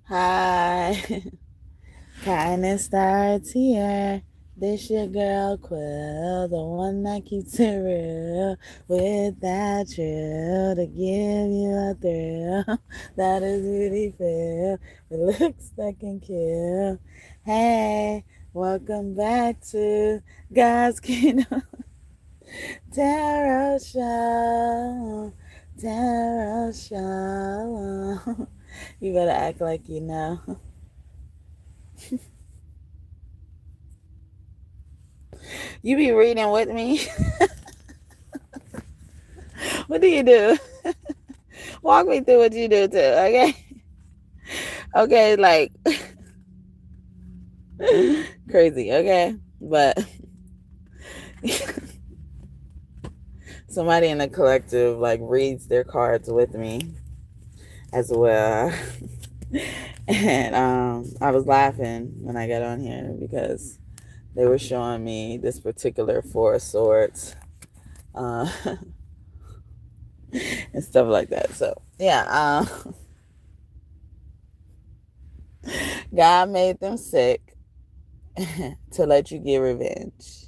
Hi, kindness starts here. This your girl Quill, the one that keeps it real, with that trill to give you a thrill that is really feel, with looks that can kill. Hey, welcome back to God's Kingdom Tarot Show. Tarot Show. You better act like you know. You be reading with me. What do you do? Walk me through what you do too, okay? Okay, like crazy, okay? But somebody in the collective like reads their cards with me as well. And I was laughing when I got on here because they were showing me this particular Four of Swords and stuff like that. So yeah, God made them sick to let you get revenge.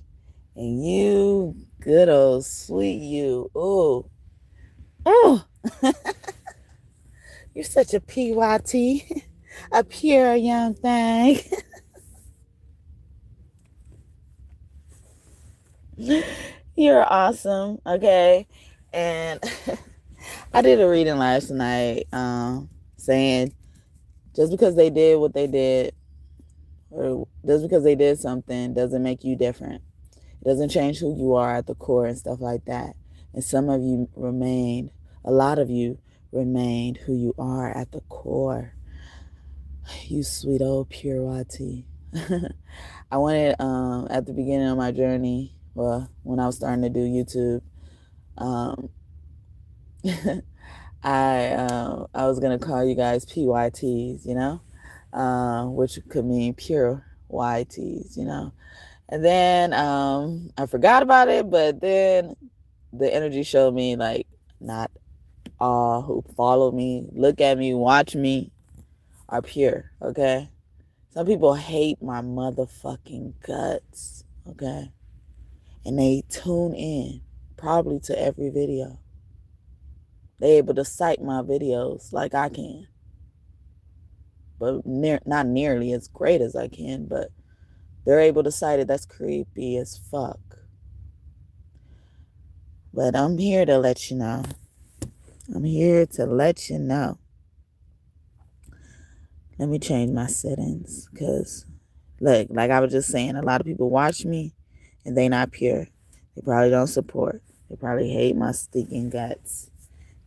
And you, good old sweet you, ooh, you're such a PYT, a pure young thing. You're awesome, okay? And I did a reading last night saying just because they did what they did, or just because they did something, doesn't make you different. It doesn't change who you are at the core and stuff like that. And some of you remained, a lot of you remained who you are at the core. You sweet old pure YT. I wanted, at the beginning of my journey, well, when I was starting to do YouTube, um, I was gonna call you guys PYTs, which could mean pure YTs, And then I forgot about it, but then the energy showed me like not all who follow me, look at me, watch me are pure, okay? Some people hate my motherfucking guts, okay? And they tune in probably to every video. They able to cite my videos like I can. But not nearly as great as I can, but they're able to cite it. That's creepy as fuck. But I'm here to let you know. I'm here to let you know. Let me change my settings because, look, like I was just saying, a lot of people watch me and they not pure. They probably don't support. They probably hate my stinking guts.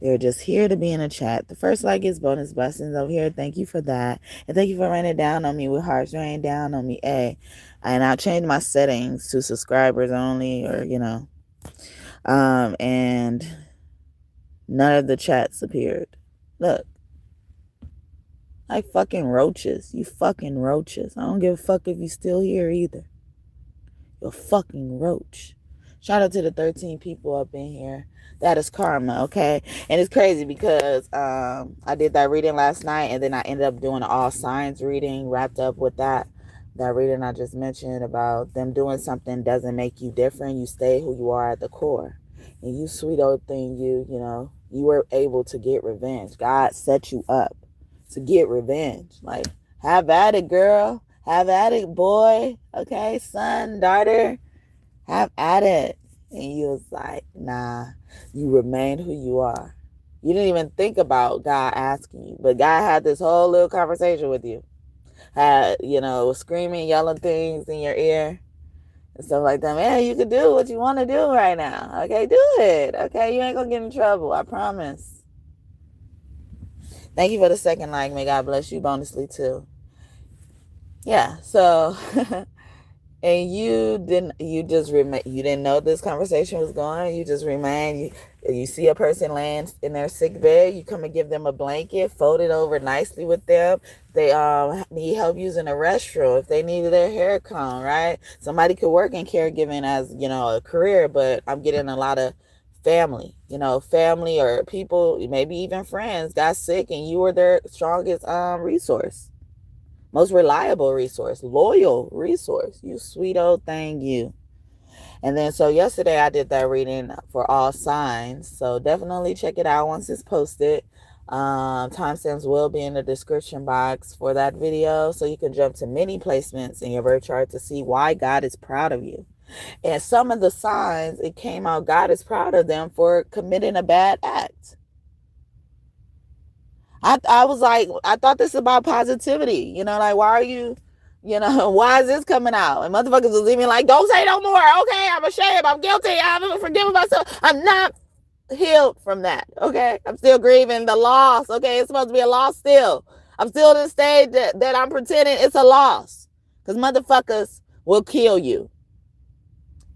They're just here to be in a chat. The first like is bonus blessings over here. Thank you for that. And thank you for raining down on me with hearts. Rain down on me. Hey. And I'll change my settings to subscribers only or, and none of the chats appeared. Look. Like fucking roaches. You fucking roaches. I don't give a fuck if you still here either. You're a fucking roach. Shout out to the 13 people up in here. That is karma, okay? And it's crazy because I did that reading last night and then I ended up doing an all signs reading wrapped up with that reading I just mentioned about them doing something doesn't make you different. You stay who you are at the core. And you sweet old thing, you were able to get revenge. God set you up to get revenge. Like, have at it, girl. Have at it, boy. Okay, son, daughter. Have at it. And you was like, nah, you remained who you are. You didn't even think about God asking you. But God had this whole little conversation with you. Had, screaming, yelling things in your ear and stuff like that. Man, you can do what you want to do right now. Okay, do it. Okay, you ain't going to get in trouble. I promise. Thank you for the second like. May God bless you bonusly too. Yeah, so and you didn't know this conversation was going. You just remain. You see a person laying in their sick bed, you come and give them a blanket, fold it over nicely with them. They need help using a restroom if they needed their hair combed, right? Somebody could work in caregiving as a career, but I'm getting a lot of family, family or people, maybe even friends got sick and you were their strongest resource, most reliable resource, loyal resource. You sweet old thing, you. And then so yesterday I did that reading for all signs. So definitely check it out once it's posted. Timestamps will be in the description box for that video, so you can jump to many placements in your birth chart to see why God is proud of you. And some of the signs, it came out God is proud of them for committing a bad act. I was like, I thought this about positivity. Like, why are you, why is this coming out? And motherfuckers was even like, don't say no more. Okay, I'm ashamed. I'm guilty. I'm forgiving myself. I'm not healed from that. Okay, I'm still grieving the loss. Okay, it's supposed to be a loss still. I'm still in the stage that I'm pretending it's a loss, because motherfuckers will kill you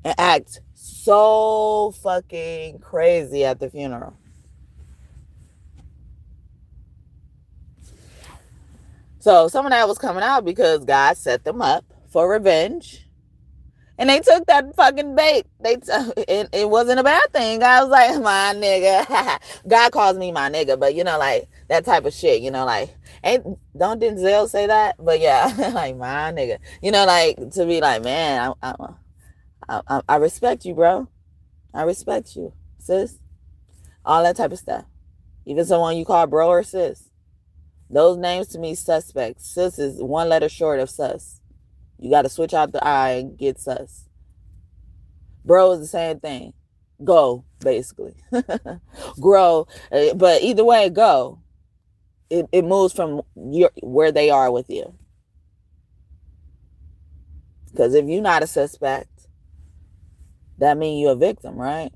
and act so fucking crazy at the funeral. So some of that was coming out because God set them up for revenge. And they took that fucking bait. It wasn't a bad thing. I was like, my nigga. God calls me my nigga, but like that type of shit. Like, don't Denzel say that? But yeah, like my nigga. Like to be like, man, I respect you, bro. I respect you, sis. All that type of stuff. Even someone you call bro or sis. Those names to me suspect. Sis is one letter short of sus. You got to switch out the I and get sus. Bro is the same thing. Go, basically. Grow. But either way, go. It moves from where they are with you. Because if you're not a suspect, that means you're a victim, right?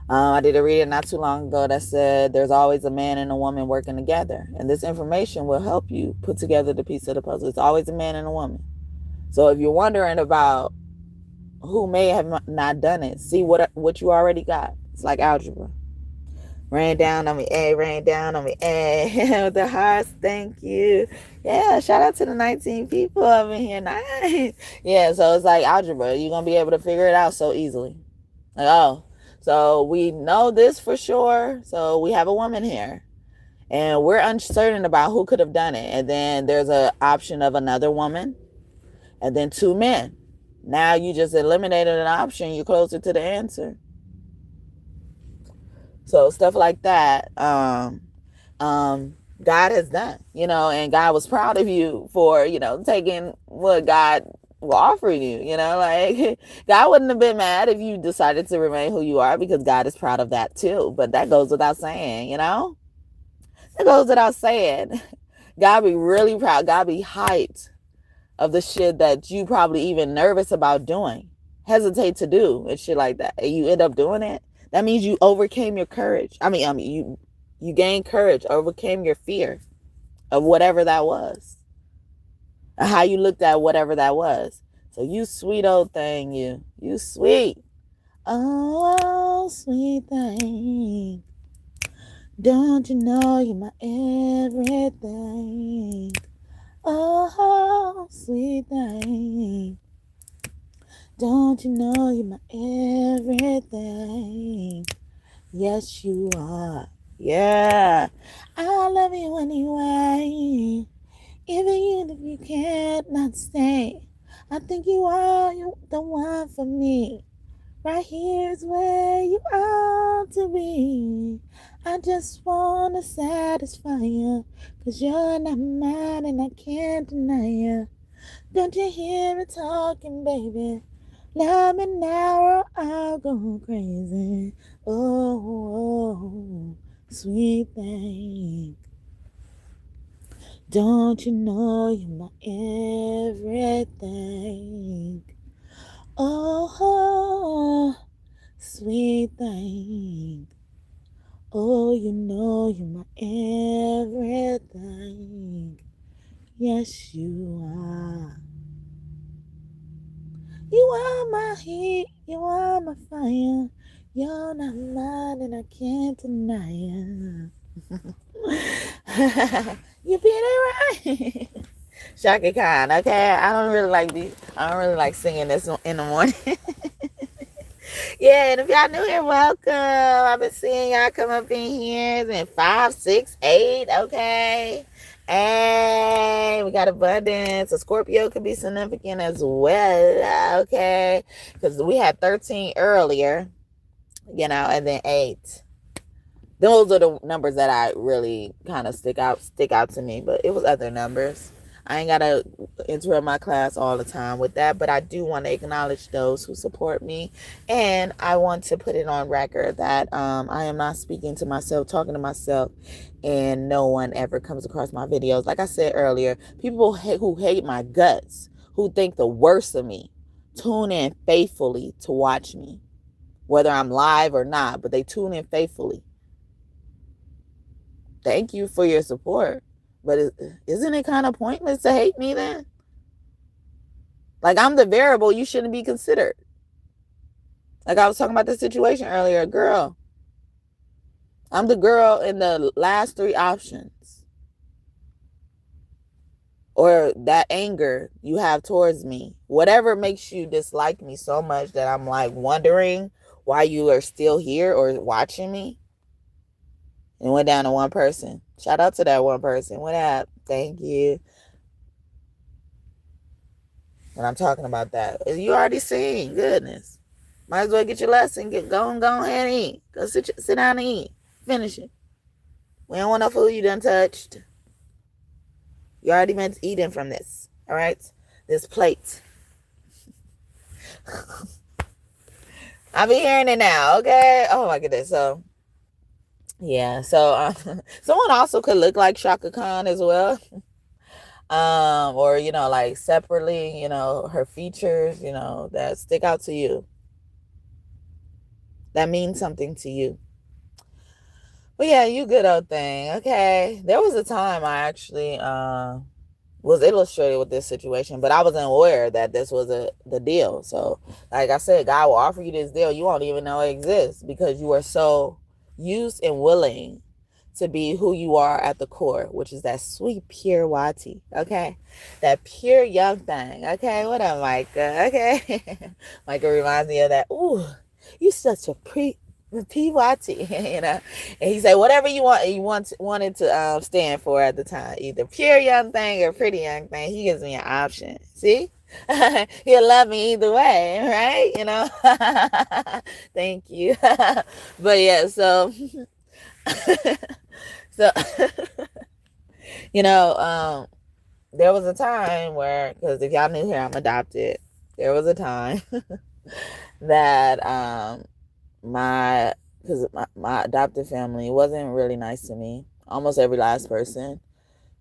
I did a reading not too long ago that said there's always a man and a woman working together. And this information will help you put together the piece of the puzzle. It's always a man and a woman. So if you're wondering about who may have not done it, see what you already got. It's like algebra. Rain down on me, rain down on me, the hearts, thank you. Yeah, shout out to the 19 people over here. Nice. Yeah, so it's like algebra. You're going to be able to figure it out so easily. Like, oh. So we know this for sure. So we have a woman here and we're uncertain about who could have done it. And then there's an option of another woman and then two men. Now you just eliminated an option. You're closer to the answer. So stuff like that, God has done, and God was proud of you for, taking what God will offer you, like God wouldn't have been mad if you decided to remain who you are, because God is proud of that too. But that goes without saying, that goes without saying. God be really proud. God be hyped of the shit that you probably even nervous about doing, hesitate to do and shit like that. And you end up doing it. That means you overcame your courage. I mean, you gained courage, overcame your fear of whatever that was. How you looked at whatever that was. So you sweet old thing, you sweet. Oh, sweet thing. Don't you know you're my everything? Oh, sweet thing. Don't you know you're my everything? Yes, you are. Yeah. I love you anyway. Even if you can't not stay, I think you are the one for me. Right here's where you ought to be. I just want to satisfy you, 'cause you're not mine and I can't deny you. Don't you hear me talking, baby? Love me now or I'll go crazy. Oh, sweet thing. Don't you know you're my everything? Oh, sweet thing. Oh, you know you're my everything. Yes, you are. You are my heat, you are my fire. You're not mine and I can't deny you. You beat it right. Shaka Khan, okay? I don't really like singing this in the morning. Yeah, and if y'all new here, welcome. I've been seeing y'all come up in here in 5, 6, 8. Okay. Hey, we got abundance. A Scorpio could be significant as well. Okay. Because we had 13 earlier, and then 8. Those are the numbers that I really kind of stick out to me, but it was other numbers. I ain't gotta interrupt my class all the time with that, but I do want to acknowledge those who support me, and I want to put it on record that I am not speaking to myself, talking to myself, and no one ever comes across my videos. Like I said earlier, people who hate my guts, who think the worst of me, tune in faithfully to watch me, whether I'm live or not, but they tune in faithfully. Thank you for your support. But isn't it kind of pointless to hate me then? Like, I'm the variable you shouldn't be considered. Like I was talking about the situation earlier, girl. I'm the girl in the last 3 options. Or that anger you have towards me. Whatever makes you dislike me so much that I'm like wondering why you are still here or watching me. And went down to one person. Shout out to that one person. What up? Thank you. When I'm talking about that, you already seen. Goodness, might as well get your lesson. Go ahead and eat. Go sit down and eat. Finish it. We don't want no food you done touched. You already meant eating from this. All right, this plate. I'll be hearing it now. Okay. Oh my goodness. So. Yeah, so someone also could look like Shaka Khan as well. Or like separately, her features, that stick out to you. That means something to you. But yeah, you good old thing. Okay. There was a time I actually was illustrated with this situation, but I wasn't aware that this was the deal. So like I said, God will offer you this deal. You won't even know it exists because you are so used and willing to be who you are at the core, which is that sweet, pure Wati, okay? That pure young thing, okay? What up, Micah, okay? Micah reminds me of that, ooh, you such a P-Wati, And he said, whatever you wanted to stand for at the time, either pure young thing or pretty young thing, he gives me an option, see? He'll love me either way, right? Thank you. But yeah, so... So, there was a time where, because if y'all new here, I'm adopted. There was a time that my adopted family wasn't really nice to me. Almost every last person,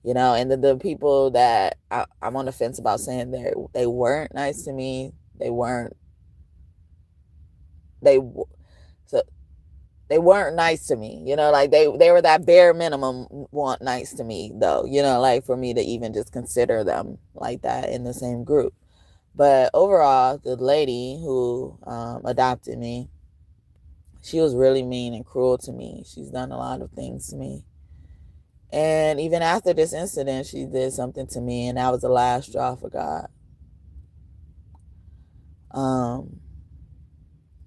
and the people that I'm on the fence about saying they weren't nice to me. They weren't nice to me, like they were that bare minimum want nice to me though, like for me to even just consider them like that in the same group. But overall, the lady who adopted me, she was really mean and cruel to me. She's done a lot of things to me. And even after this incident, she did something to me, and that was the last straw for God.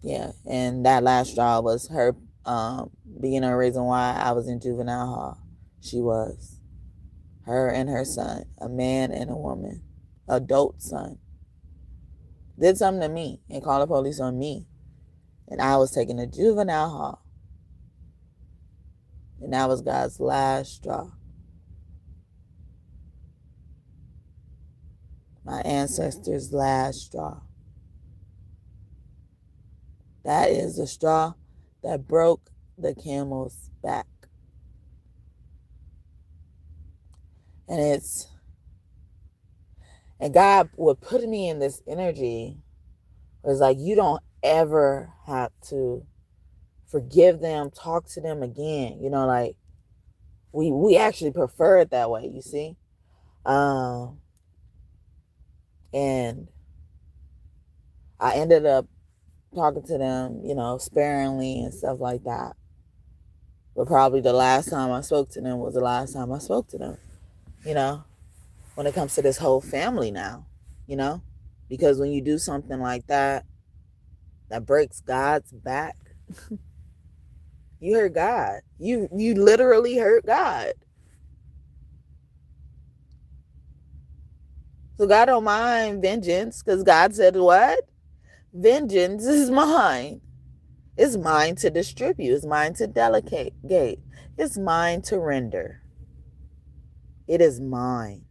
Yeah, and that last straw was her being a reason why I was in juvenile hall. She was. Her and her son, a man and a woman, adult son, did something to me and called the police on me. And I was taken to juvenile hall. And that was God's last straw. My ancestors' last straw. That is the straw that broke the camel's back. And God would put me in this energy. It was like, you don't ever have to forgive them, talk to them again. Like we actually prefer it that way, you see? And I ended up talking to them, sparingly and stuff like that. But probably the last time I spoke to them was the last time I spoke to them, when it comes to this whole family now, because when you do something like that, that breaks God's back. You hurt God. You literally hurt God. So God don't mind vengeance, because God said what? Vengeance is mine. It's mine to distribute. It's mine to delegate. It's mine to render. It is mine.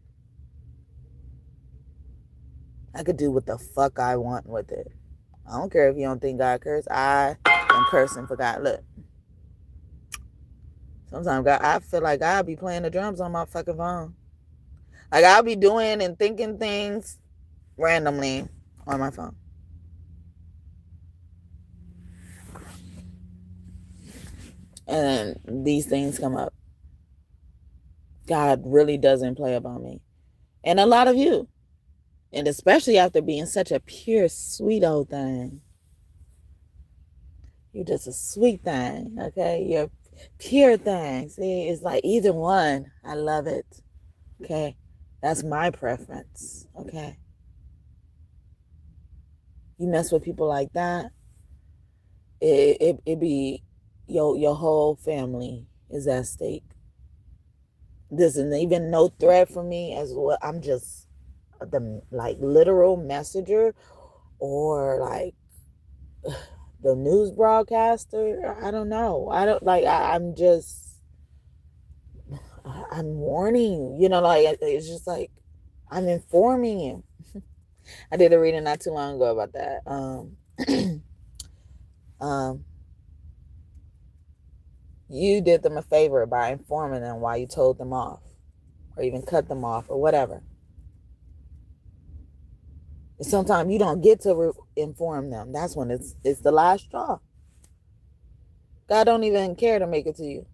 I could do what the fuck I want with it. I don't care if you don't think God cursed. I am cursing for God. Look. Sometimes God, I feel like God be playing the drums on my fucking phone. Like I'll be doing and thinking things randomly on my phone. And then these things come up. God really doesn't play about me. And a lot of you. And especially after being such a pure, sweet old thing. You're just a sweet thing, okay? You're a pure thing. See, it's like either one. I love it, okay? That's my preference, okay? You mess with people like that, it be your whole family is at stake. This isn't even no threat for me as well. I'm just the like literal messenger, or like the news broadcaster. I don't know. I don't like. I'm just. I'm warning you. Like it's just like I'm informing you. I did a reading not too long ago about that. You did them a favor by informing them why you told them off, or even cut them off, or whatever. And sometimes you don't get to inform them. That's when it's the last straw. God don't even care to make it to you.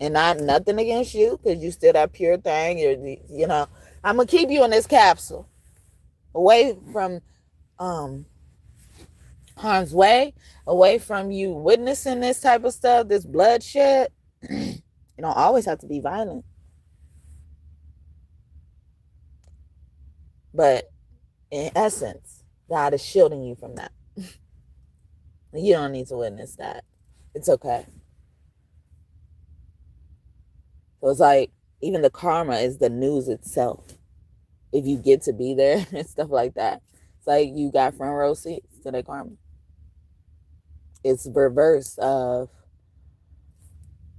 And not nothing against you, because you still that pure thing. I'm gonna keep you in this capsule, away from harm's way, away from you witnessing this type of stuff, this bloodshed. You don't always have to be violent, but in essence, God is shielding you from that. You don't need to witness that. It's okay. So it's like even the karma is the news itself. If you get to be there and stuff like that, it's like you got front row seats to the karma. It's reverse of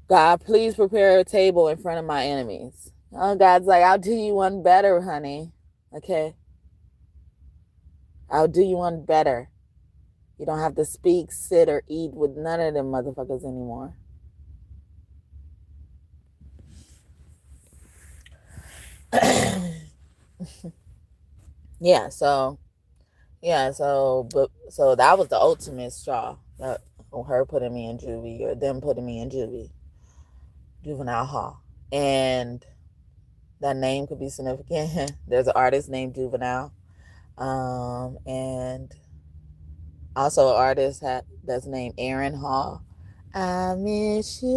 God, please prepare a table in front of my enemies. Oh, God's like, I'll do you one better, honey. Okay? I'll do you one better. You don't have to speak, sit, or eat with none of them motherfuckers anymore. So that was the ultimate straw. Her putting me in juvie, or them putting me in juvenile hall. And that name could be significant. There's an artist named Juvenile. And also an artist that's named Aaron Hall. I miss you.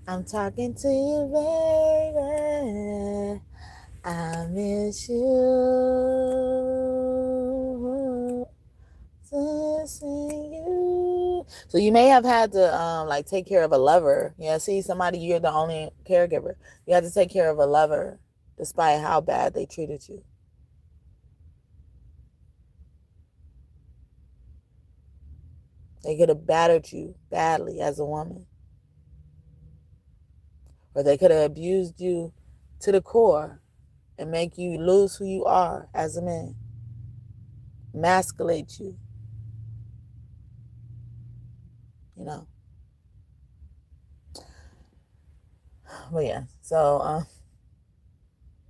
I'm talking to you, baby. I miss you. So you may have had to take care of a lover. Yeah, see, somebody, you're the only caregiver. You had to take care of a lover despite how bad they treated you. They could have battered you badly as a woman. Or they could have abused you to the core and make you lose who you are as a man. Emasculate you. But yeah, so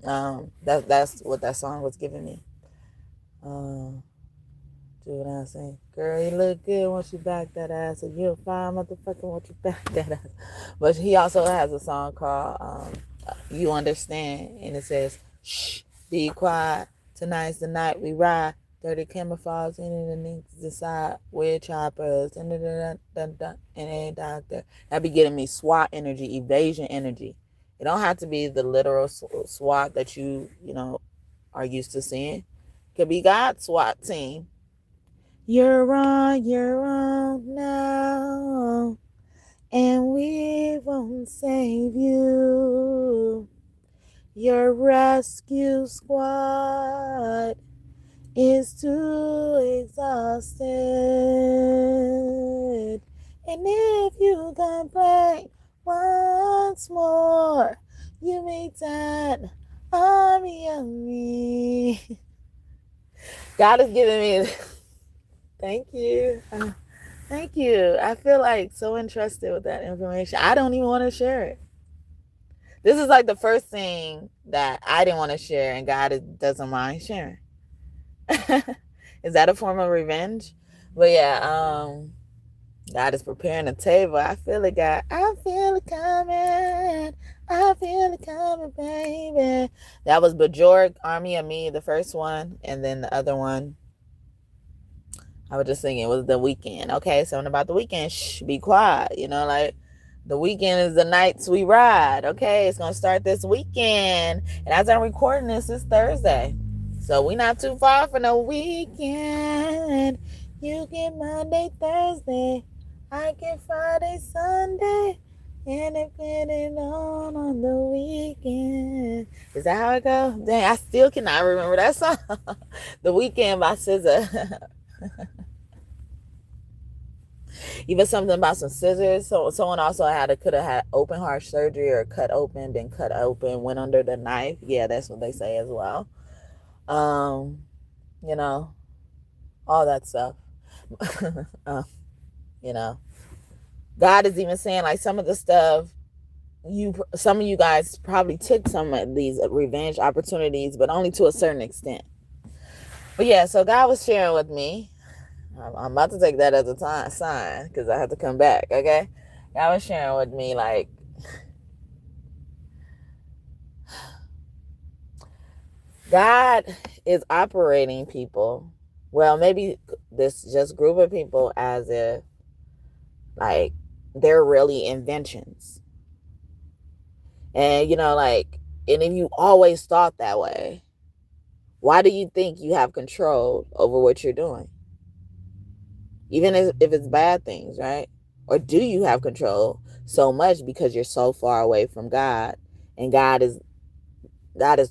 that's what that song was giving me. Juvenile saying, girl, you look good once you back that ass, and you're a fine motherfucker once you back that ass. But he also has a song called You Understand, and it says, shh, be quiet, tonight's the night we ride, dirty camouflage in the niggas decide, we're choppers, and a doctor. That be getting me SWAT energy, evasion energy. It don't have to be the literal SWAT that you are used to seeing. Could be God's SWAT team. You're on your own now, and we won't save you. Your rescue squad is too exhausted. And if you complain once more, you make that army of me. God is giving me... Thank you. Thank you. I feel like so entrusted with that information. I don't even want to share it. This is like the first thing that I didn't want to share, and God doesn't mind sharing. Is that a form of revenge? But yeah, God is preparing a table. I feel it, God. I feel it coming. I feel it coming, baby. That was Bajork, Army of Me, the first one. And then the other one, I was just thinking, it was The Weekend. Okay, something about The Weekend. Shh, be quiet. You know, like, the weekend is the nights we ride. Okay, it's going to start this weekend. And as I'm recording this, it's Thursday. So we not too far from the weekend. You get Monday, Thursday. I get Friday, Sunday. And I put it on the weekend. Is that how it goes? Dang, I still cannot remember that song. The Weekend by SZA. Even something about some scissors. So someone also could have had open heart surgery or been cut open, went under the knife. Yeah, that's what they say as well. You know, all that stuff. You know, God is even saying, like, some of the stuff, some of you guys probably took some of these revenge opportunities, but only to a certain extent. But yeah, so God was sharing with me. I'm about to take that as a sign, because I have to come back, okay? God was sharing with me, like, God is operating people, well, maybe this just group of people, as if, like, they're really inventions. And, you know, like, and if you always thought that way, why do you think you have control over what you're doing? Even if it's bad things, right? Or do you have control so much because you're so far away from God, and God has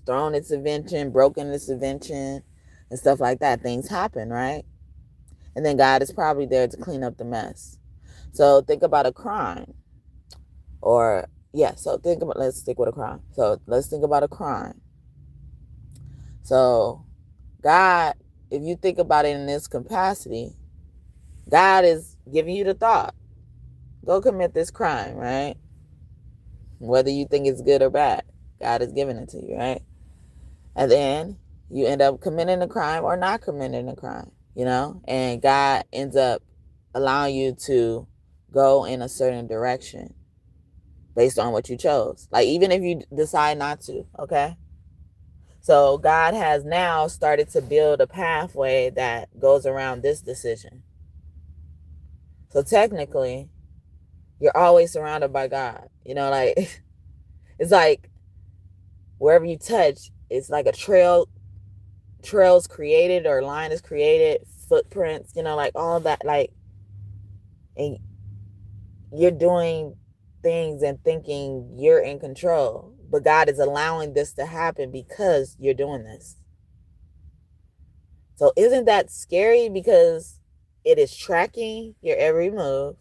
thrown its invention, broken its invention, and stuff like that. Things happen, right? And then God is probably there to clean up the mess. So think about a crime. Let's stick with a crime. So let's think about a crime. So God, if you think about it in this capacity, God is giving you the thought, go commit this crime, right? Whether you think it's good or bad, God is giving it to you, right? And then you end up committing a crime or not committing a crime, you know? And God ends up allowing you to go in a certain direction based on what you chose. Like, even if you decide not to, okay? So God has now started to build a pathway that goes around this decision. So technically, you're always surrounded by God. You know, like, it's like wherever you touch, it's like a trail's created, or line is created, footprints, you know, like all that, like, and you're doing things and thinking you're in control, but God is allowing this to happen because you're doing this. So isn't that scary? Because it is tracking your every move,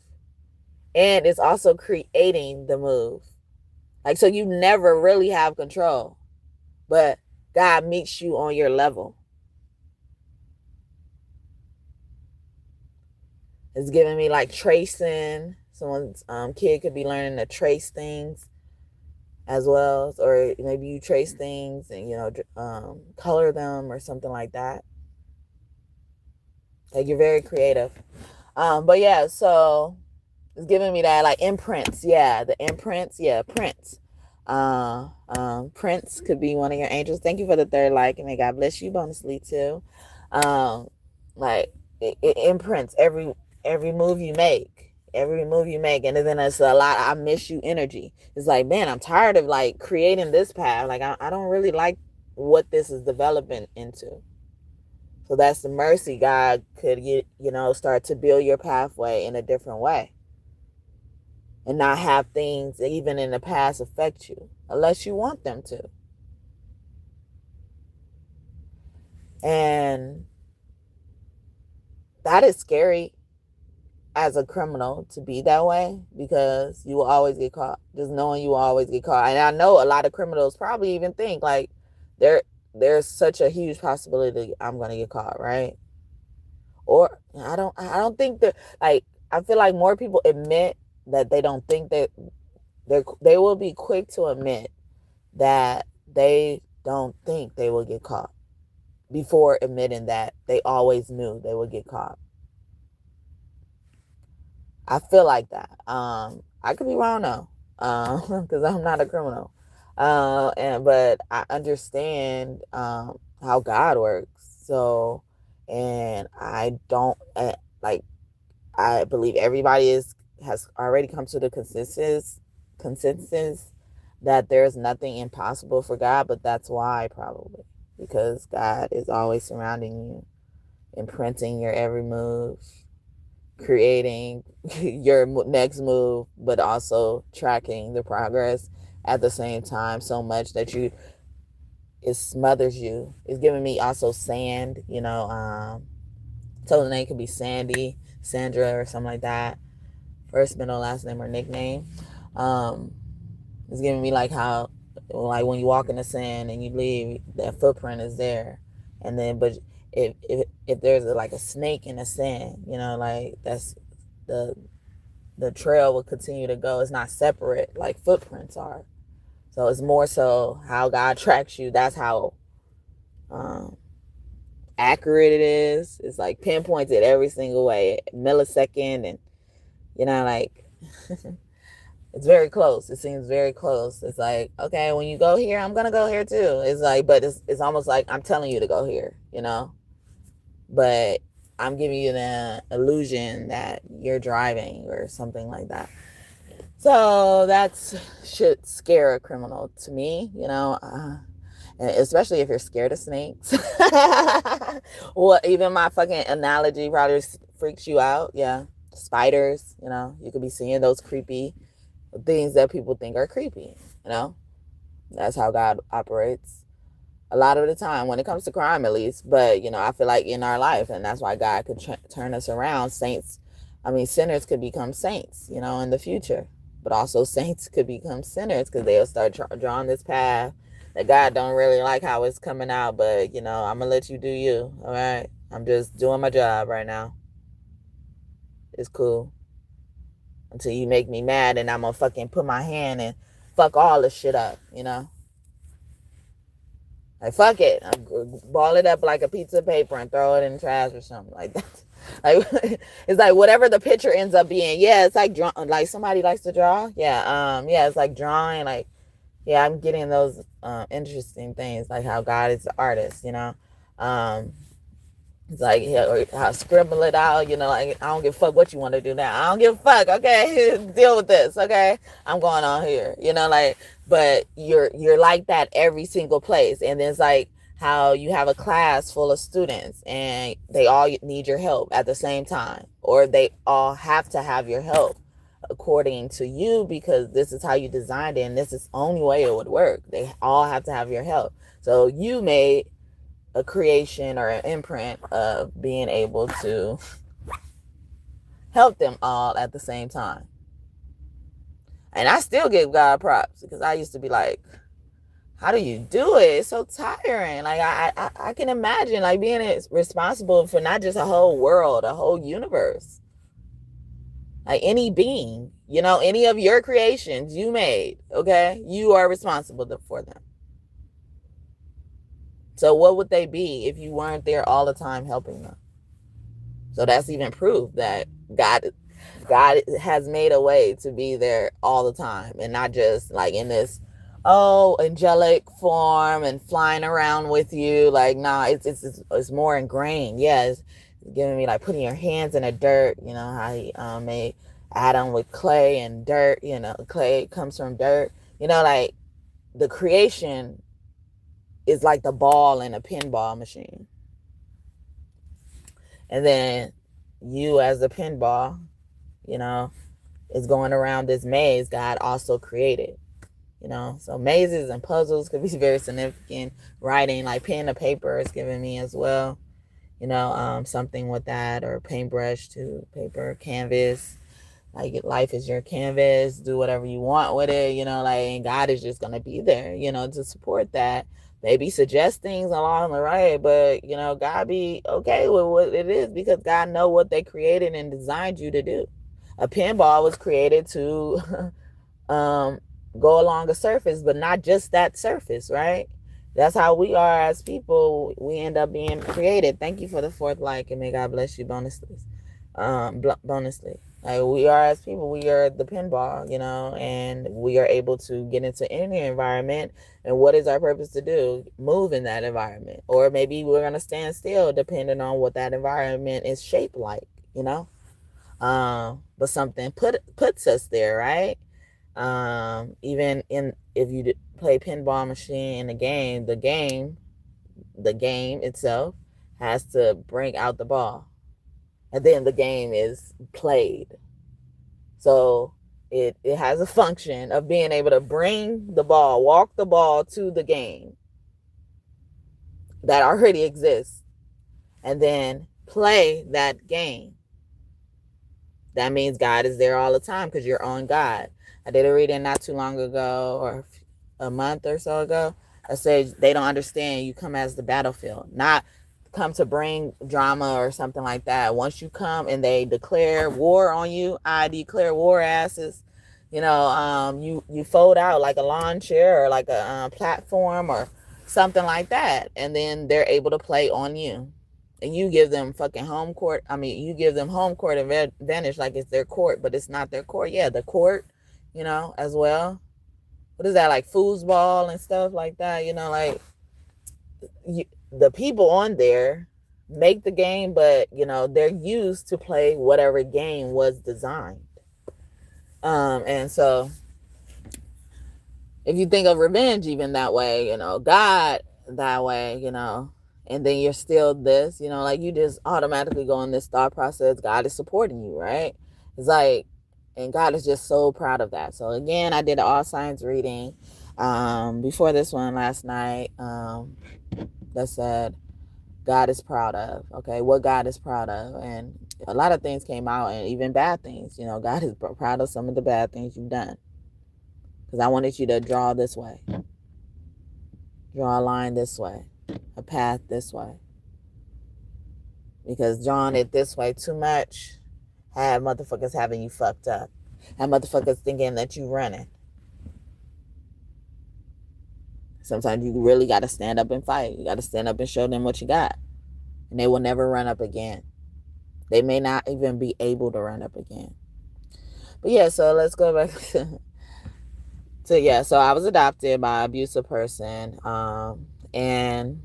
and it's also creating the move. Like, so you never really have control, but God meets you on your level. It's giving me like tracing. Someone's kid could be learning to trace things as well, or maybe you trace things and, you know, color them or something like that. Like, you're very creative. But yeah, so it's giving me that, like, imprints. Yeah, the imprints. Yeah, prints. Prince could be one of your angels. Thank you for the third like, and may God bless you bonusly too. Like, it imprints every move you make, and then it's a lot I miss you energy. It's like, man, I'm tired of, like, creating this path. Like, I don't really like what this is developing into. So that's the mercy. God could, start to build your pathway in a different way and not have things even in the past affect you unless you want them to. And that is scary as a criminal to be that way, because you will always get caught. Just knowing you will always get caught. And I know a lot of criminals probably even think like there's such a huge possibility I'm going to get caught, right? Or I don't think that, like, I feel like more people admit that they don't think that they will be quick to admit that they don't think they will get caught before admitting that they always knew they would get caught. I feel like that. I could be wrong though, because I'm not a criminal. But I understand how God works. So, and I don't like. I believe everybody has already come to the consensus that there's nothing impossible for God. But that's why, probably because God is always surrounding you, imprinting your every move, creating your next move, but also tracking the progress at the same time so much that it smothers you. It's giving me also sand, so the name could be Sandy, Sandra, or something like that. First, middle, last name, or nickname. It's giving me like how, like when you walk in the sand and you leave, that footprint is there. And then, but if there's like a snake in the sand, like that's the trail will continue to go. It's not separate like footprints are. So it's more so how God tracks you. That's how accurate it is. It's like pinpoints it every single way, millisecond, and like it's very close. It seems very close. It's like, okay, when you go here, I'm gonna go here too. It's like, but it's almost like I'm telling you to go here, but I'm giving you the illusion that you're driving or something like that. So that should scare a criminal to me, especially if you're scared of snakes. Well, even my fucking analogy probably freaks you out. Yeah. Spiders, you could be seeing those creepy things that people think are creepy, That's how God operates a lot of the time when it comes to crime, at least. But, I feel like in our life, and that's why God could turn us around. Sinners could become saints, in the future. But also saints could become sinners because they'll start drawing this path that God don't really like how it's coming out. But, I'm going to let you do you, all right? I'm just doing my job right now. It's cool. Until you make me mad and I'm going to fucking put my hand and fuck all this shit up, Like, fuck it. Ball it up like a piece of paper and throw it in the trash or something like that. Like, it's like whatever the picture ends up being. Yeah, it's like like somebody likes to draw. Yeah, it's like drawing. Like, yeah, I'm getting those interesting things, like how God is the artist, It's like, or how scribble it out, like, I don't give a fuck what you want to do now. I don't give a fuck, okay? Deal with this, okay? I'm going on here, like, but you're like that every single place. And then it's like how you have a class full of students and they all need your help at the same time, or they all have to have your help according to you because this is how you designed it and this is the only way it would work. They all have to have your help. So you made a creation or an imprint of being able to help them all at the same time. And I still give God props because I used to be like, how do you do it? It's so tiring. Like I can imagine like being responsible for not just a whole world, a whole universe. Like any being, any of your creations you made, okay? You are responsible for them. So what would they be if you weren't there all the time helping them? So that's even proof that God has made a way to be there all the time and not just like in this angelic form and flying around with you. Like, nah, it's more ingrained. Yeah, it's giving me like putting your hands in the dirt. How he made Adam with clay and dirt. Clay comes from dirt. Like the creation is like the ball in a pinball machine. And then you as the pinball, you know, is going around this maze God also created. You know, so mazes and puzzles could be very significant. Writing, like pen to paper, is giving me as well. You know, something with that, or paintbrush to paper, canvas. Like life is your canvas. Do whatever you want with it. You know, like, and God is just gonna be there. You know, to support that. Maybe suggest things along the way, but you know, God be okay with what it is because God know what they created and designed you to do. A pinball was created to go along a surface, but not just that surface, right? That's how we are as people. We end up being created. Thank you for the fourth like, and may God bless you bonusly. Bonusly. Like we are as people, we are the pinball, you know, and we are able to get into any environment. And what is our purpose to do? Move in that environment. Or maybe we're going to stand still depending on what that environment is shaped like, you know. But something puts us there, right? Even in, if you play pinball machine in a game, the game itself has to bring out the ball, and then the game is played. So it has a function of being able to bring the ball, walk the ball to the game that already exists, and then play that game. That means God is there all the time because you're on God. I did a reading not too long ago, or a month or so ago. I said they don't understand you come as the battlefield, not come to bring drama or something like that. Once you come and they declare war on you, I declare war, asses. You know, you fold out like a lawn chair or like a platform or something like that, and then they're able to play on you. And you give them fucking home court. I mean, you give them home court advantage like it's their court, but it's not their court. Yeah, the court, you know, as well. What is that, like foosball and stuff like that? You know, like the people on there make the game, but, you know, they're used to play whatever game was designed. And so if you think of revenge even that way, you know, God that way, you know, and then you're still this, you know, like you just automatically go in this thought process. God is supporting you, right? It's like, and God is just so proud of that. So again, I did an all signs reading before this one last night that said God is proud of, okay, what God is proud of. And a lot of things came out, and even bad things, you know, God is proud of some of the bad things you've done. Because I wanted you to draw this way, draw a line this way, a path this way. Because drawing it this way too much had motherfuckers having you fucked up. Had motherfuckers thinking that you running. Sometimes you really got to stand up and fight. You got to stand up and show them what you got. And they will never run up again. They may not even be able to run up again. But yeah, so let's go back so I was adopted by an abusive person. And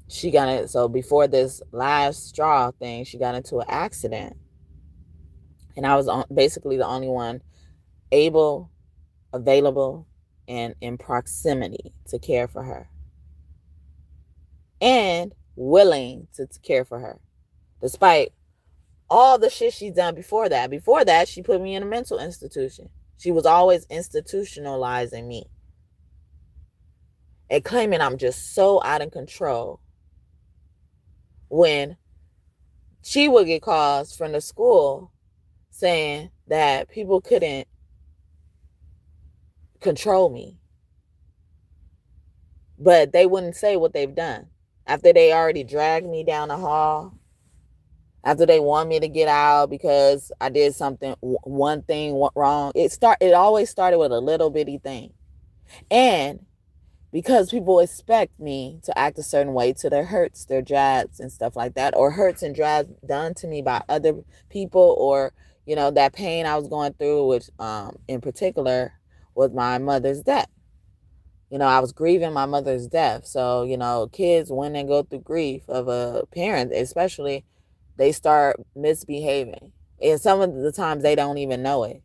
she got it. So before this last straw thing, she got into an accident. And I was basically the only one able, available, and in proximity to care for her. And willing to care for her. Despite all the shit she's done before that. Before that, she put me in a mental institution. She was always institutionalizing me. And claiming I'm just so out of control. When she would get calls from the school saying that people couldn't control me. But they wouldn't say what they've done. After they already dragged me down the hall. After they want me to get out because I did something, one thing wrong. It always started with a little bitty thing. And because people expect me to act a certain way to their hurts, their jabs and stuff like that, or hurts and jabs done to me by other people, or, you know, that pain I was going through, which in particular was my mother's death. You know, I was grieving my mother's death. So, you know, kids, when they go through grief of a parent, especially, they start misbehaving. And some of the times they don't even know it.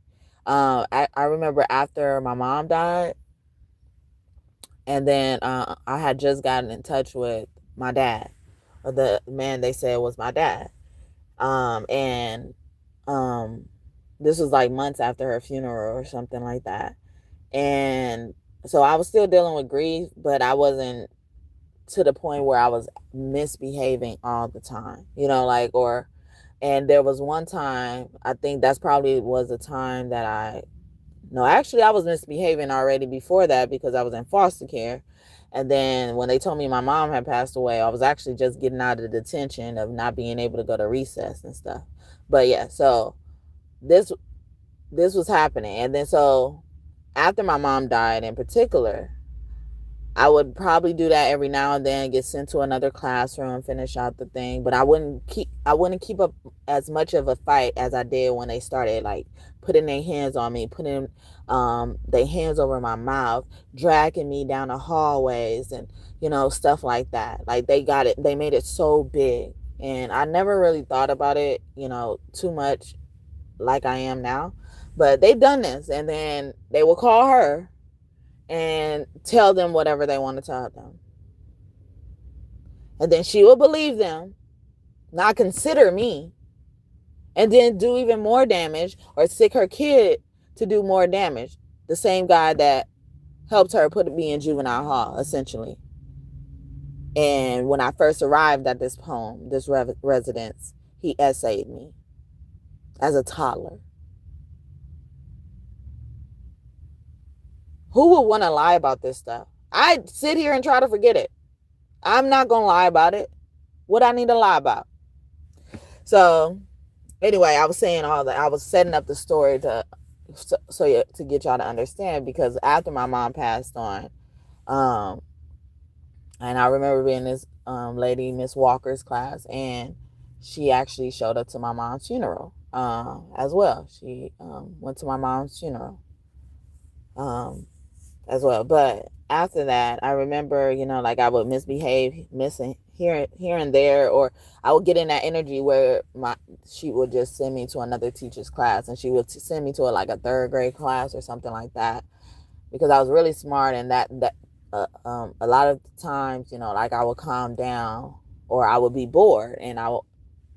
I remember after my mom died, and then I had just gotten in touch with my dad, or the man they said was my dad. And this was like months after her funeral or something like that. And so I was still dealing with grief, but I wasn't to the point where I was misbehaving all the time, like, and there was one time, I think that's probably was the time that no, actually I was misbehaving already before that because I was in foster care. And then when they told me my mom had passed away, I was actually just getting out of detention of not being able to go to recess and stuff. But yeah, so this this was happening. And then so after my mom died in particular, I would probably do that every now and then, get sent to another classroom, finish out the thing, but I wouldn't keep up as much of a fight as I did when they started like putting their hands on me, putting their hands over my mouth, dragging me down the hallways and stuff like that. Like they made it so big. And I never really thought about it, too much like I am now. But they've done this, and then they will call her and tell them whatever they want to tell them. And then she will believe them, not consider me, and then do even more damage or sick her kid to do more damage. The same guy that helped her put me in juvenile hall, essentially. And when I first arrived at this home, this residence, he essayed me as a toddler. Who would want to lie about this stuff? I sit here and try to forget it. I'm not going to lie about it. What I need to lie about? So anyway, I was saying all that. I was setting up the story to get y'all to understand, because after my mom passed on, and I remember being this lady, Miss Walker's class, and she actually showed up to my mom's funeral as well. She went to my mom's funeral as well. But after that, I remember, like I would misbehave, missing here and there, or I would get in that energy where she would just send me to another teacher's class, and she would send me to like a third grade class or something like that, because I was really smart. And that a lot of times, like I would calm down, or I would be bored, and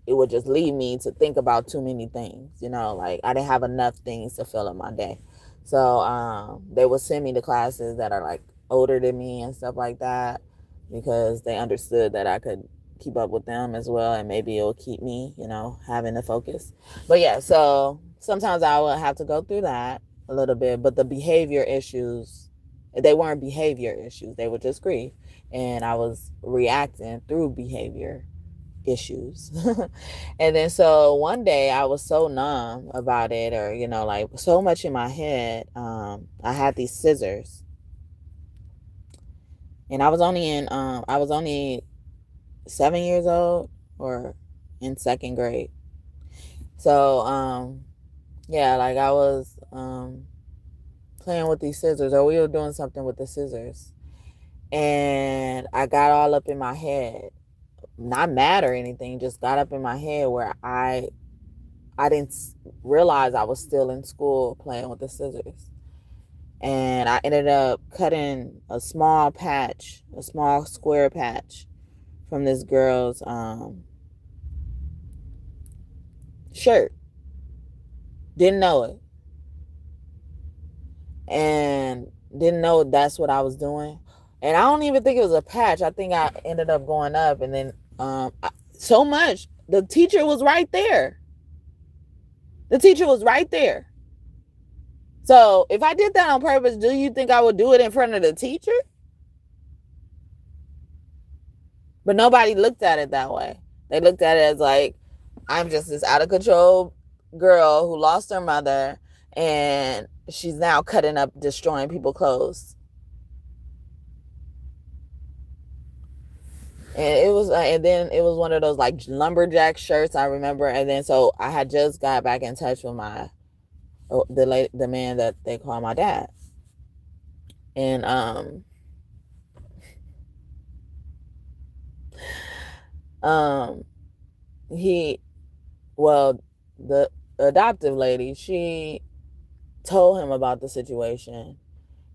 it would just lead me to think about too many things, like I didn't have enough things to fill up my day. So they would send me to classes that are like older than me and stuff like that, because they understood that I could keep up with them as well, and maybe it will keep me, having the focus. But yeah, so sometimes I would have to go through that a little bit, but the behavior issues, they weren't behavior issues, they were just grief, and I was reacting through behavior issues. And then so one day I was so numb about it, or like so much in my head. I had these scissors, and I was only 7 years old, or in second grade. So yeah, like I was playing with these scissors, or we were doing something with the scissors, and I got all up in my head, not mad or anything, just got up in my head where I didn't realize I was still in school playing with the scissors. And I ended up cutting a small square patch from this girl's shirt. Didn't know it. And didn't know that's what I was doing. And I don't even think it was a patch. I think I ended up going up, and then so much. The teacher was right there. So if I did that on purpose, do you think I would do it in front of the teacher? But nobody looked at it that way. They looked at it as like, I'm just this out of control girl who lost her mother, and she's now cutting up, destroying people's clothes. And then it was one of those like lumberjack shirts, I remember. And then so I had just got back in touch with the man that they call my dad. And the adoptive lady, she told him about the situation,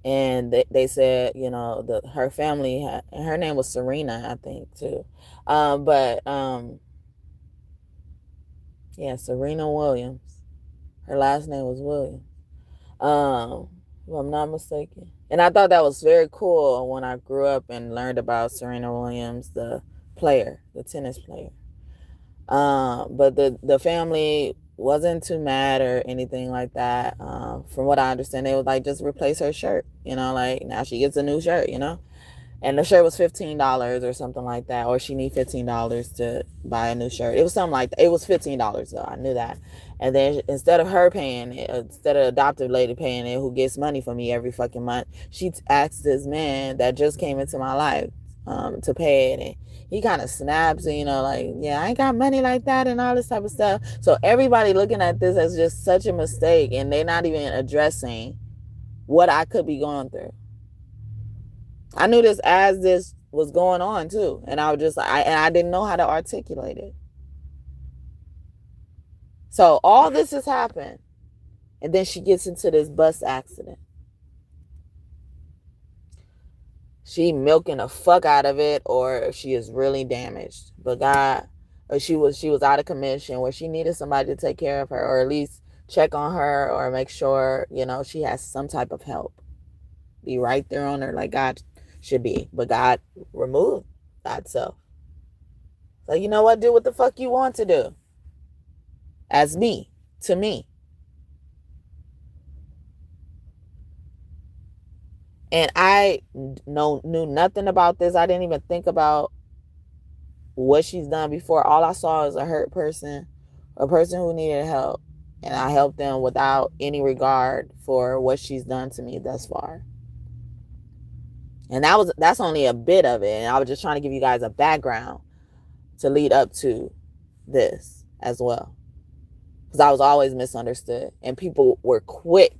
and they said, her family had, and her name was Serena, I think, too. But Yeah, Serena Williams. Her last name was Williams. If I'm not mistaken. And I thought that was very cool when I grew up and learned about Serena Williams, the player, the tennis player. But the family wasn't too mad or anything like that. From what I understand, they would like just replace her shirt. Like now she gets a new shirt. And the shirt was $15 or something like that, or she need $15 to buy a new shirt. It was something like that. It was $15 though. I knew that. And then instead of her paying it, instead of the adoptive lady paying it, who gets money from me every fucking month, she asked this man that just came into my life to pay it. And he kind of snaps, and like, yeah, I ain't got money like that and all this type of stuff. So everybody looking at this as just such a mistake, and they're not even addressing what I could be going through. I knew this as this was going on too, and I was just I didn't know how to articulate it. So all this has happened, and then she gets into this bus accident. She milking the fuck out of it, or she is really damaged. But God, or she was out of commission, where she needed somebody to take care of her, or at least check on her, or make sure she has some type of help. Be right there on her like God should be. But God removed God's self. So you know what? Do what the fuck you want to do. As me, to me. And I knew nothing about this. I didn't even think about what she's done before. All I saw is a hurt person, a person who needed help. And I helped them without any regard for what she's done to me thus far. And that's only a bit of it. And I was just trying to give you guys a background to lead up to this as well. Because I was always misunderstood. And people were quick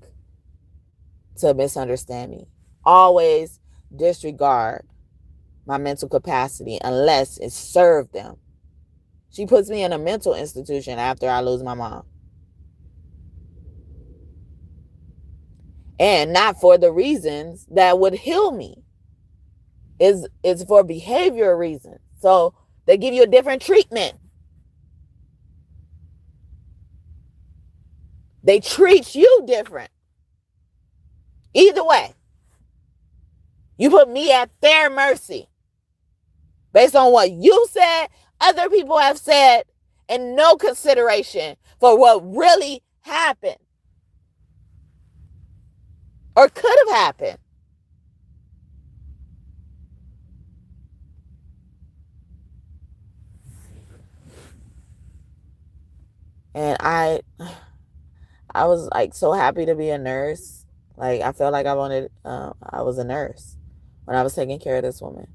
to misunderstand me. Always disregard my mental capacity unless it served them. She puts me in a mental institution after I lose my mom. And not for the reasons that would heal me. It's for behavioral reasons. So they give you a different treatment. They treat you different. Either way, you put me at their mercy based on what you said, other people have said, and no consideration for what really happened or could have happened. And I was like so happy to be a nurse. Like I felt like I was a nurse when I was taking care of this woman.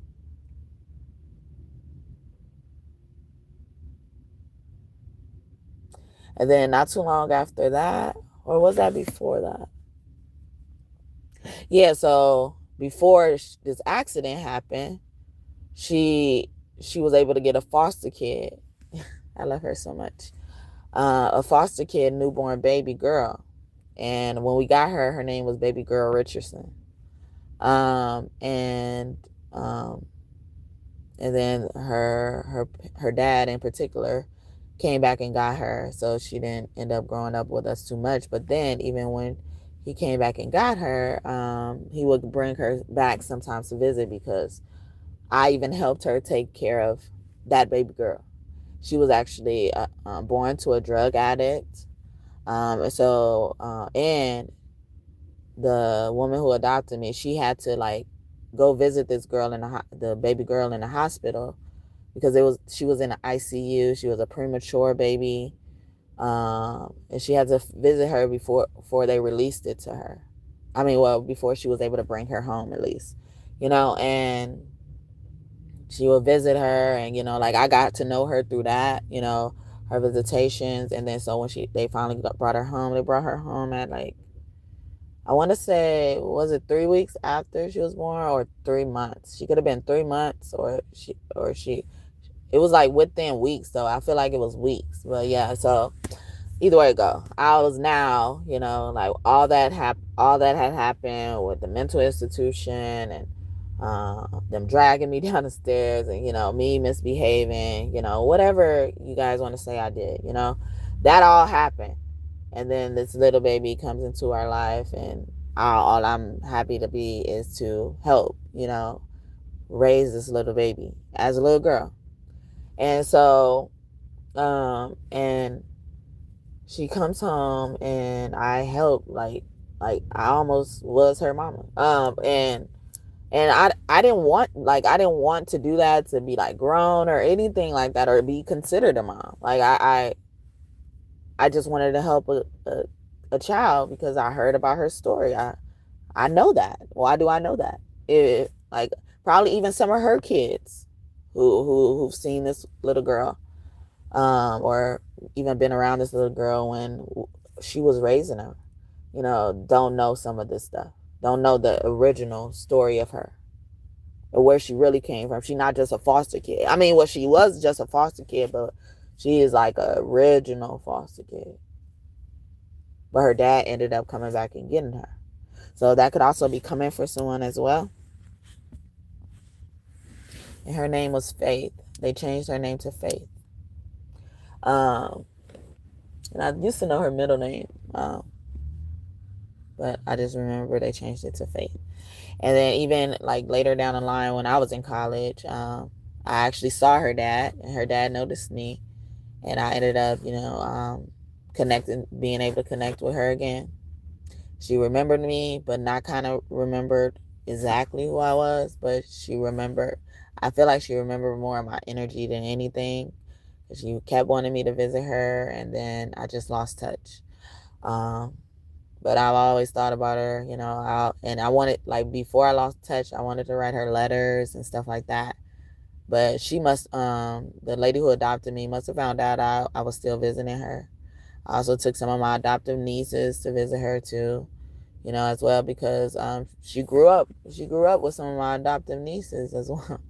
And then not too long after that, or was that before that? Yeah, so before this accident happened, she was able to get a foster kid. I love her so much. A foster kid, newborn baby girl. And when we got her, her name was Baby Girl Richardson. And then her dad in particular came back and got her, so she didn't end up growing up with us too much. But then even when he came back and got her, he would bring her back sometimes to visit, because I even helped her take care of that baby girl. She was actually born to a drug addict. And the woman who adopted me, she had to like go visit this girl the baby girl in the hospital, because she was in the ICU. She was a premature baby, and she had to visit her before they released it to her. I mean, well, before she was able to bring her home, at least, and she would visit her, and like I got to know her through that, her visitations. And then so when they finally brought her home, they brought her home at like, I want to say, was it 3 weeks after she was born, or 3 months? She could have been 3 months, or it was like within weeks, though. I feel like it was weeks. But yeah, so either way it go, I was now, like all that had happened with the mental institution, and them dragging me down the stairs, and me misbehaving, whatever you guys want to say I did, that all happened. And then this little baby comes into our life, and all I'm happy to be is to help, raise this little baby as a little girl. And so, and she comes home, and I help, like I almost was her mama. And I didn't want, to do that, to be like grown or anything like that, or be considered a mom. Like I just wanted to help a child because I heard about her story. I know that. Why do I know that? Like probably even some of her kids who've seen this little girl, or even been around this little girl when she was raising her, don't know some of this stuff. Don't know the original story of her, or where she really came from. She's not just a foster kid. I mean, well, she was just a foster kid, but she is like an original foster kid. But her dad ended up coming back and getting her. So that could also be coming for someone as well. And her name was Faith. They changed her name to Faith. And I used to know her middle name, but I just remember they changed it to Faith. And then even like later down the line when I was in college, I actually saw her dad, and her dad noticed me, and I ended up, being able to connect with her again. She remembered me, but not kind of remembered exactly who I was, but she remembered. I feel like she remembered more of my energy than anything. She kept wanting me to visit her, and then I just lost touch. But I've always thought about her, and I wanted, like, before I lost touch, I wanted to write her letters and stuff like that. But she must, the lady who adopted me must have found out I was still visiting her. I also took some of my adoptive nieces to visit her too, as well, because she grew up with some of my adoptive nieces as well.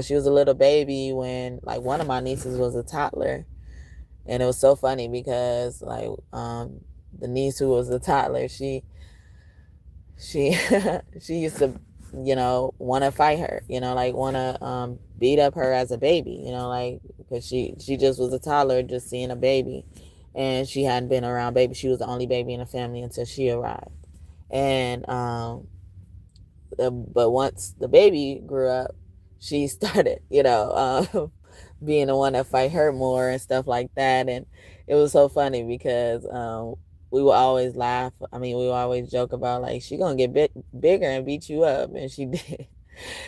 She was a little baby when, like, one of my nieces was a toddler. And it was so funny because, like, the niece who was a toddler, she she used to, want to fight her, like want to beat up her as a baby, like, because she just was a toddler, just seeing a baby, and she hadn't been around baby. She was the only baby in the family until she arrived. And but once the baby grew up, she started, being the one that fight her more and stuff like that. And it was so funny because we would always laugh. I mean, we would always joke about, like, she gonna get bigger and beat you up, and she did.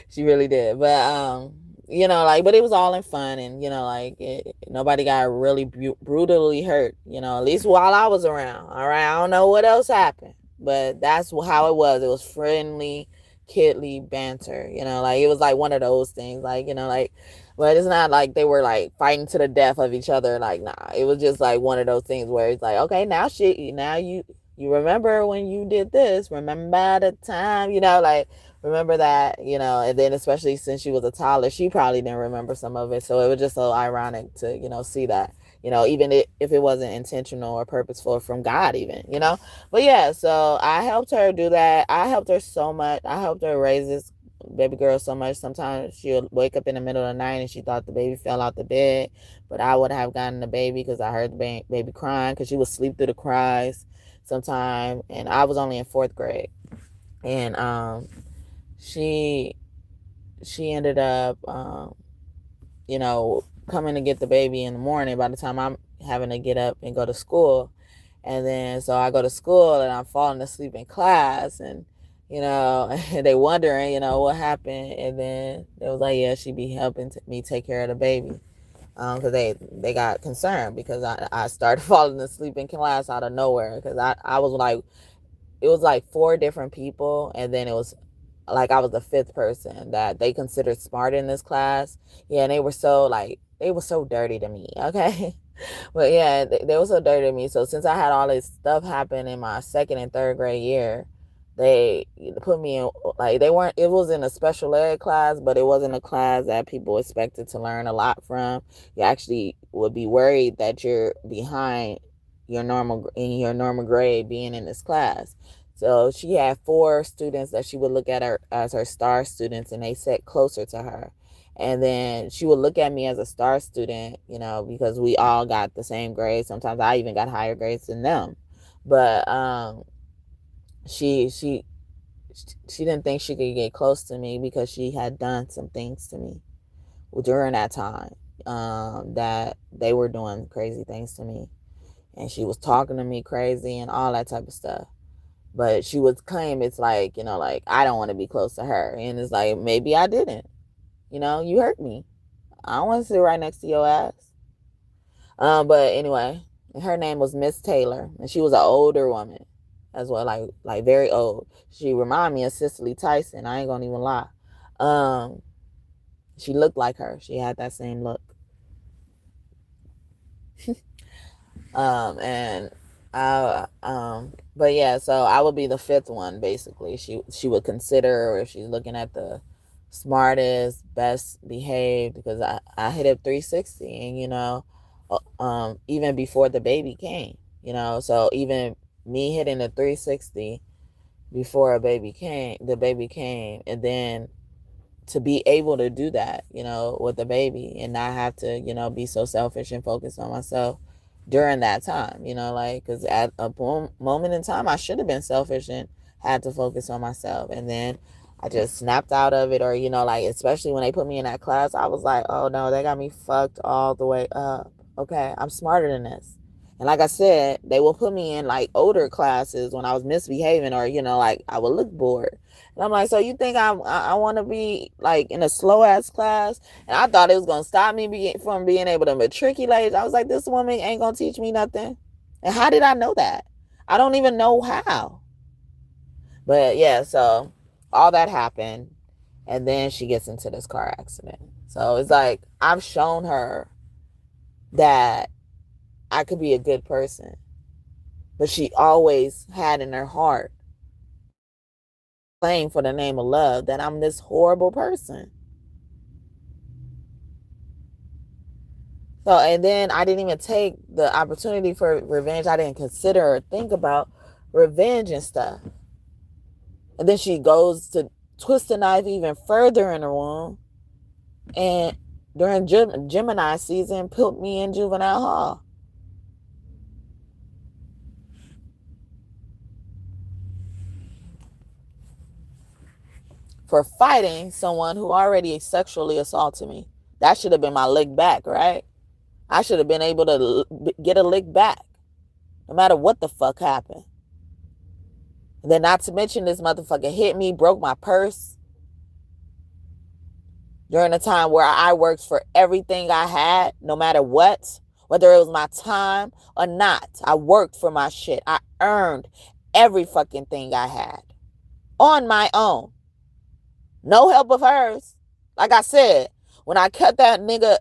She really did. But but it was all in fun, and nobody got really brutally hurt. At least while I was around. All right, I don't know what else happened, but that's how it was. It was friendly, kidly banter. Like, it was like one of those things. Like, but it's not like they were like fighting to the death of each other. Like, nah, it was just like one of those things where it's like, okay, now you remember when you did this, remember the time, like, remember that, and then especially since she was a toddler, she probably didn't remember some of it. So it was just so ironic to, see that, even if it wasn't intentional or purposeful from God even, But yeah, so I helped her do that. I helped her so much. I helped her raise this baby girl so much. Sometimes she'll wake up in the middle of the night and she thought the baby fell out the bed, but I would have gotten the baby because I heard the baby crying, because she would sleep through the cries sometime. And I was only in 4th grade. And she ended up coming to get the baby in the morning by the time I'm having to get up and go to school. And then so I go to school and I'm falling asleep in class, and they wondering, what happened. And then they was like, yeah, she be helping me take care of the baby, because they got concerned because I started falling asleep in class out of nowhere, because I was like, it was like 4 different people, and then it was like I was the 5th person that they considered smart in this class. Yeah, and they were so dirty to me, okay? But yeah, they were so dirty to me. So since I had all this stuff happen in my 2nd and 3rd grade year, they put me in, like, it wasn't a special ed class, but it wasn't a class that people expected to learn a lot from. You actually would be worried that you're behind your normal grade being in this class. So she had 4 students that she would look at her as her star students, and they sat closer to her. And then she would look at me as a star student, you know, because we all got the same grades. Sometimes I even got higher grades than them. But she she she didn't think she could get close to me because she had done some things to me during that time, that they were doing crazy things to me, and she was talking to me crazy and all that type of stuff. But she would claim it's like, you know, like I don't want to be close to her, and it's like maybe I didn't. You know, you hurt me. I don't want to sit right next to your ass. But anyway, her name was Miss Taylor, and she was an older woman as well, like very old. She reminded me of Cicely Tyson. I ain't gonna even lie. She looked like her. She had that same look. And but yeah, so I would be the fifth one basically. She would consider, or if she's looking at the smartest, best behaved, because I hit a 360, and you know, even before the baby came, you know, so even me hitting a 360 before the baby came, and then to be able to do that, you know, with the baby and not have to, you know, be so selfish and focus on myself during that time, you know, like, because at a moment in time, I should have been selfish and had to focus on myself. And then I just snapped out of it, or, you know, like, especially when they put me in that class, I was like, oh no, they got me fucked all the way up. Okay, I'm smarter than this. And like I said, they will put me in like older classes when I was misbehaving, or, you know, like I would look bored. And I'm like, so you think I want to be like in a slow ass class? And I thought it was going to stop me from being able to matriculate. I was like, this woman ain't going to teach me nothing. And how did I know that? I don't even know how. But yeah, so all that happened. And then she gets into this car accident. So it's like, I've shown her that I could be a good person. But she always had in her heart, playing for the name of love, that I'm this horrible person. So, and then I didn't even take the opportunity for revenge. I didn't consider or think about revenge and stuff. And then she goes to twist the knife even further in her womb. And during Gemini season, put me in juvenile hall. For fighting someone who already sexually assaulted me. That should have been my lick back, right? I should have been able to get a lick back, no matter what the fuck happened. And then, not to mention, this motherfucker hit me, broke my purse during a time where I worked for everything I had, no matter what, whether it was my time or not. I worked for my shit. I earned every fucking thing I had on my own. No help of hers. Like I said, when I cut that nigga,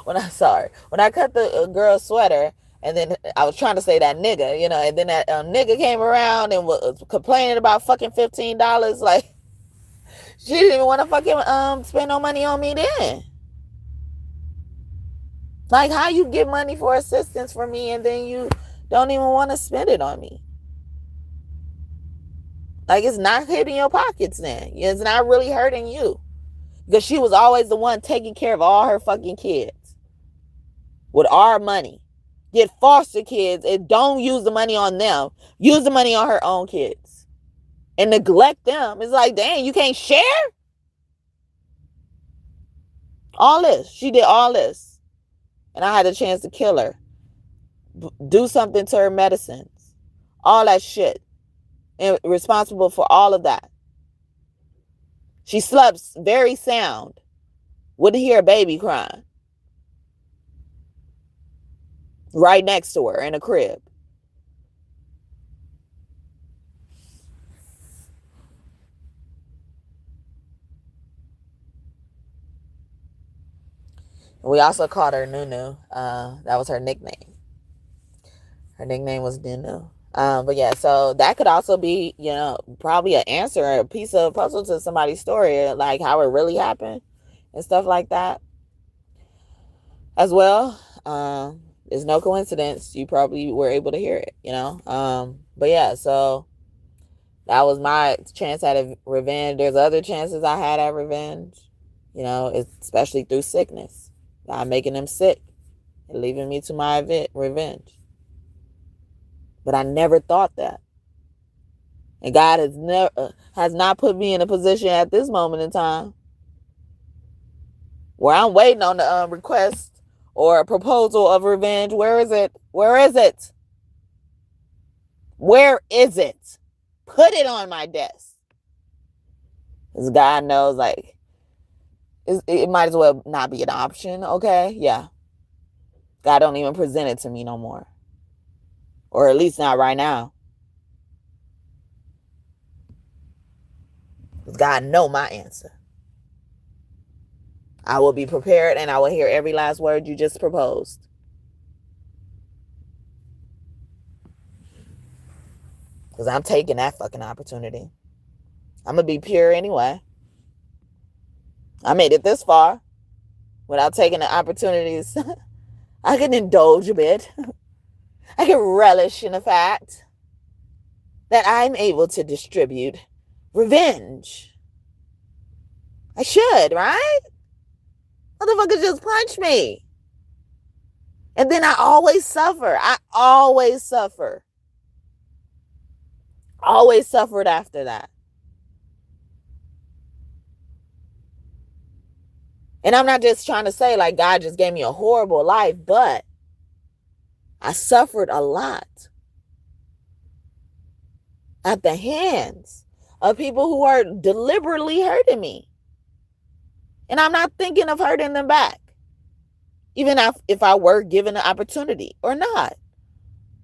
when I cut the girl's sweater, and then I was trying to say that nigga, you know, and then that nigga came around and was complaining about fucking $15. Like, she didn't even want to fucking spend no money on me then. Like, how you get money for assistance from me and then you don't even want to spend it on me? Like, it's not hitting your pockets then. It's not really hurting you. Because she was always the one taking care of all her fucking kids with our money. Get foster kids and don't use the money on them. Use the money on her own kids. And neglect them. It's like, dang, you can't share? All this. She did all this. And I had a chance to kill her. Do something to her medicines. All that shit. And responsible for all of that. She slept very sound. Wouldn't hear a baby crying. Right next to her in a crib. We also called her Nunu. That was her nickname. Her nickname was Nunu. But yeah, so that could also be, you know, probably an answer, a piece of puzzle to somebody's story, like how it really happened and stuff like that as well. It's no coincidence. You probably were able to hear it, you know? But yeah, so that was my chance at a revenge. There's other chances I had at revenge, You know, especially through sickness. God making them sick and leaving me to my revenge. But I never thought that. And God has not put me in a position at this moment in time where I'm waiting on the request or a proposal of revenge. Where is it? Where is it? Where is it? Put it on my desk. Because God knows, like, it might as well not be an option, okay? Yeah. God don't even present it to me no more. Or at least not right now. Because God know my answer. I will be prepared and I will hear every last word you just proposed. Because I'm taking that fucking opportunity. I'm going to be pure anyway. I made it this far without taking the opportunities. I can indulge a bit. I can relish in the fact that I'm able to distribute revenge. I should, right? Motherfucker just punch me. And then I always suffer. I always suffer. Always suffered after that. And I'm not just trying to say like God just gave me a horrible life, but I suffered a lot at the hands of people who are deliberately hurting me. And I'm not thinking of hurting them back, even if I were given an opportunity or not.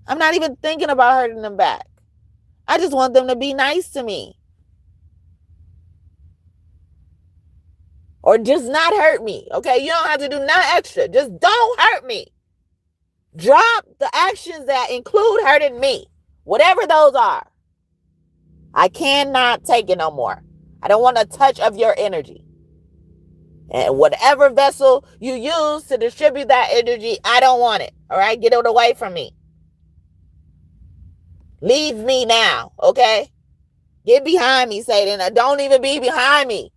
I'm not even thinking about hurting them back. I just want them to be nice to me. Or just not hurt me, okay? You don't have to do nothing extra. Just don't hurt me. Drop the actions that include hurting me, whatever those are. I cannot take it no more. I don't want a touch of your energy. And whatever vessel you use to distribute that energy, I don't want it. All right? Get it away from me. Leave me now, okay? Get behind me, Satan. Don't even be behind me.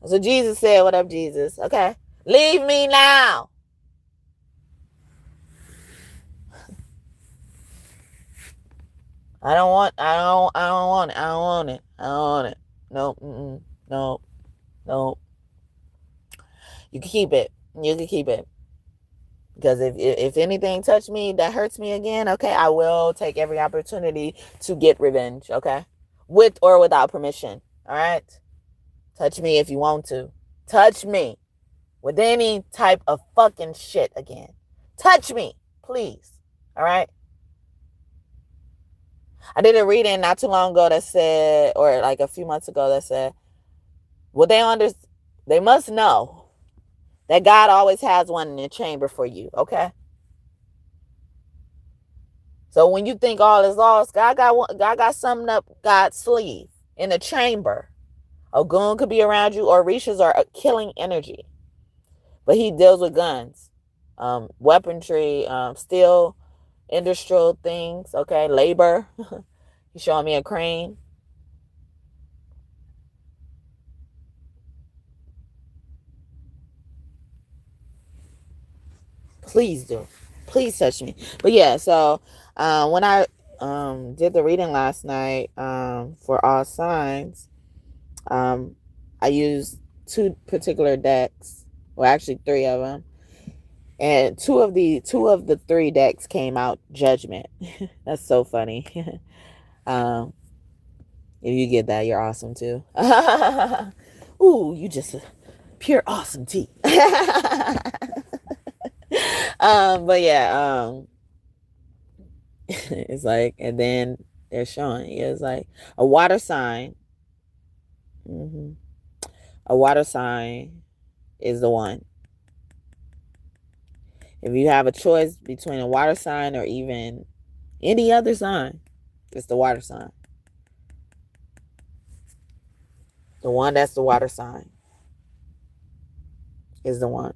So Jesus said, what up, Jesus? Okay? Leave me now. I don't want it. I don't want it. Nope. Nope. You can keep it. Because if anything touched me that hurts me again, okay, I will take every opportunity to get revenge, okay? With or without permission, all right? Touch me if you want to. Touch me with any type of fucking shit again. Touch me, please, all right? I did a reading not too long ago that said, or like a few months ago that said, well, they must know that God always has one in the chamber for you, okay? So when you think all is lost, God got something up God's sleeve in the chamber. A gun could be around you or reaches are a killing energy. But he deals with guns, weaponry, steel, industrial things, okay, labor. He's showing me a crane. Please do. Please touch me. But yeah, so when I did the reading last night for all signs, I used two particular decks. Well, actually three of them. And two of the three decks came out Judgment. That's so funny. If you get that, you're awesome too. Ooh, you just a pure awesome tea. But yeah, it's like, and then they're showing it's like a water sign. A water sign is the one. If you have a choice between a water sign or even any other sign, it's the water sign. The one that's the water sign is the one.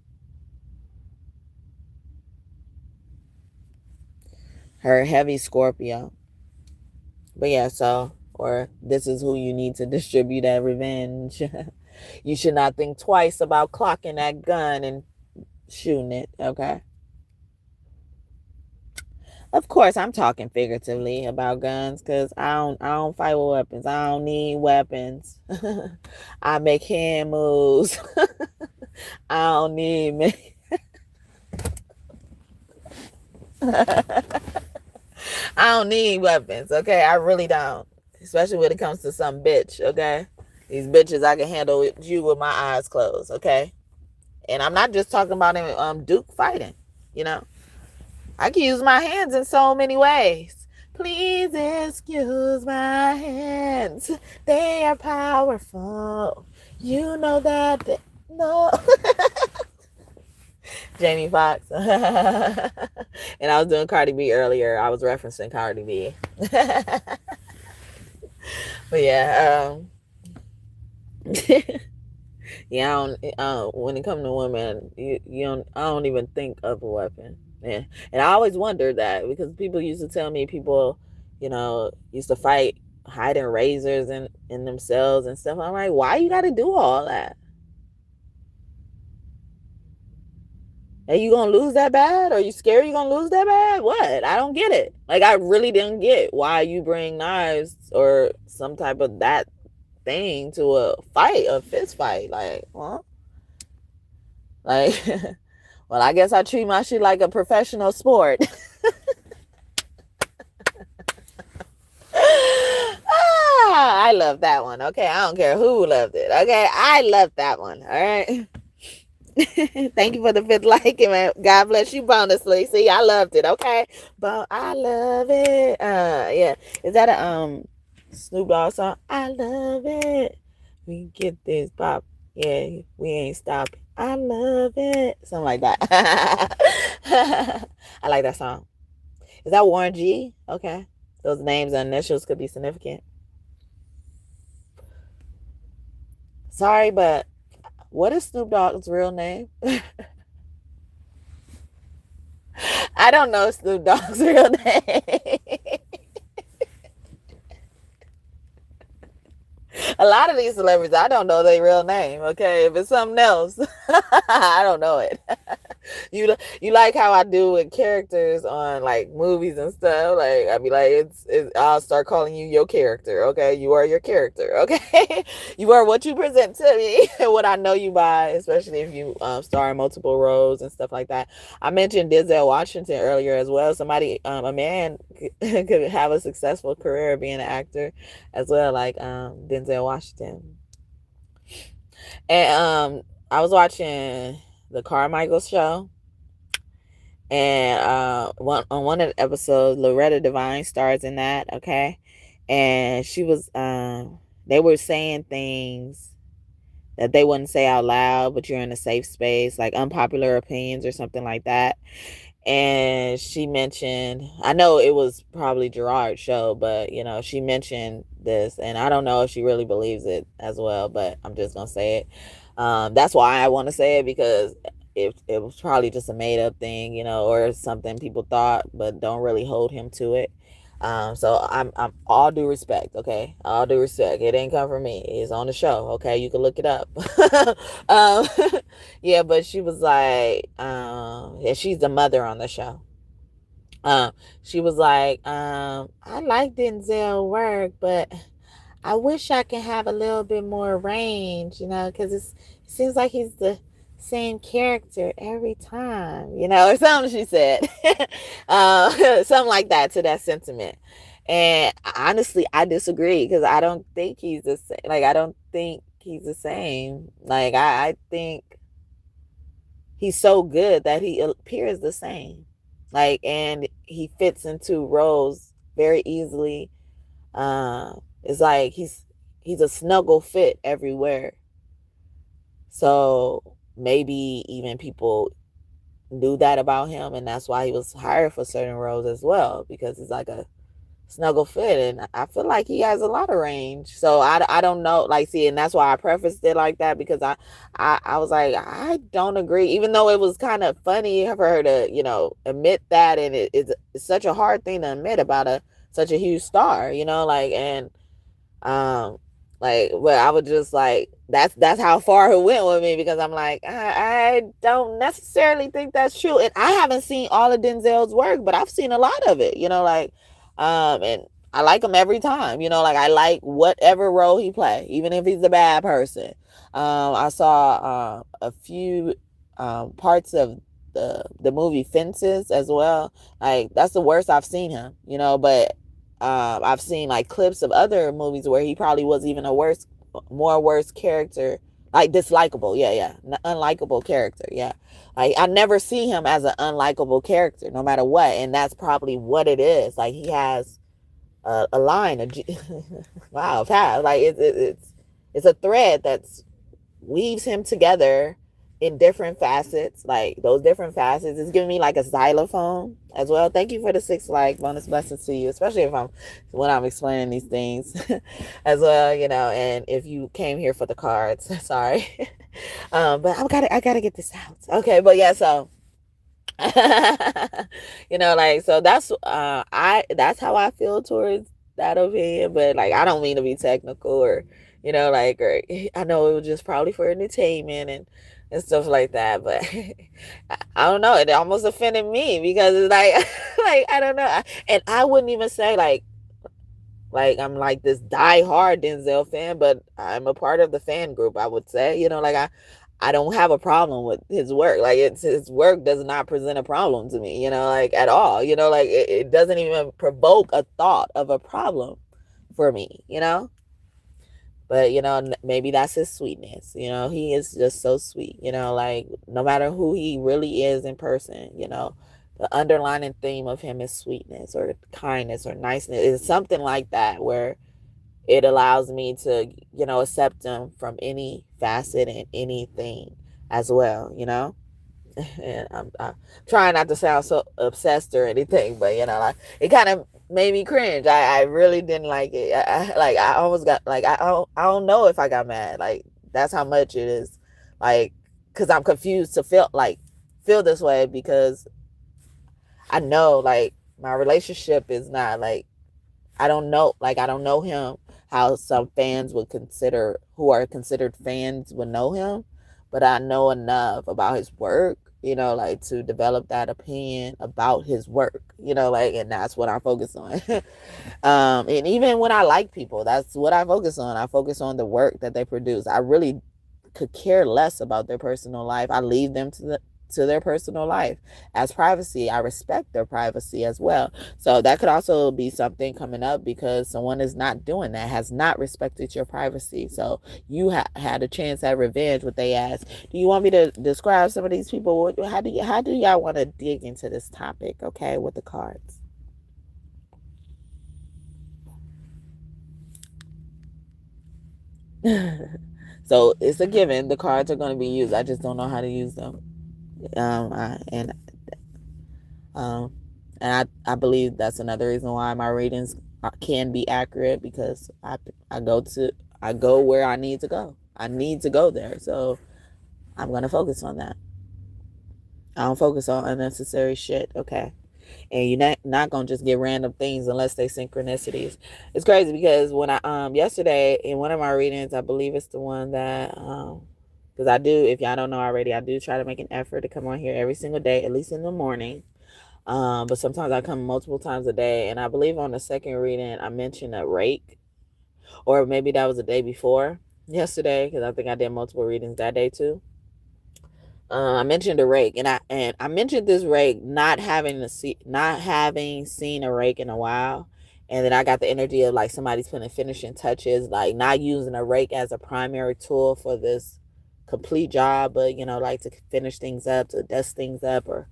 Her heavy Scorpio. But yeah, so or this is who you need to distribute that revenge. You should not think twice about clocking that gun and shooting it, okay? Of course, I'm talking figuratively about guns because I don't fight with weapons. I don't need weapons. I make hand moves. I don't need I don't need weapons, okay? I really don't. Especially when it comes to some bitch, okay? These bitches I can handle you with my eyes closed, okay? And I'm not just talking about Duke fighting, you know? I can use my hands in so many ways. Please excuse my hands. They are powerful. You know that no. Jamie Foxx. And I was doing Cardi B earlier. I was referencing Cardi B. But yeah, yeah, when it comes to women, I don't even think of a weapon. Yeah. And I always wondered that because people used to tell me people, used to fight hiding razors in themselves and stuff. I'm like, why you got to do all that? Are you gonna lose that bad? Are you scared you're gonna lose that bad? What? I don't get it. Like, I really didn't get why you bring knives or some type of that thing to a fight, a fist fight. Like, huh? Like, well, I guess I treat my shit like a professional sport. I love that one. Okay, I don't care who loved it. Okay, I love that one. All right. Thank you for the fifth like, man. God bless you bonusly. See, I loved it. Okay, but I love it. Yeah, is that a Snoop Dogg song? I love it. We get this pop. Yeah, we ain't stopping. I love it. Something like that. I like that song. Is that Warren G? Okay, those names and initials could be significant. Sorry, but what is Snoop Dogg's real name? I don't know Snoop Dogg's real name. A lot of these celebrities, I don't know their real name. Okay, if it's something else, I don't know it. You like how I do with characters on like movies and stuff. Like I'd be like, I'll start calling you your character. Okay, you are your character. Okay, you are what you present to me and what I know you by. Especially if you star in multiple roles and stuff like that. I mentioned Denzel Washington earlier as well. Somebody, a man could have a successful career being an actor as well, like Denzel Washington. And I was watching the Carmichael show, and on one of the episodes, Loretta Devine stars in that. Okay, and she was they were saying things that they wouldn't say out loud, but you're in a safe space, like unpopular opinions or something like that. And she mentioned, I know it was probably Gerard's show, but she mentioned this, and I don't know if she really believes it as well, but I'm just gonna say it. That's why I want to say it, because it was probably just a made up thing, or something people thought, but don't really hold him to it. So I'm all due respect, okay? All due respect. It ain't come from me. It's on the show, okay? You can look it up. um, yeah, but she was like, yeah, she's the mother on the show. She was like, I like Denzel work, but I wish I can have a little bit more range, because it seems like he's the same character every time, or something she said. Something like that, to that sentiment. And honestly, I disagree, because I don't think he's the same. Like, I don't think he's the same. Like, I think he's so good that he appears the same. Like, and he fits into roles very easily. It's like he's a snuggle fit everywhere. So maybe even people knew that about him, and that's why he was hired for certain roles as well, because he's like a snuggle fit, and I feel like he has a lot of range. So I don't know, like, see, and that's why I prefaced it like that, because I was like, I don't agree, even though it was kind of funny for her to admit that, and it's such a hard thing to admit about such a huge star, like, and Um, but I would just like, that's how far it went with me, because I'm like, I don't necessarily think that's true. And I haven't seen all of Denzel's work, but I've seen a lot of it, and I like him every time, like I like whatever role he play, even if he's a bad person. I saw a few parts of the movie Fences as well. Like that's the worst I've seen him, but I've seen like clips of other movies where he probably was even a worse character, like dislikable. Yeah, unlikable character. Yeah, like I never see him as an unlikable character, no matter what, and that's probably what it is. Like he has a line, wow, path. Like it's a thread that's weaves him together in different facets. Like those different facets is giving me like a xylophone as well. Thank you for the 6 bonus blessings to you, especially if when I'm explaining these things as well, and if you came here for the cards, sorry. But I gotta get this out. Okay, but yeah, so so that's how I feel towards that opinion. But like I don't mean to be technical, or or I know it was just probably for entertainment and stuff like that, but I don't know, it almost offended me, because it's like like I don't know, and I wouldn't even say like I'm like this die-hard Denzel fan, but I'm a part of the fan group, I would say. Like I don't have a problem with his work. Like his work does not present a problem to me, like at all. Like it doesn't even provoke a thought of a problem for me. But maybe that's his sweetness. He is just so sweet. Like no matter who he really is in person, the underlying theme of him is sweetness or kindness or niceness. It's something like that, where it allows me to, accept him from any facet and anything as well. And I'm trying not to sound so obsessed or anything, but like it kind of made me cringe. I really didn't like it. I almost got like I don't know if I got mad. Like that's how much it is. Like because I'm confused to feel this way, because I know like my relationship is not like, I don't know him how some fans would consider, who are considered fans, would know him, but I know enough about his work, like to develop that opinion about his work, and that's what I focus on. And even when I like people, that's what I focus on. I focus on the work that they produce. I really could care less about their personal life. I leave them to their personal life as privacy. I respect their privacy as well. So that could also be something coming up, because someone is not doing that, has not respected your privacy. So you had a chance at revenge. What they asked, do you want me to describe some of these people? How do y'all want to dig into this topic? Okay, with the cards. So it's a given. The cards are going to be used. I just don't know how to use them. Um, I, and Um, and I believe that's another reason why my ratings can be accurate, because I go where I need to go. I need to go there, so I'm gonna focus on that. I don't focus on unnecessary shit. Okay, and you're not gonna just get random things unless they synchronicities. It's crazy, because when I yesterday in one of my readings, I believe it's the one that because I do, if y'all don't know already, I do try to make an effort to come on here every single day, at least in the morning. But sometimes I come multiple times a day, and I believe on the second reading I mentioned a rake, or maybe that was the day before yesterday, because I think I did multiple readings that day too. I mentioned a rake, and I mentioned this rake not having seen a rake in a while, and then I got the energy of like somebody's putting finishing touches, like not using a rake as a primary tool for this complete job, but like to finish things up, to dust things up, or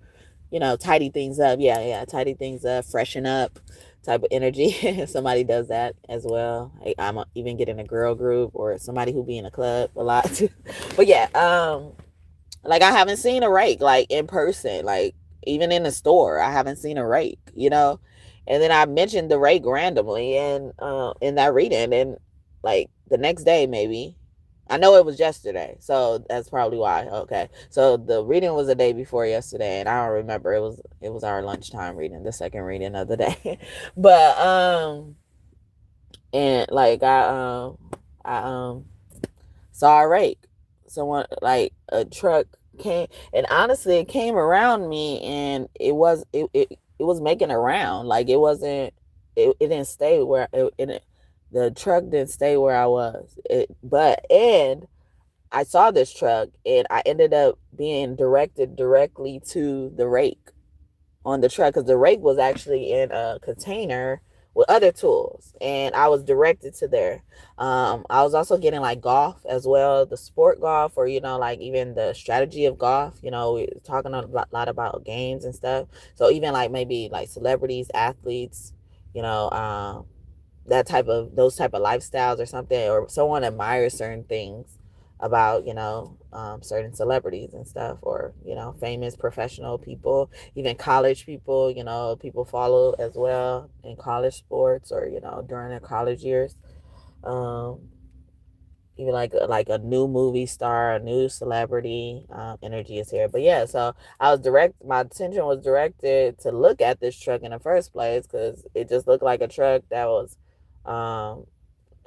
tidy things up. Yeah, tidy things up, freshen up type of energy. Somebody does that as well. I'm even getting a girl group or somebody who be in a club a lot. But yeah, like I haven't seen a rake like in person, like even in the store, I haven't seen a rake. And then I mentioned the rake randomly and in that reading, and like the next day maybe, I know it was yesterday, so that's probably why. Okay, so the reading was the day before yesterday, and I don't remember. It was our lunchtime reading, the second reading of the day. But And like I saw a rake. Someone, like a truck came, and honestly it came around me, and it was making a round. Like it wasn't, it didn't stay where the truck didn't stay where I was. And I saw this truck, and I ended up being directed directly to the rake on the truck, because the rake was actually in a container with other tools, and I was directed to there. I was also getting like golf as well, the sport golf, or like even the strategy of golf. We're talking a lot about games and stuff. So even like maybe like celebrities, athletes, you know, those type of lifestyles or something, or someone admires certain things about certain celebrities and stuff, or famous professional people, even college people. People follow as well in college sports, or during their college years. um Even like a new movie star, a new celebrity, energy is here. But yeah, so my attention was directed to look at this truck in the first place, because it just looked like a truck that was um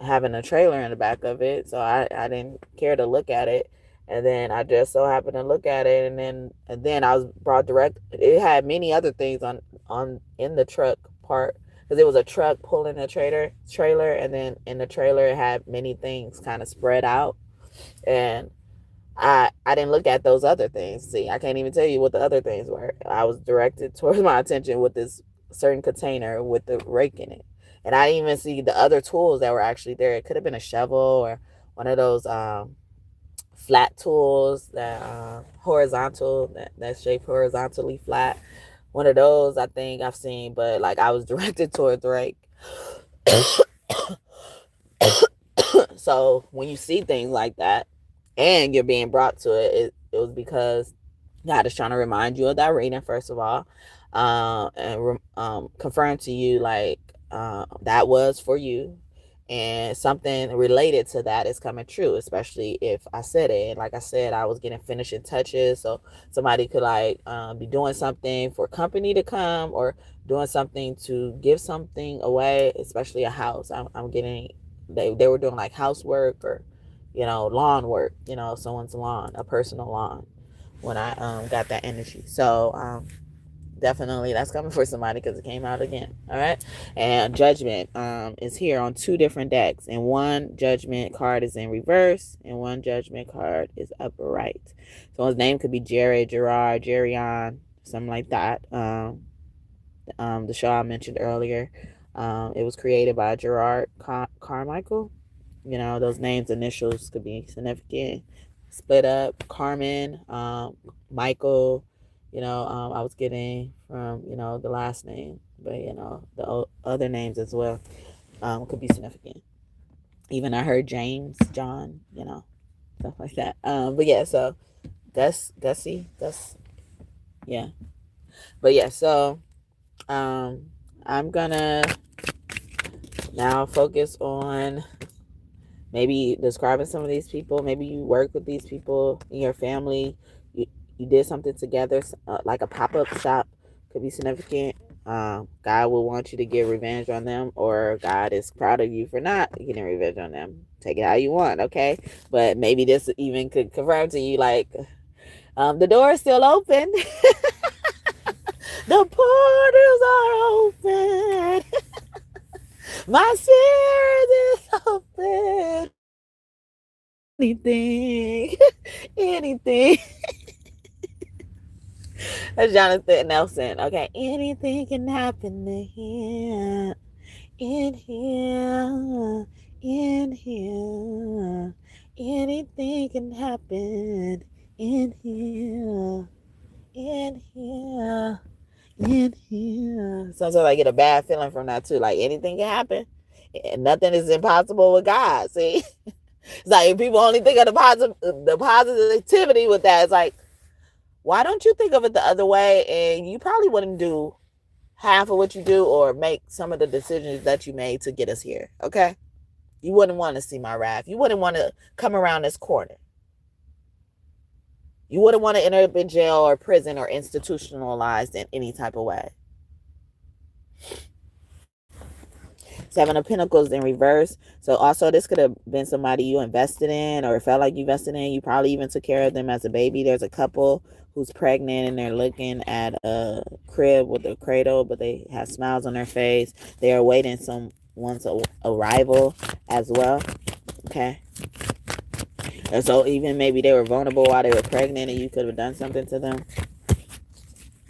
having a trailer in the back of it. So I didn't care to look at it. And then I just so happened to look at it, and then I was brought direct. It had many other things on in the truck part, because it was a truck pulling a trailer, and then in the trailer it had many things kind of spread out. And I didn't look at those other things. See, I can't even tell you what the other things were. I was directed towards my attention with this certain container with the rake in it. And I didn't even see the other tools that were actually there. It could have been a shovel, or one of those flat tools that horizontal, that shape horizontally flat. One of those I think I've seen, but like I was directed towards the rake. So when you see things like that and you're being brought to it was because God is trying to remind you of that reading, first of all, and confirm to you like that was for you, and something related to that is coming true, especially if I said it. And like I said, I was getting finishing touches, so somebody could like be doing something for company to come, or doing something to give something away, especially a house. I'm getting, they were doing like housework, or lawn work, someone's lawn, a personal lawn, when I got that energy. So definitely that's coming for somebody, because it came out again. All right. And judgment is here on two different decks, and one judgment card is in reverse, and one judgment card is upright. So his name could be Jared, Gerard, Jerion, something like that. The show I mentioned earlier, it was created by Gerard Carmichael. Those names, initials could be significant. Split up, Carmen, Michael. I was getting from the last name, but the other names as well could be significant. Even I heard James, John, stuff like that. But yeah, so Gussie, yeah. But yeah, so I'm gonna now focus on maybe describing some of these people. Maybe you work with these people in your family. You did something together, like a pop-up shop could be significant. God will want you to get revenge on them, or God is proud of you for not getting revenge on them. Take it how you want, okay? But maybe this even could confirm to you, like, the door is still open. The portals are open. My spirit is open. Anything, anything. That's Jonathan Nelson. Okay, anything can happen in here, in here, in here. Anything can happen in here, in here, in here. Sometimes I get a bad feeling from that too. Like anything can happen, and nothing is impossible with God. See, it's like if people only think of the positivity with that. It's like, why don't you think of it the other way? And you probably wouldn't do half of what you do, or make some of the decisions that you made to get us here. Okay? You wouldn't want to see my wrath. You wouldn't want to come around this corner. You wouldn't want to end up in jail or prison or institutionalized in any type of way. Seven of Pentacles in reverse. So also this could have been somebody you invested in or felt like you invested in. You probably even took care of them as a baby. There's a couple who's pregnant and they're looking at a crib with a cradle, but they have smiles on their face. They are awaiting someone's arrival as well. Okay. And so even maybe they were vulnerable while they were pregnant and you could have done something to them.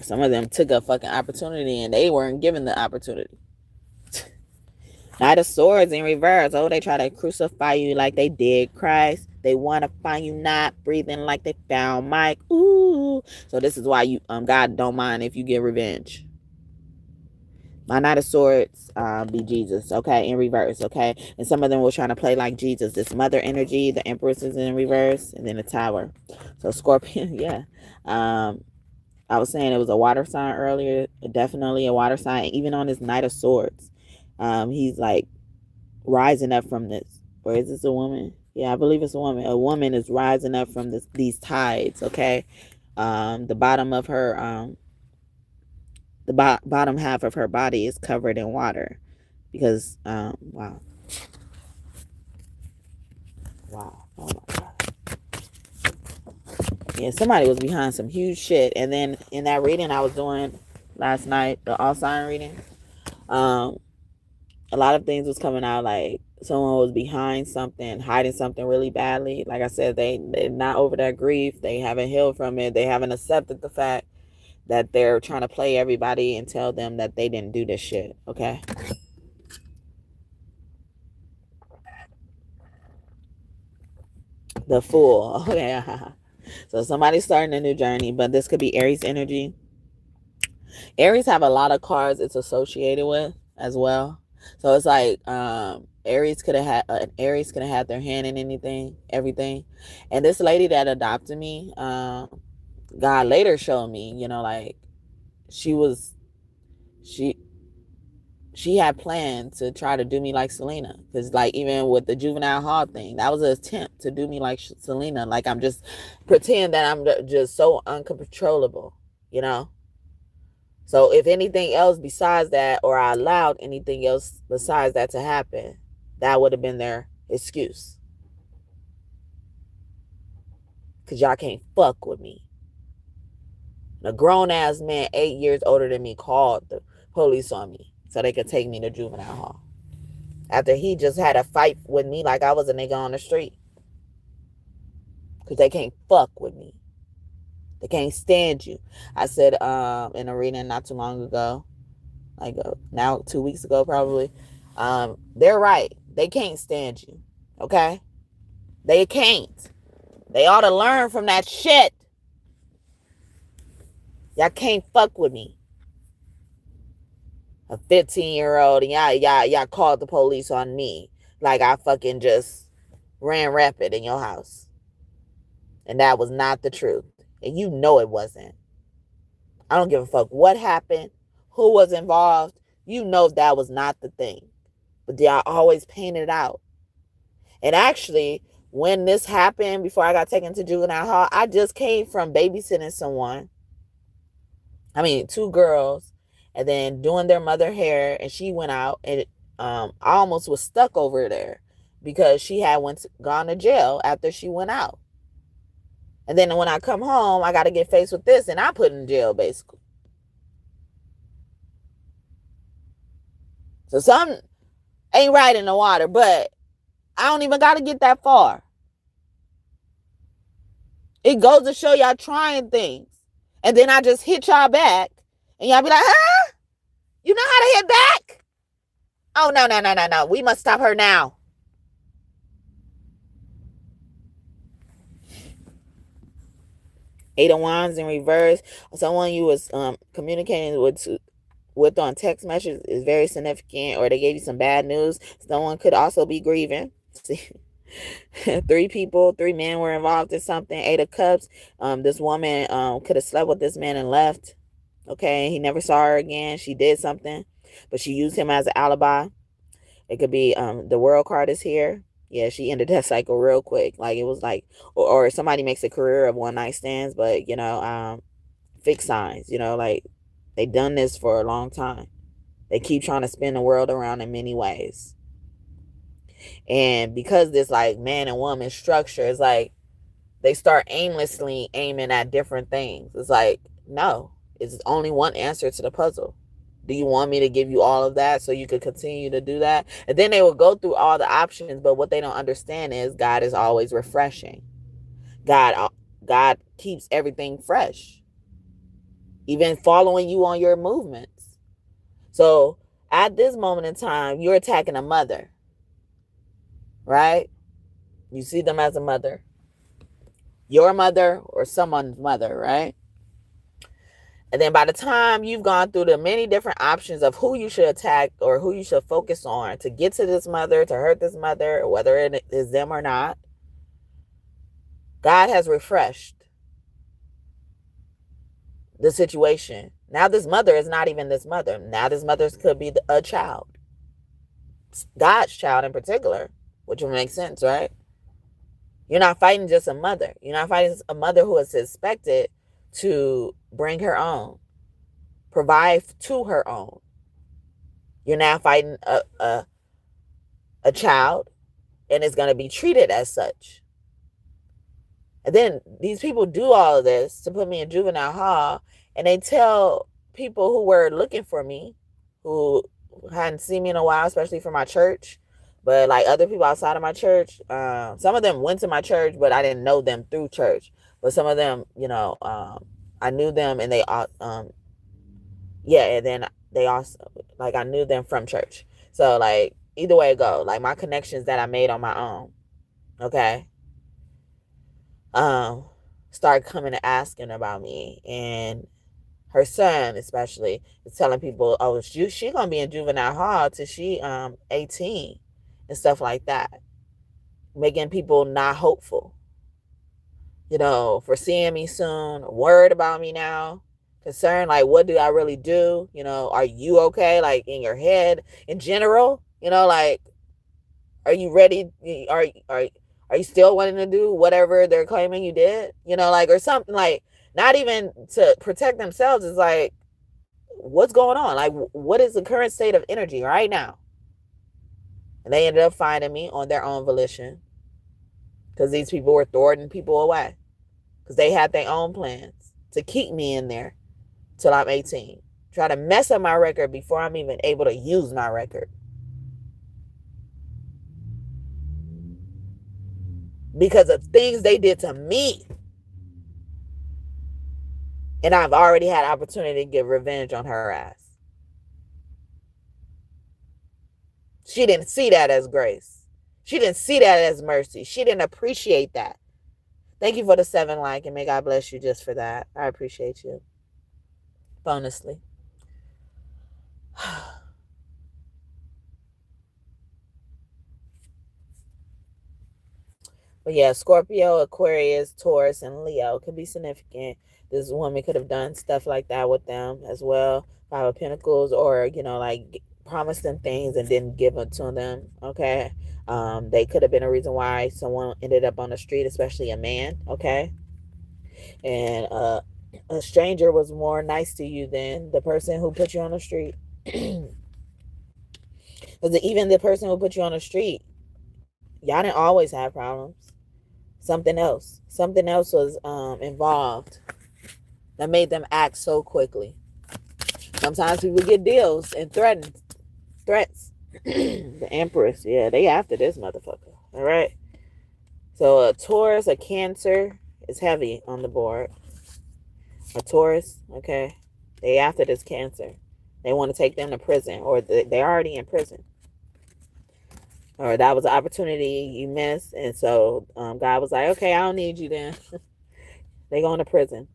Some of them took a fucking opportunity and they weren't given the opportunity. Knight of Swords in reverse. Oh, they try to crucify you like they did Christ. They want to find you not breathing like they found Mike. Ooh. So this is why you God don't mind if you get revenge. My Knight of Swords be Jesus, okay, in reverse, okay? And some of them were trying to play like Jesus. This Mother energy, the Empress is in reverse, and then the Tower. So Scorpion, yeah. I was saying it was a water sign earlier. Definitely a water sign. Even on this Knight of Swords. He's like rising up from this. Or is this a woman? Yeah, I believe it's a woman. A woman is rising up from these tides, okay? The bottom of her bottom half of her body is covered in water because wow. Oh my god. Yeah, somebody was behind some huge shit. And then in that reading I was doing last night, the all sign reading, a lot of things was coming out like someone was behind something, hiding something really badly. Like I said, they're not over that grief. They haven't healed from it. They haven't accepted the fact that they're trying to play everybody and tell them that they didn't do this shit, okay? The Fool. Okay. So somebody's starting a new journey, but this could be Aries energy. Aries have a lot of cards it's associated with as well. So it's like Aries could have had their hand in everything. And this lady that adopted me, God later showed me, like she had planned to try to do me like Selena. Because like even with the juvenile hall thing, that was an attempt to do me like Selena. Like I'm just pretend that I'm just so uncontrollable, So if anything else besides that, or I allowed anything else besides that to happen, that would have been their excuse. Because y'all can't fuck with me. A grown-ass man 8 years older than me called the police on me so they could take me to juvenile hall. After he just had a fight with me like I was a nigga on the street. Because they can't fuck with me. They can't stand you. I said in a reading not too long ago, like now 2 weeks ago probably, they're right. They can't stand you. Okay? They can't. They ought to learn from that shit. Y'all can't fuck with me. A 15-year-old and y'all called the police on me like I fucking just ran rapid in your house. And that was not the truth. And you know it wasn't. I don't give a fuck what happened, who was involved. You know that was not the thing. But y'all always paint it out. And actually, when this happened, before I got taken to juvenile hall, I just came from babysitting someone. I mean, 2 girls, and then doing their mother hair, and she went out, and I almost was stuck over there because she had gone to jail after she went out. And then when I come home, I got to get faced with this, and I'm put in jail, basically. So something ain't right in the water, but I don't even got to get that far. It goes to show y'all trying things. And then I just hit y'all back, and y'all be like, huh? You know how to hit back? Oh, no. We must stop her now. Eight of Wands in reverse. Someone you was communicating with on text message is very significant, or they gave you some bad news. Someone could also be grieving. See, 3 men were involved in something. 8 of Cups. This woman could have slept with this man and left. Okay, he never saw her again. She did something, but she used him as an alibi. It could be the World card is here. Yeah, she ended that cycle real quick. Like it was like, or somebody makes a career of one night stands, but fixed signs. Like they done this for a long time. They keep trying to spin the world around in many ways. And because this like man and woman structure is like, they start aimlessly aiming at different things. It's like, no, it's only one answer to the puzzle. Do you want me to give you all of that so you could continue to do that? And then they will go through all the options, but what they don't understand is God is always refreshing. God keeps everything fresh, even following you on your movements. So at this moment in time, you're attacking a mother, right? You see them as a mother, your mother or someone's mother, right? And then by the time you've gone through the many different options of who you should attack or who you should focus on to get to this mother, to hurt this mother, whether it is them or not, God has refreshed the situation. Now this mother is not even this mother. Now this mother could be a child. God's child in particular, which would make sense, right? You're not fighting just a mother. You're not fighting a mother who is expected to bring her own, provide to her own. You're now fighting a child, and it's going to be treated as such. And then these people do all of this to put me in juvenile hall, and they tell people who were looking for me, who hadn't seen me in a while, especially from my church, but like other people outside of my church, some of them went to my church, but I didn't know them through church. But some of them, I knew them, and and then they also, like, I knew them from church. So like either way it go, like my connections that I made on my own, okay, started coming and asking about me, and her son especially is telling people, oh, she gonna be in juvenile hall till she 18 and stuff like that, making people not hopeful, for seeing me soon, worried about me now, concerned, like, what do I really do? Are you okay? Like in your head in general, like, are you ready? Are you still wanting to do whatever they're claiming you did? Like, or something, like, not even to protect themselves. It's like, what's going on? Like, what is the current state of energy right now? And they ended up finding me on their own volition, because these people were thwarting people away, because they had their own plans to keep me in there till I'm 18. Try to mess up my record before I'm even able to use my record. Because of things they did to me. And I've already had opportunity to get revenge on her ass. She didn't see that as grace. She didn't see that as mercy. She didn't appreciate that. Thank you for the 7 like, and may God bless you just for that. I appreciate you. Honestly. But yeah, Scorpio, Aquarius, Taurus, and Leo could be significant. This woman could have done stuff like that with them as well. 5 of Pentacles, or, like, promised them things and didn't give it to them. Okay. They could have been a reason why someone ended up on the street, especially a man. Okay. And a stranger was more nice to you than the person who put you on the street. Because even the person who put you on the street, y'all didn't always have problems. Something else was involved that made them act so quickly. Sometimes people get deals and threats. The Empress, yeah, they after this motherfucker. All right. So a Taurus, a Cancer is heavy on the board. A Taurus, okay, they after this Cancer. They want to take them to prison, or they're already in prison. Or that was an opportunity you missed, and so God was like, okay, I don't need you then. They going to prison.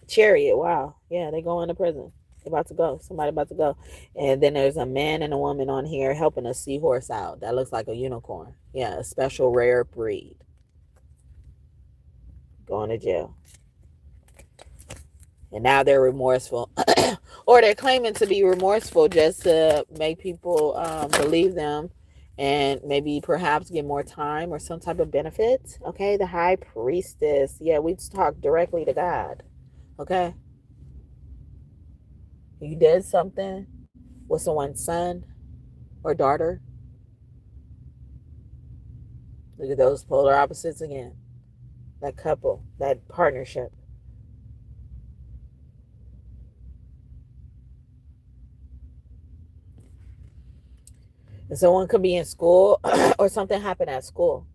Chariot, wow. Yeah, they going to prison. They about to go. Somebody about to go. And then there's a man and a woman on here helping a seahorse out. That looks like a unicorn. Yeah, a special rare breed. Going to jail. And now they're remorseful. Or they're claiming to be remorseful just to make people believe them, and maybe perhaps get more time or some type of benefit. Okay, the High Priestess. Yeah, we talk directly to God. Okay. You did something with someone's son or daughter. Look at those polar opposites again. That couple, that partnership. And someone could be in school or something happened at school.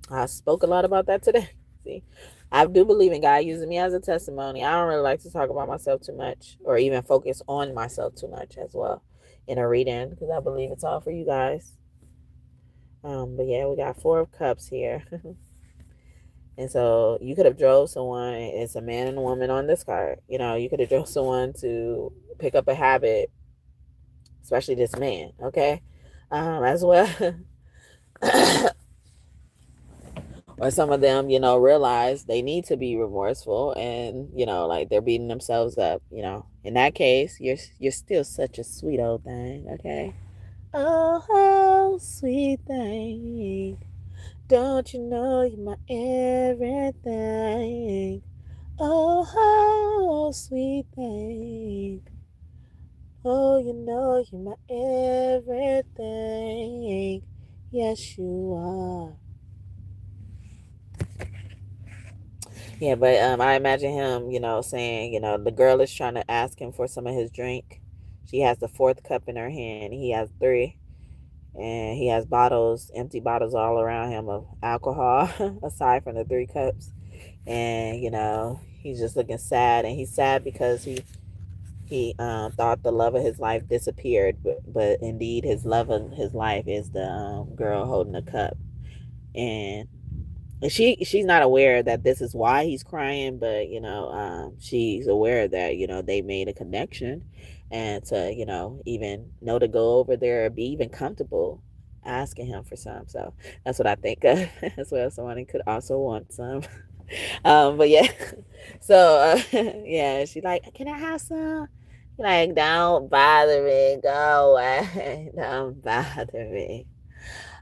I spoke a lot about that today. See, I do believe in God using me as a testimony. I don't really like to talk about myself too much or even focus on myself too much as well in a reading because I believe it's all for you guys. But yeah, we got 4 of Cups here. And so you could have drove someone, it's a man and a woman on this card. You know, you could have drove someone to pick up a habit, especially this man, okay? As well. Or some of them, you know, realize they need to be remorseful and, you know, like they're beating themselves up, you know. In that case, you're still such a sweet old thing, okay? Oh, sweet thing. Don't you know you're my everything? Oh, sweet thing. Oh, you know you're my everything. Yes, you are. Yeah, but I imagine him, you know, saying, you know, the girl is trying to ask him for some of his drink. She has the 4th cup in her hand. He has 3. And he has bottles, empty bottles all around him of alcohol, aside from the 3 cups. And, you know, he's just looking sad. And he's sad because he thought the love of his life disappeared. But indeed, his love of his life is the girl holding the cup. And she's not aware that this is why he's crying, but you know, she's aware that, you know, they made a connection, and to, you know, even know to go over there or be even comfortable asking him for some. So that's what I think of as well. Someone could also want some. But yeah. So yeah, she's like, can I have some? Like, don't bother me, go away. Don't bother me.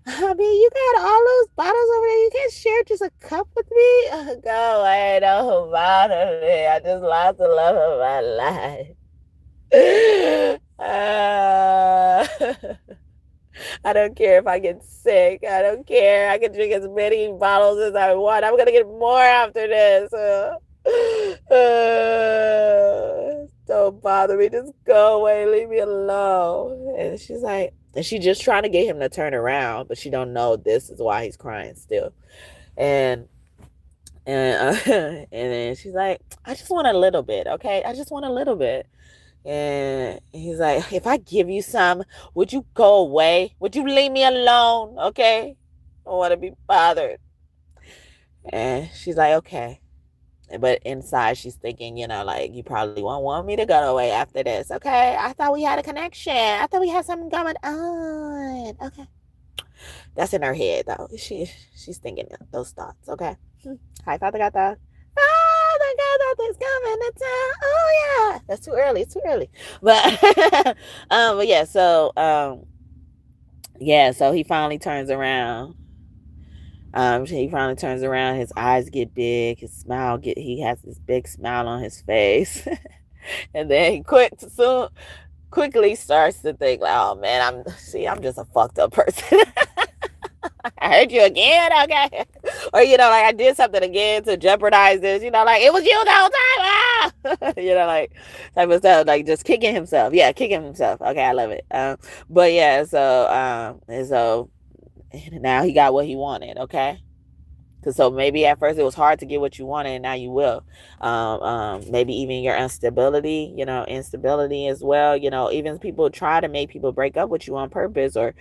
I mean, you got all those bottles over there. You can't share just a cup with me. Go away, don't bother me. I just lost the love of my life. I don't care if I get sick. I don't care. I can drink as many bottles as I want. I'm gonna get more after this. Don't bother me. Just go away. Leave me alone. And she's like, and she's just trying to get him to turn around, but she don't know this is why he's crying still. And and then she's like, I just want a little bit, okay? I just want a little bit. And he's like, if I give you some, would you go away? Would you leave me alone? Okay? I don't want to be bothered. And she's like, okay. But inside she's thinking, you know, like, you probably won't want me to go away after this. Okay? I thought we had a connection. I thought we had something going on. Okay. That's in her head though. She's thinking those thoughts. Okay. Hi, Father God. Father God, is coming to town. Oh yeah. That's too early. It's too early. But yeah, so he finally turns around. He finally turns around, his eyes get big, he has this big smile on his face. And then he quickly starts to think, like, oh man, I'm just a fucked up person. I heard you again, okay? Or, you know, like, I did something again to jeopardize this, you know, like, it was you the whole time, ah! You know, like, type of stuff, like, just kicking himself. Yeah, kicking himself. Okay, I love it. But yeah, and so now he got what he wanted, okay? So maybe at first it was hard to get what you wanted, and now you will. Maybe even your instability, you know, instability as well. You know, even people try to make people break up with you on purpose, or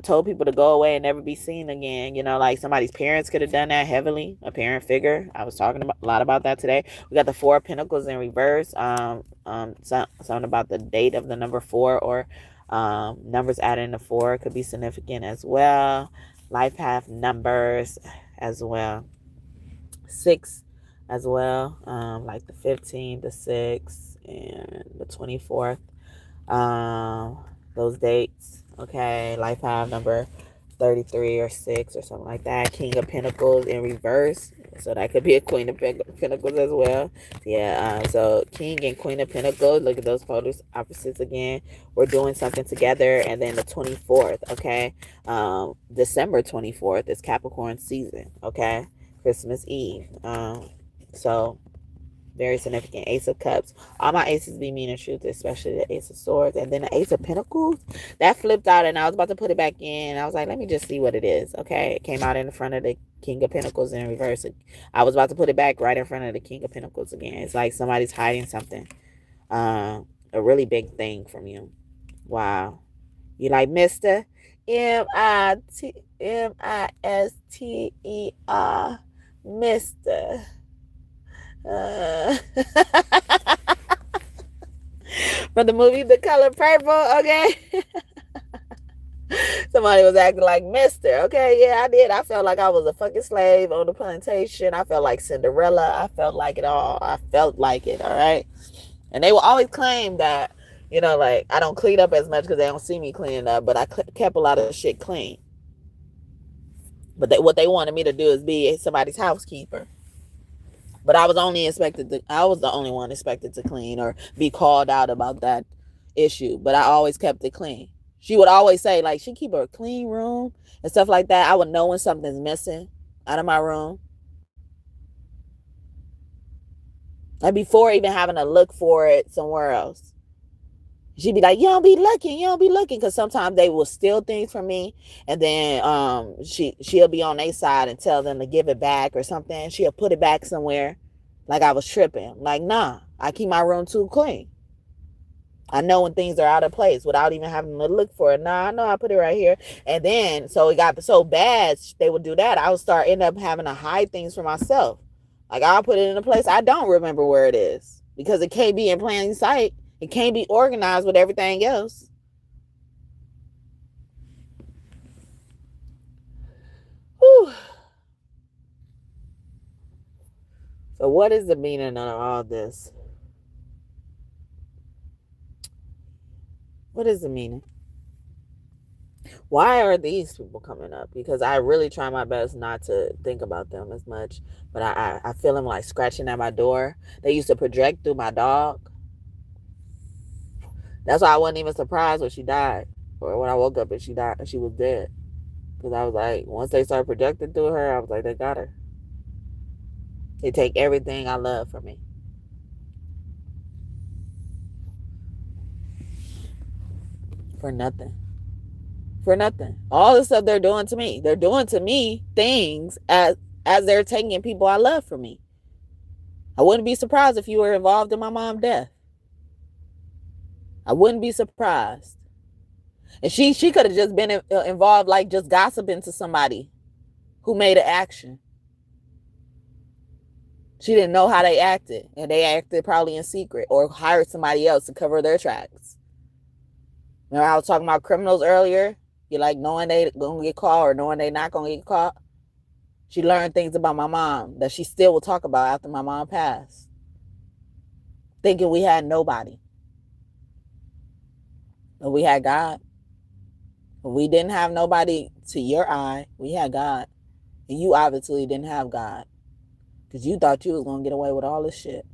told people to go away and never be seen again. You know, like somebody's parents could have done that heavily. A parent figure. I was talking a lot about that today. We got the 4 of Pentacles in reverse. Something about the date of the number 4, or numbers added in the 4 could be significant as well. Life path numbers as well. 6 as well, like the 15th, the 6th, and the 24th. Those dates, okay. Life path number 33 or 6 or something like that. King of Pentacles in reverse. So that could be a Queen of Pentacles as well. Yeah, so King and Queen of Pentacles. Look at those photos opposites again. We're doing something together. And then the 24th, okay? December 24th is Capricorn season, okay? Christmas Eve. So very significant. Ace of Cups. All my aces be mean and truth, especially the Ace of Swords. And then the Ace of Pentacles, that flipped out, and I was about to put it back in. I was like, let me just see what it is. Okay, it came out in front of the King of Pentacles in reverse. I was about to put it back right in front of the King of Pentacles again. It's like somebody's hiding something. A really big thing from you. Wow. You like Mr. Mister. Mister. From the movie The Color Purple, okay? Somebody was acting like Mister, okay? Yeah, I did. I felt like I was a fucking slave on the plantation. I felt like Cinderella. I felt like it all. I felt like it, all right? And they will always claim that, you know, like, I don't clean up as much because they don't see me cleaning up, but I kept a lot of shit clean. But what they wanted me to do is be somebody's housekeeper. But I was the only one expected to clean or be called out about that issue. But I always kept it clean. She would always say, like, she keep her clean room and stuff like that. I would know when something's missing out of my room. And before even having to look for it somewhere else. She'd be like, you don't be looking. Because sometimes they will steal things from me. And then she'll be on their side and tell them to give it back or something. She'll put it back somewhere like I was tripping. Like, nah, I keep my room too clean. I know when things are out of place without even having to look for it. Nah, I know I put it right here. And then, so it got so bad, they would do that. I would end up having to hide things for myself. Like, I'll put it in a place I don't remember where it is. Because it can't be in plain sight. It can't be organized with everything else. Whew. So what is the meaning of all this? What is the meaning? Why are these people coming up? Because I really try my best not to think about them as much. But I feel them like scratching at my door. They used to project through my dog. That's why I wasn't even surprised when she died. Or when I woke up and she died and she was dead. Because I was like, once they started projecting through her, I was like, they got her. They take everything I love from me. For nothing. For nothing. All the stuff they're doing to me. They're doing to me things as they're taking people I love from me. I wouldn't be surprised if you were involved in my mom's death. I wouldn't be surprised. And she could have just been involved, like just gossiping to somebody who made an action. She didn't know how they acted, and they acted probably in secret or hired somebody else to cover their tracks. Remember I was talking about criminals earlier? You like knowing they gonna get caught or knowing they not gonna get caught? She learned things about my mom that she still will talk about after my mom passed. Thinking we had nobody. But we had God. But we didn't have nobody to your eye. We had God. And you obviously didn't have God. Because you thought you was going to get away with all this shit.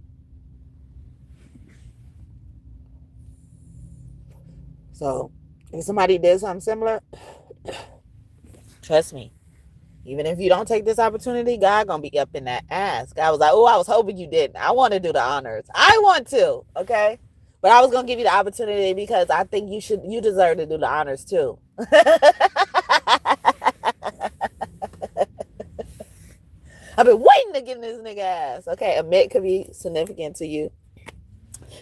So, if somebody did something similar, trust me. Even if you don't take this opportunity, God going to be up in that ass. God was like, oh, I was hoping you didn't. I want to do the honors. I want to, okay? But I was going to give you the opportunity because I think you deserve to do the honors too. I've been waiting to get in this nigga ass. Okay, Amit could be significant to you.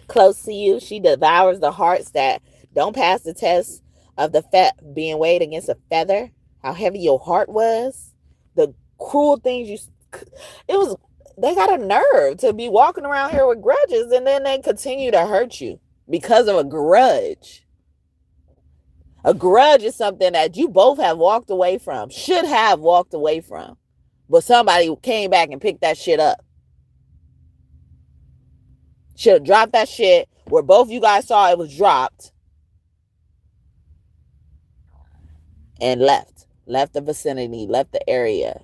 Close to you. She devours the hearts that don't pass the test of the being weighed against a feather. How heavy your heart was. The cruel things they got a nerve to be walking around here with grudges and then they continue to hurt you because of a grudge. A grudge is something that you both have walked away from, should have walked away from. But somebody came back and picked that shit up. Should have dropped that shit where both you guys saw it was dropped and left. left the vicinity, left the area.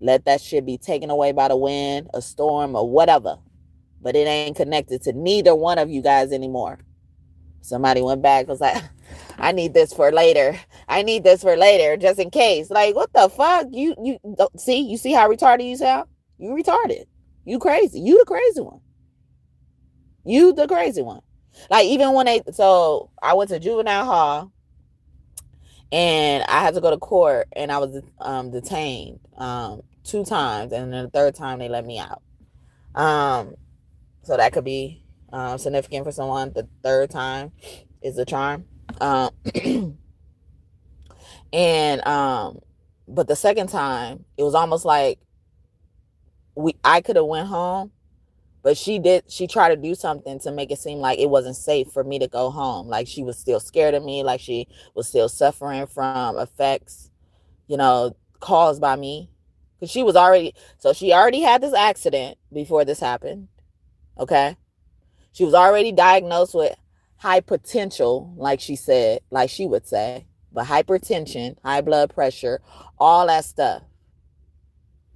Let that shit be taken away by the wind, a storm, or whatever. But it ain't connected to neither one of you guys anymore. Somebody went back, was like, I need this for later. I need this for later, just in case. Like, what the fuck? You see? You see how retarded you sound? You retarded. You crazy. You the crazy one. You the crazy one. Like, even when so I went to juvenile hall and I had to go to court and I was detained 2 times, and then the third time they let me out. So that could be significant for someone. The third time is a charm. And but the second time, it was almost like I could have went home, but she tried to do something to make it seem like it wasn't safe for me to go home. Like she was still scared of me, like she was still suffering from effects, caused by me. Because she already had this accident before this happened. Okay. She was already diagnosed with high potential, like she would say, but hypertension, high blood pressure, all that stuff.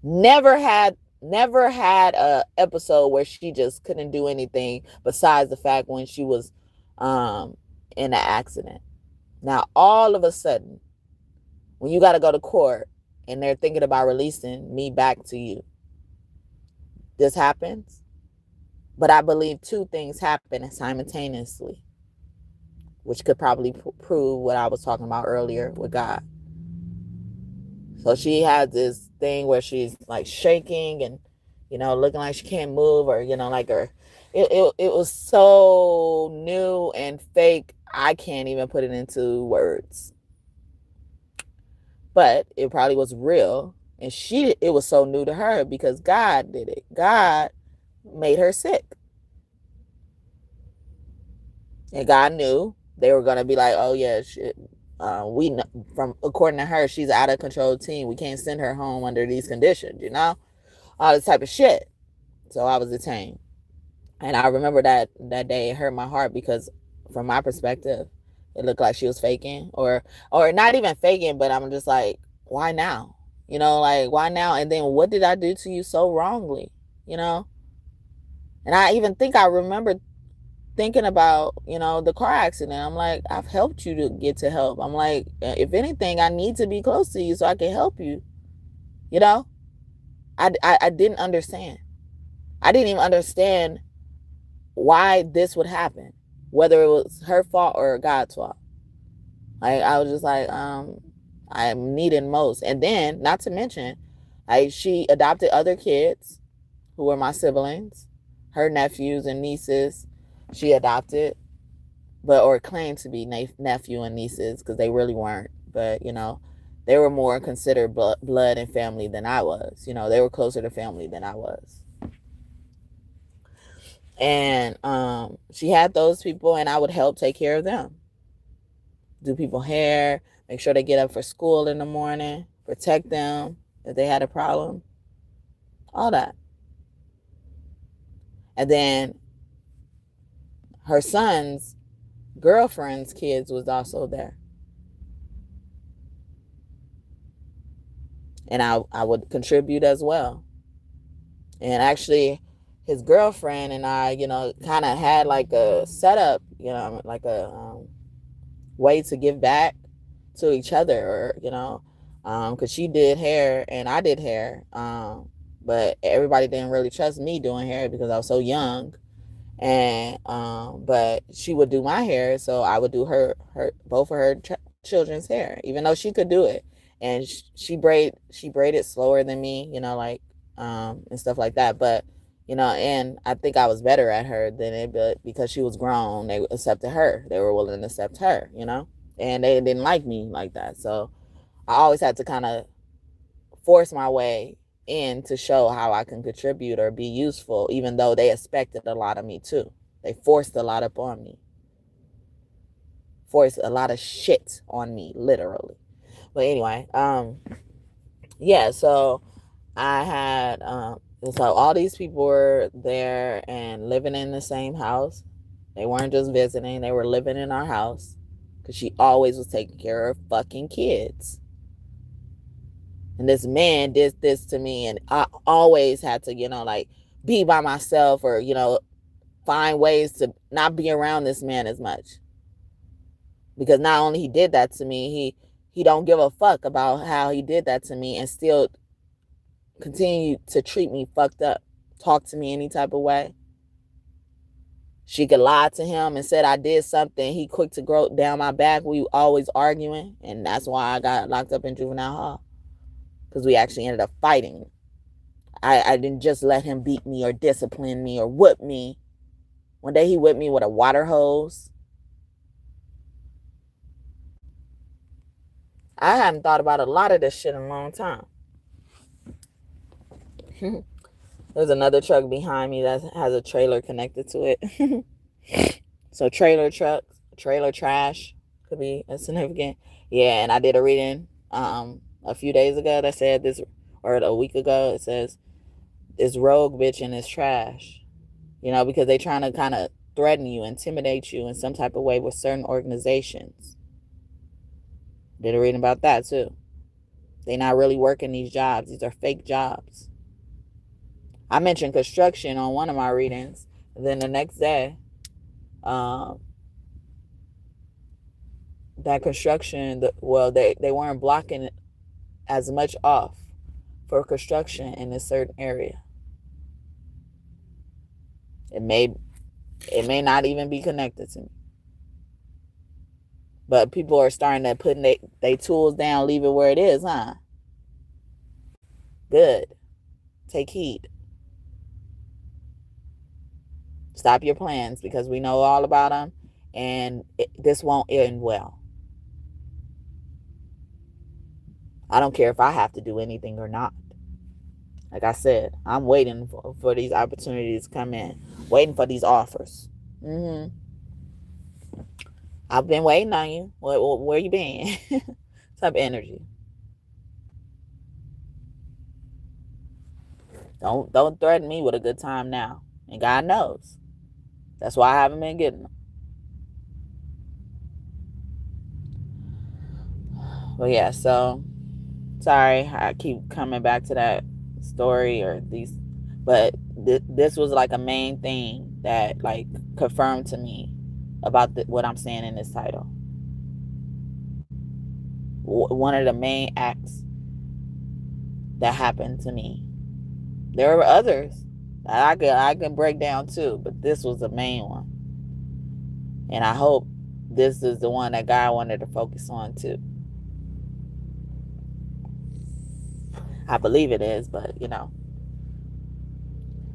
Never had a episode where she just couldn't do anything besides the fact when she was in an accident. Now, all of a sudden, when you got to go to court and they're thinking about releasing me back to you, this happens. But I believe 2 things happen simultaneously, which could probably prove what I was talking about earlier with God. So she had this thing where she's like shaking and, looking like she can't move, or, like it was so new and fake. I can't even put it into words, but it probably was real. And it was so new to her because God did it. God made her sick. And God knew they were going to be like, oh yeah, shit. We know, according to her, she's out of control teen. We can't send her home under these conditions, all this type of shit. So I was detained. And I remember that day it hurt my heart because from my perspective, it looked like she was faking or not even faking, but I'm just like, why now? Like, why now? And then what did I do to you so wrongly? And I even think I remember thinking about, the car accident. I'm like, I've helped you to get to help. I'm like, if anything, I need to be close to you so I can help you. I didn't understand. I didn't even understand why this would happen, whether it was her fault or God's fault. I was just like, I'm needed most. And then, not to mention, she adopted other kids who were my siblings, her nephews and nieces. She adopted, or claimed to be nephew and nieces, because they really weren't. But, they were more considered blood and family than I was. They were closer to family than I was. And she had those people, and I would help take care of them. Do people hair, make sure they get up for school in the morning, protect them if they had a problem, all that. And then her son's girlfriend's kids was also there. And I would contribute as well. And actually, his girlfriend and I, kind of had like a setup, like a way to give back to each other, because she did hair and I did hair. But everybody didn't really trust me doing hair because I was so young. And but she would do my hair, so I would do her both of her children's hair, even though she could do it. And she braided slower than me, and stuff like that. But and I think I was better at her than it, but because she was grown, they accepted her. They were willing to accept her, and they didn't like me like that. So I always had to kind of force my way in to show how I can contribute or be useful, even though they expected a lot of me too. They forced a lot upon me. Forced a lot of shit on me, literally. But anyway, yeah, so I had, so all these people were there and living in the same house. They weren't just visiting, they were living in our house because she always was taking care of fucking kids. And this man did this to me, and I always had to, like, be by myself, or, find ways to not be around this man as much. Because not only he did that to me, he don't give a fuck about how he did that to me, and still continue to treat me fucked up, talk to me any type of way. She could lie to him and said I did something. He quick to go down my back. We always arguing, and that's why I got locked up in juvenile hall, because we actually ended up fighting. I didn't just let him beat me or discipline me or whip me. One day he whipped me with a water hose. I hadn't thought about a lot of this shit in a long time. There's another truck behind me that has a trailer connected to it. So trailer trucks, trailer trash could be significant. Yeah, and I did a reading a few days ago that said this, or a week ago, it says this rogue bitch and this trash. Because they trying to kind of threaten you, intimidate you in some type of way with certain organizations. Did a reading about that too. They not really working these jobs. These are fake jobs. I mentioned construction on one of my readings. And then the next day, that construction, they weren't blocking as much off for construction in a certain area. It may not even be connected to me. But people are starting to put they tools down, leave it where it is, huh? Good. Take heed. Stop your plans, because we know all about them, and this won't end well. I don't care if I have to do anything or not. Like I said, I'm waiting for these opportunities to come in, waiting for these offers. I've been waiting on you. Where you been? Type of energy. Don't threaten me with a good time now. And God knows. That's why I haven't been getting them. But yeah, so sorry I keep coming back to that story or these, but this was like a main thing that like confirmed to me about what I'm saying in this title. One of the main acts that happened to me. There were others that I can break down too, but this was the main one. And I hope this is the one that God wanted to focus on too. I believe it is, but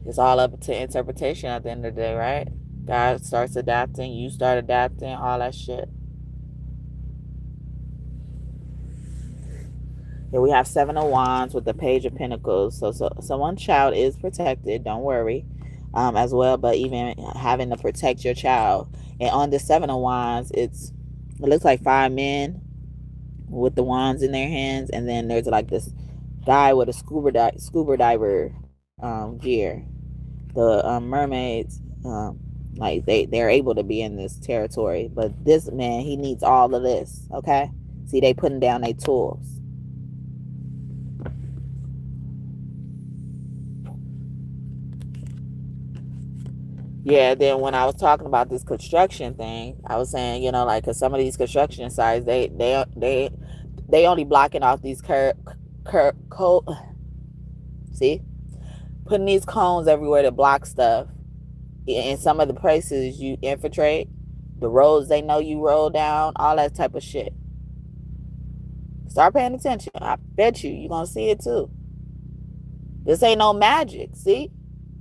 it's all up to interpretation at the end of the day, right? God starts adapting, you start adapting, all that shit. Here we have Seven of Wands with the Page of Pentacles. So one child is protected, don't worry, as well. But even having to protect your child, and on the Seven of Wands, it looks like 5 men with the wands in their hands, and then there's like this guy with a scuba diver gear. The mermaids, like they're able to be in this territory, but this man, he needs all of this. Okay, see, they putting down their tools. Yeah, then when I was talking about this construction thing, I was saying, like, cause some of these construction sites, they only blocking off these see, putting these cones everywhere to block stuff. In some of the places you infiltrate, the roads they know you roll down, all that type of shit. Start paying attention. I bet you're gonna see it too. This ain't no magic, see?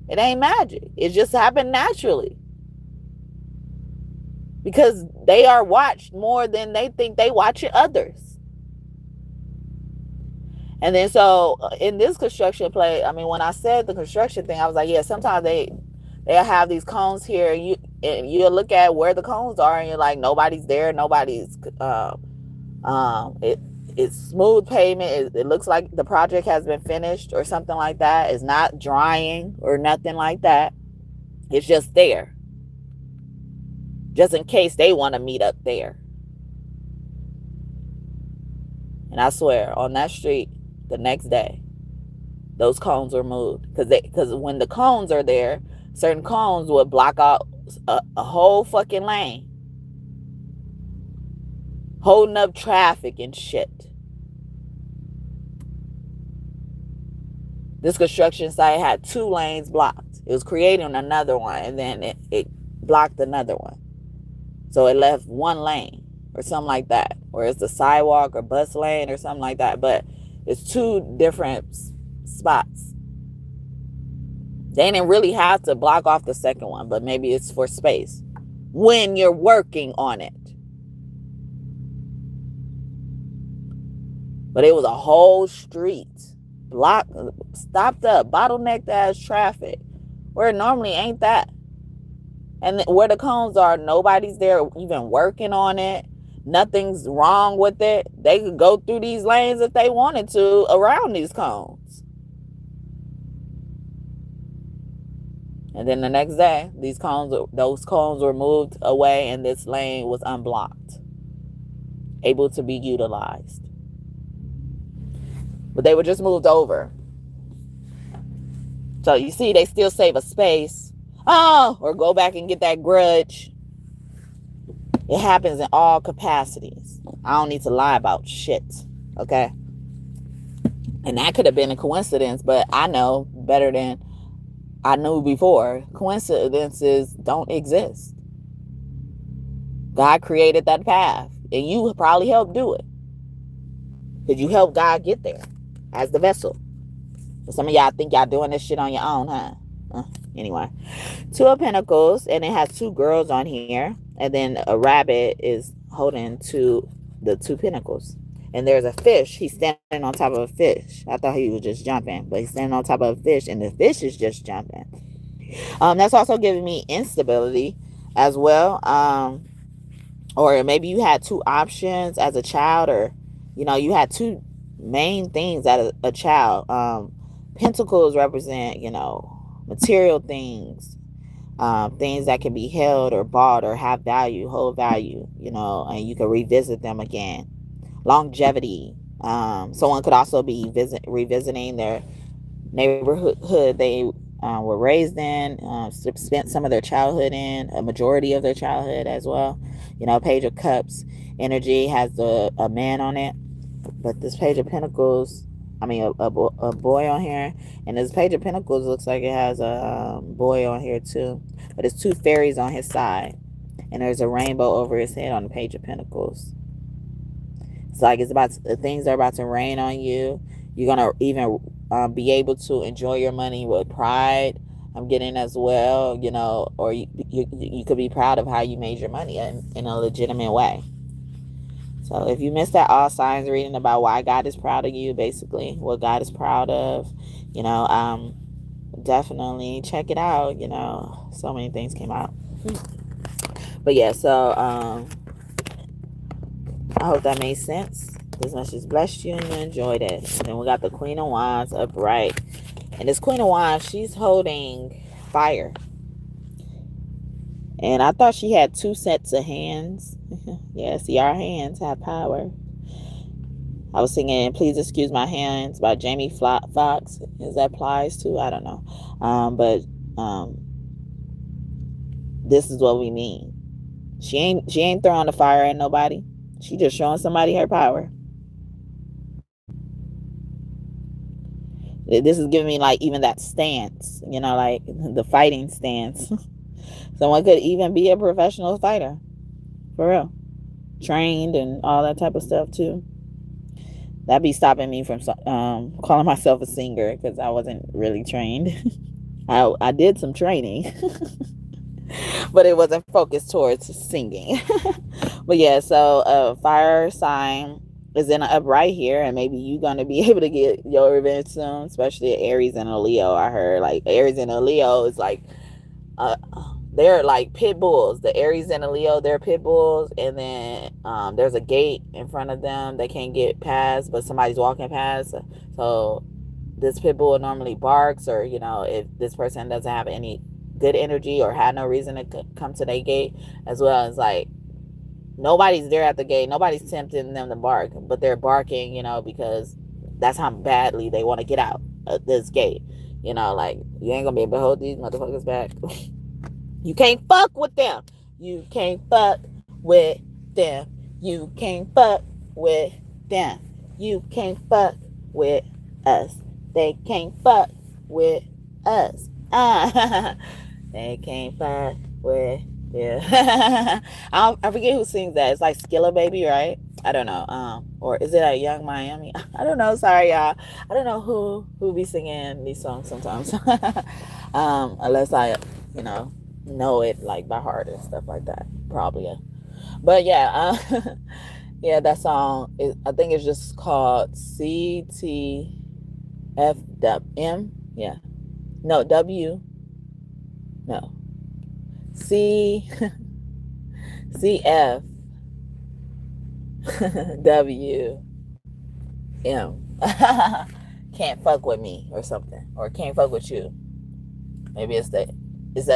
It ain't magic. It just happened naturally. Because they are watched more than they think they watch others. And then so in this construction play, I mean, when I said the construction thing, I was like, yeah, sometimes they'll have these cones here, and you'll look at where the cones are, and you're like, nobody's there, nobody's it's smooth pavement. It looks like the project has been finished or something like that. It's not drying or nothing like that. It's just there, just in case they want to meet up there. And I swear, on that street, the next day, those cones were moved. Because when the cones are there, certain cones would block out a whole fucking lane, holding up traffic and shit. This construction site had 2 lanes blocked. It was creating another one, and then it blocked another one. So it left 1 lane or something like that. Or it's a sidewalk or bus lane or something like that. But it's 2 different spots. They didn't really have to block off the second one, but maybe it's for space when you're working on it. But it was a whole street blocked, stopped up, bottlenecked ass traffic where it normally ain't that. And where the cones are, nobody's there even working on it. Nothing's wrong with it. They could go through these lanes if they wanted to around these cones. And then the next day, those cones were moved away and this lane was unblocked, able to be utilized. But they were just moved over. So you see, they still save a space. Oh, or go back and get that grudge. It happens in all capacities. I don't need to lie about shit, okay? And that could have been a coincidence, but I know better than I knew before. Coincidences don't exist. God created that path, and you probably helped do it. Because you helped God get there as the vessel. But some of y'all think y'all doing this shit on your own, huh? Anyway, 2 of Pentacles, and it has 2 girls on here, and then a rabbit is holding the 2 Pentacles, and there's a fish. He's standing on top of a fish. I thought he was just jumping, but he's standing on top of a fish, and the fish is just jumping. That's also giving me instability as well. Or maybe you had 2 options as a child, or you had 2 main things as a child. Pentacles represent material things, things that can be held or bought or have value, hold value, and you can revisit them again. Longevity. Someone could also be revisiting their neighborhood they were raised in, spent some of their childhood in, a majority of their childhood as well. Page of Cups energy has a man on it, but this Page of Pentacles, a boy on here, and this Page of Pentacles looks like it has a boy on here too, but it's 2 fairies on his side, and there's a rainbow over his head on the Page of Pentacles. It's like things are about to rain on you. You're gonna even be able to enjoy your money with pride. I'm getting as well, or you could be proud of how you made your money in a legitimate way. So if you missed that all signs reading about why God is proud of you, basically what God is proud of, definitely check it out. So many things came out. But yeah, so I hope that made sense. This message blessed you and you enjoyed it. And then we got the Queen of Wands upright. And this Queen of Wands, she's holding fire. And I thought she had 2 sets of hands. Yeah, see, our hands have power. I was singing Please Excuse My Hands by Jamie Foxx. As that applies to, I don't know. But this is what we mean. She ain't throwing the fire at nobody. She just showing somebody her power. This is giving me like even that stance, like the fighting stance. Someone could even be a professional fighter, for real, trained and all that type of stuff too. That'd be stopping me from calling myself a singer, because I wasn't really trained. I did some training, but it wasn't focused towards singing. But yeah, so fire sign is in an upright here, and maybe you're going to be able to get your revenge soon, especially Aries and a Leo. I heard like Aries and a Leo is like they're like pit bulls. The Aries and the Leo, they're pit bulls, and then there's a gate in front of them they can't get past, but somebody's walking past. So this pit bull normally barks, or if this person doesn't have any good energy or had no reason to come to their gate, as well as like nobody's there at the gate, nobody's tempting them to bark, but they're barking, because That's how badly they want to get out of this gate. You know, like, you ain't gonna be able to hold these motherfuckers back. You can't fuck with them. You can't fuck with them. You can't fuck with them. You can't fuck with us. They can't fuck with us. They can't fuck with you. I forget who sings that. It's like Skilla Baby, right? I don't know. Or is it a Young Miami? I don't know. Sorry, y'all. I don't know who be singing these songs sometimes. Unless I, know it like by heart and stuff like that. Probably. Yeah. But yeah, yeah, that song is, I think it's just called CTFM. Yeah. No, W. No. CF WM. Can't fuck with me or something. Or can't fuck with you. Maybe it's the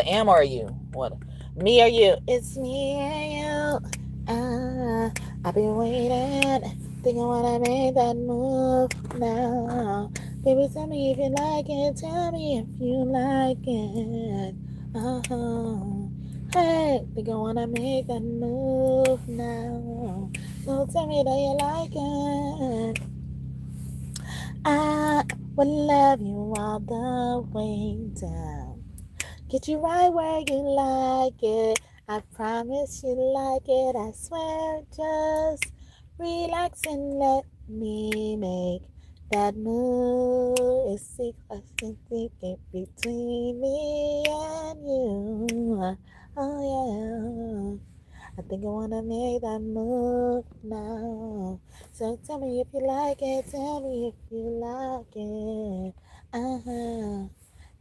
M or you. What? Me or you? It's me and you. I've been waiting. Think I wanna make that move now. Baby, tell me if you like it. Tell me if you like it. Hey, think I wanna make that move now. So tell me that you like it. I would love you all the way down. Get you right where you like it. I promise you like it. I swear, just relax and let me make that move. It's secret thinking between me and you. Oh yeah. I think I wanna make that move now. So tell me if you like it. Tell me if you like it.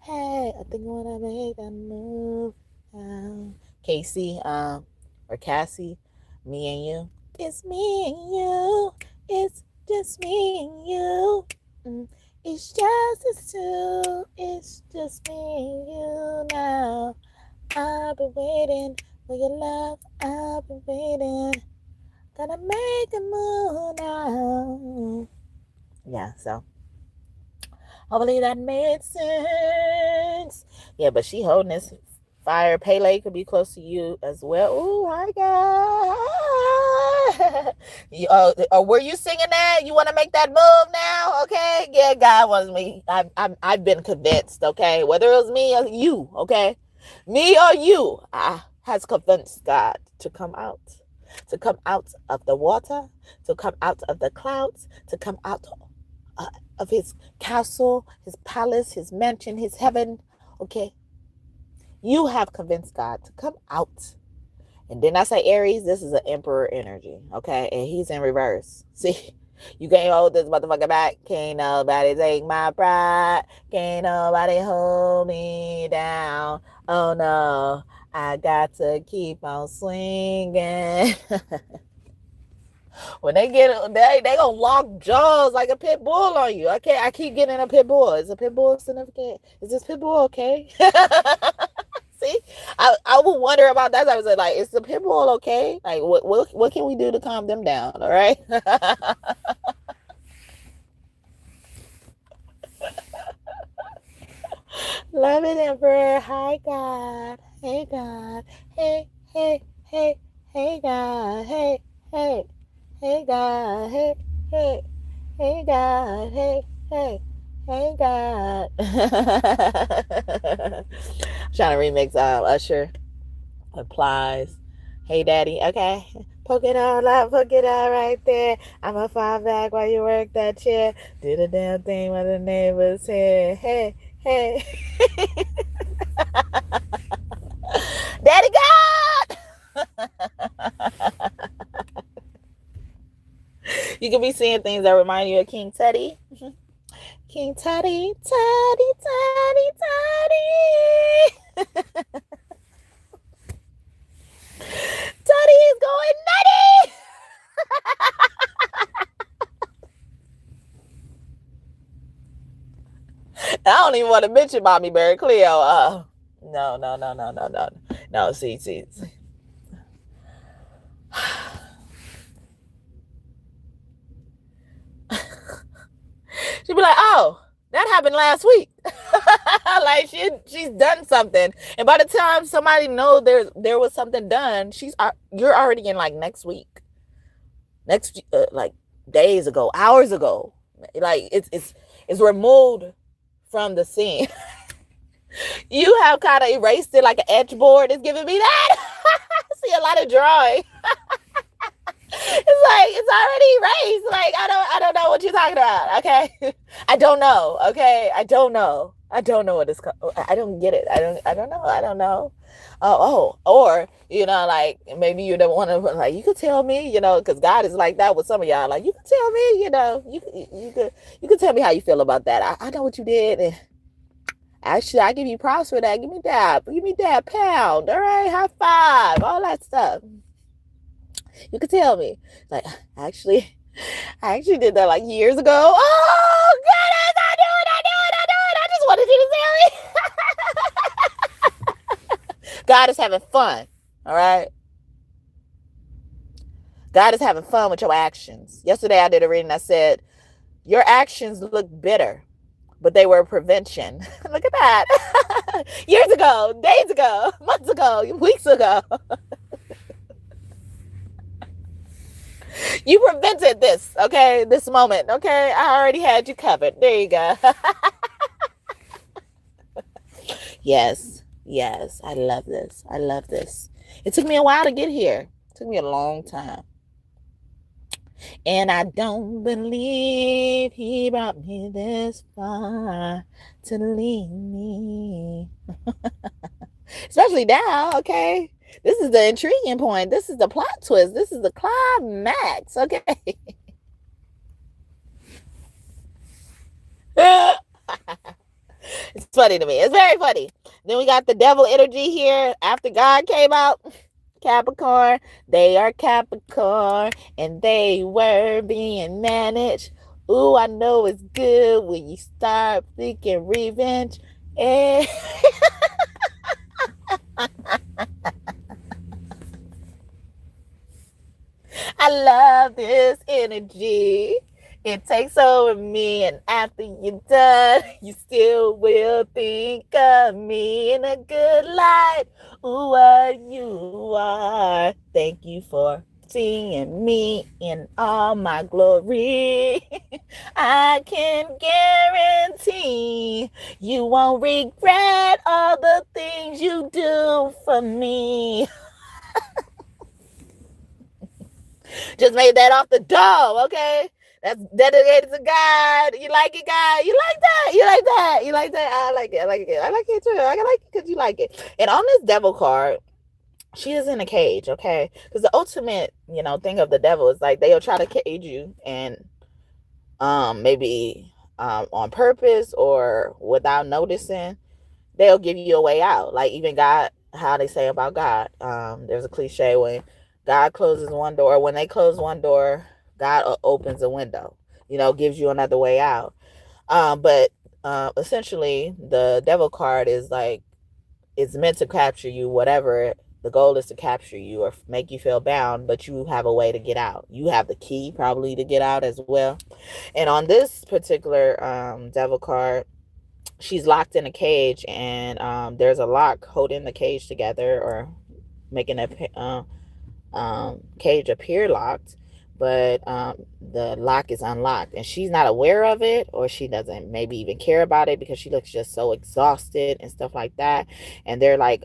Hey, I think I wanna make that move now. Casey, or Cassie, me and you. It's me and you. It's just me and you. It's just us two. It's just me and you now. I've been waiting for your love. I've been waiting. Gotta make a move now. Yeah, so hopefully that made sense. Yeah, but she holding this fire. Pele could be close to you as well. Ooh, hi God. Were you singing that? You want to make that move now? Okay. Yeah, God wants me. I've been convinced. Okay, whether it was me or you. Okay, me or you, has convinced God to come out of the water, to come out of the clouds, to come out of his castle, his palace, his mansion, his heaven. Okay, you have convinced God to come out. And then I say Aries, this is an emperor energy. Okay, and he's in reverse. See, you can't hold this motherfucker back. Can't nobody take my pride. Can't nobody hold me down. Oh no, I got to keep on swinging. When they gonna lock jaws like a pit bull on you. I keep getting a pit bull. Is a pit bull significant? Is this pit bull okay? See, I would wonder about that. I was like, is the pit bull okay? Like, what can we do to calm them down? All right. Love it, Emperor. Hi, God. Hey, God. Hey, hey, hey, hey, God. Hey, hey, hey, God. Hey, hey, hey, God. Hey, hey, hey, God. I'm trying to remix Usher. Applies. Hey, Daddy. Okay. Poke it all out. Poke it out right there. I'ma fall back while you work that chair. Do the damn thing while the neighbors here. Hey, hey. Daddy God! You can be seeing things that remind you of King Teddy. King Teddy, Teddy, Teddy, Teddy. Teddy is going nutty. I don't even want to mention Mommy Mary Cleo. No. See. She'd be like, oh, that happened last week. Like she's done something, and by the time somebody knows there was something done, you're already in like next week, like days ago, hours ago. Like it's removed from the scene. You have kind of erased it like an etch board. It's giving me that. I see a lot of drawing. It's like it's already erased. Like I don't know what you're talking about. Okay, I don't know. Okay, I don't know what it's called. I don't get it. I don't know. Or like maybe you don't want to, like, you could tell me, because God is like that with some of y'all. Like, you could tell me, you could tell me how you feel about that. I know what you did, and actually I give you props for that. Give me that pound. All right, high five, all that stuff. You could tell me, like, I actually did that like years ago. Oh goodness, I knew it. I just wanted you to tell me. God is having fun. All right. God is having fun with your actions. Yesterday I did a reading. I said, your actions look bitter, but they were prevention. Look at that. Years ago, days ago, months ago, weeks ago. You prevented this, okay? This moment, okay? I already had you covered. There you go. Yes. I love this. It took me a while to get here. It took me a long time. And I don't believe he brought me this far to leave me. Especially now, okay? This is the intriguing point. This is the plot twist. This is the climax, okay? It's funny to me. It's very funny. Then we got the devil energy here after God came out. Capricorn. They are Capricorn, and they were being managed. Ooh, I know it's good when you start thinking revenge. And I love this energy. It takes over me, and after you're done, you still will think of me in a good light. Ooh, what you are. Thank you for seeing me in all my glory. I can guarantee you won't regret all the things you do for me. Just made that off the dome, okay? That's dedicated to God. You like it, God? You like that? You like that? You like that? I like it. I like it. I like it too. I like it because you like it. And on this devil card, she is in a cage, okay? Because the ultimate, thing of the devil is like they'll try to cage you, and maybe on purpose or without noticing, they'll give you a way out. Like even God, how they say about God, there's a cliche when God closes one door. When they close one door, God opens a window, gives you another way out. But essentially, the devil card is like, it's meant to capture you, whatever. The goal is to capture you or make you feel bound, but you have a way to get out. You have the key probably to get out as well. And on this particular devil card, she's locked in a cage, and there's a lock holding the cage together or making a cage appear locked, but the lock is unlocked, and she's not aware of it, or she doesn't maybe even care about it because she looks just so exhausted and stuff like that. And they're like,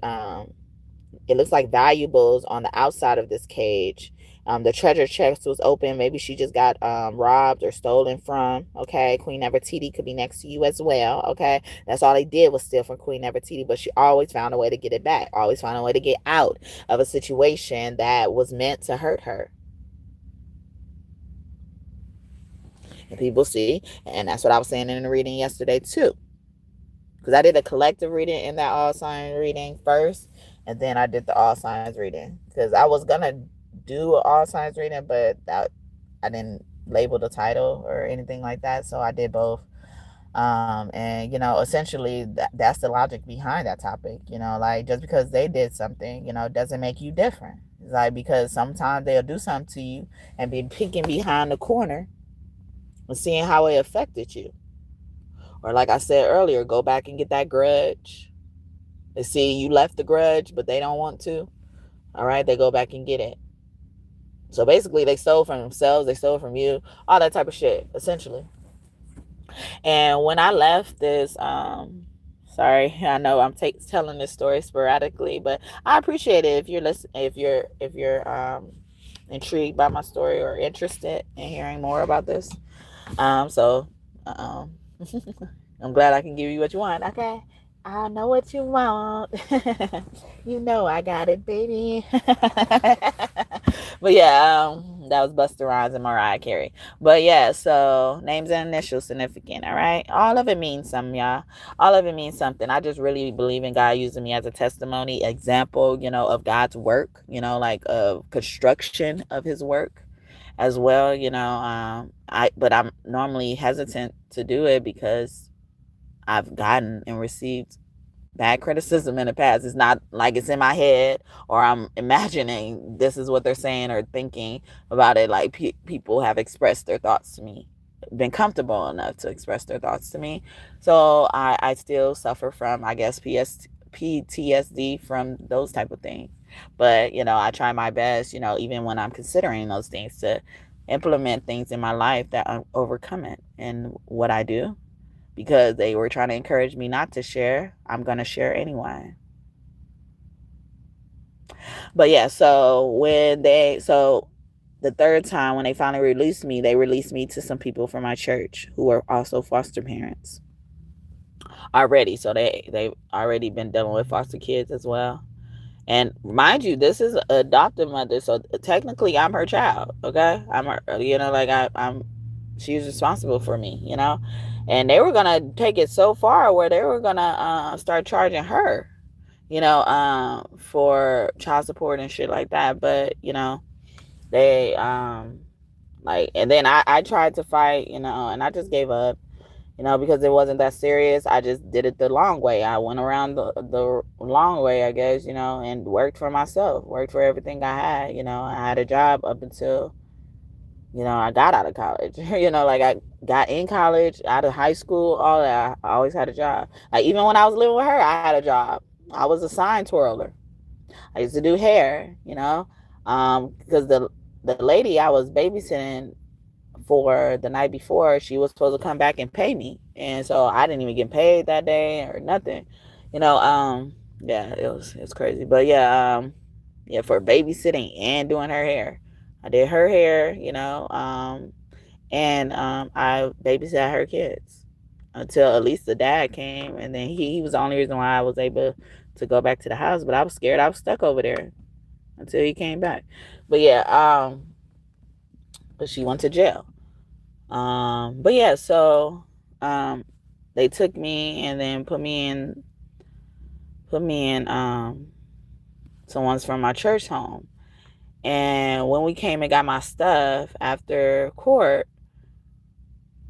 it looks like valuables on the outside of this cage. The treasure chest was open. Maybe she just got robbed or stolen from. Okay, Queen Nefertiti could be next to you as well. Okay, that's all they did was steal from Queen Nefertiti, but she always found a way to get it back. Always found a way to get out of a situation that was meant to hurt her. And people see, and that's what I was saying in the reading yesterday too. Because I did a collective reading in that all sign reading first, and then I did the all signs reading. Because I was gonna do an all signs reading, but I didn't label the title or anything like that, so I did both. And essentially that's the logic behind that topic. Like, just because they did something, doesn't make you different. It's like, because sometimes they'll do something to you and be peeking behind the corner and seeing how it affected you. Or like I said earlier, go back and get that grudge. They see you left the grudge, but they don't want to. All right, they go back and get it. So basically, they stole from themselves, they stole from you, all that type of shit, essentially. And when I left this, sorry, I know I'm telling this story sporadically, but I appreciate it if you're if you're intrigued by my story or interested in hearing more about this. So um, I'm glad I can give you what you want. Okay, I know what you want. You know I got it, baby. But yeah, that was Busta Rhymes and Mariah Carey. But yeah, so names and initials significant. All right, all of it means something, y'all. All of it means something. I just really believe in God using me as a testimony, example, of God's work. Like of construction of His work as well. But I'm normally hesitant to do it because I've gotten and received bad criticism in the past. It's not like it's in my head or I'm imagining this is what they're saying or thinking about it. Like people have expressed their thoughts to me, been comfortable enough to express their thoughts to me. So I still suffer from, I guess, PTSD from those type of things. But, I try my best, even when I'm considering those things, to implement things in my life that overcome it. And what I do, because they were trying to encourage me not to share, I'm going to share anyway. But yeah, so the third time when they finally released me, they released me to some people from my church who were also foster parents already. So they've already been dealing with foster kids as well. And mind you, this is an adoptive mother, so technically I'm her child. Okay, I'm her. I'm. She's responsible for me. And they were gonna take it so far where they were gonna start charging her, for child support and shit like that. But they and then I tried to fight, and I just gave up. Because it wasn't that serious. I just did it the long way. I went around the long way, I guess, and worked for myself, worked for everything I had. I had a job up until, I got out of college. I got in college, out of high school, all that. I always had a job. Like, even when I was living with her, I had a job. I was a sign twirler. I used to do hair, because the lady I was babysitting for the night before, she was supposed to come back and pay me, and so I didn't even get paid that day or nothing. Yeah, it's crazy. But yeah, for babysitting and doing her hair, I did her hair, and I babysat her kids until at least the dad came, and then he was the only reason why I was able to go back to the house. But I was scared. I was stuck over there until he came back. But yeah, but she went to jail. But yeah, so they took me and then put me in someone's from my church home. And when we came and got my stuff after court,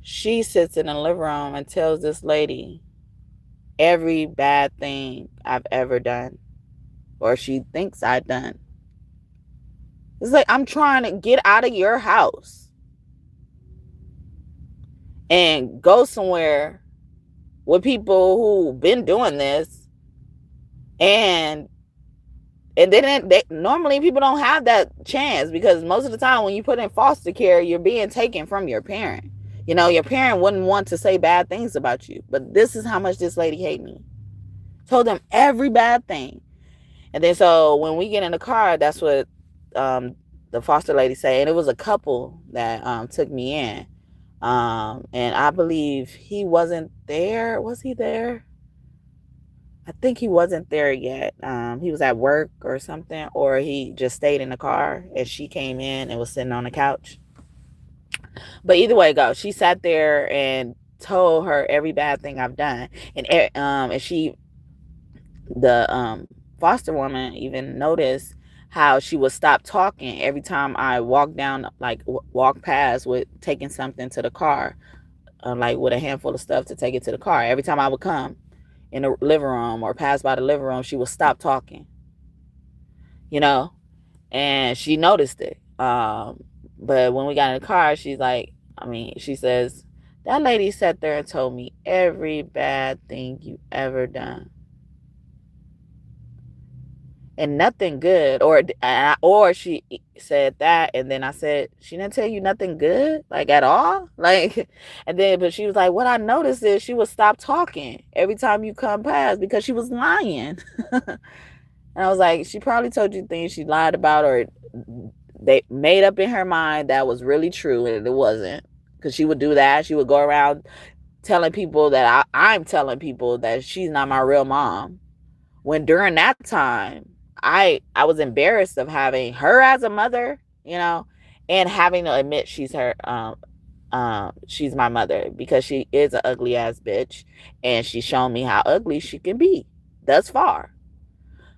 she sits in the living room and tells this lady every bad thing I've ever done, or she thinks I've done. It's like, I'm trying to get out of your house and go somewhere with people who've been doing this, and normally people don't have that chance, because most of the time when you put in foster care, you're being taken from your parent. Your parent wouldn't want to say bad things about you, but this is how much this lady hated me. Told them every bad thing. And then so when we get in the car, that's what the foster lady said. And it was a couple that took me in. And I believe he wasn't there. Was he there? I think he wasn't there yet. He was at work or something, or he just stayed in the car and she came in and was sitting on the couch. But either way it goes, she sat there and told her every bad thing I've done. And the foster woman even noticed how she would stop talking every time I walked down, like walk past with taking something to the car, like with a handful of stuff to take it to the car. Every time I would come in the living room or pass by the living room, she would stop talking, and she noticed it. But when we got in the car, she says That lady sat there and told me every bad thing you ever done. And nothing good. Or she said that, and then I said, she didn't tell you nothing good, like at all? Like, and then, but she was like, what I noticed is she would stop talking every time you come past because she was lying. And I was like, she probably told you things she lied about, or they made up in her mind that was really true and it wasn't. Because she would do that. She would go around telling people that I'm telling people that she's not my real mom. When during that time, I was embarrassed of having her as a mother, you know, and having to admit she's my mother, because she is an ugly ass bitch, and she's shown me how ugly she can be thus far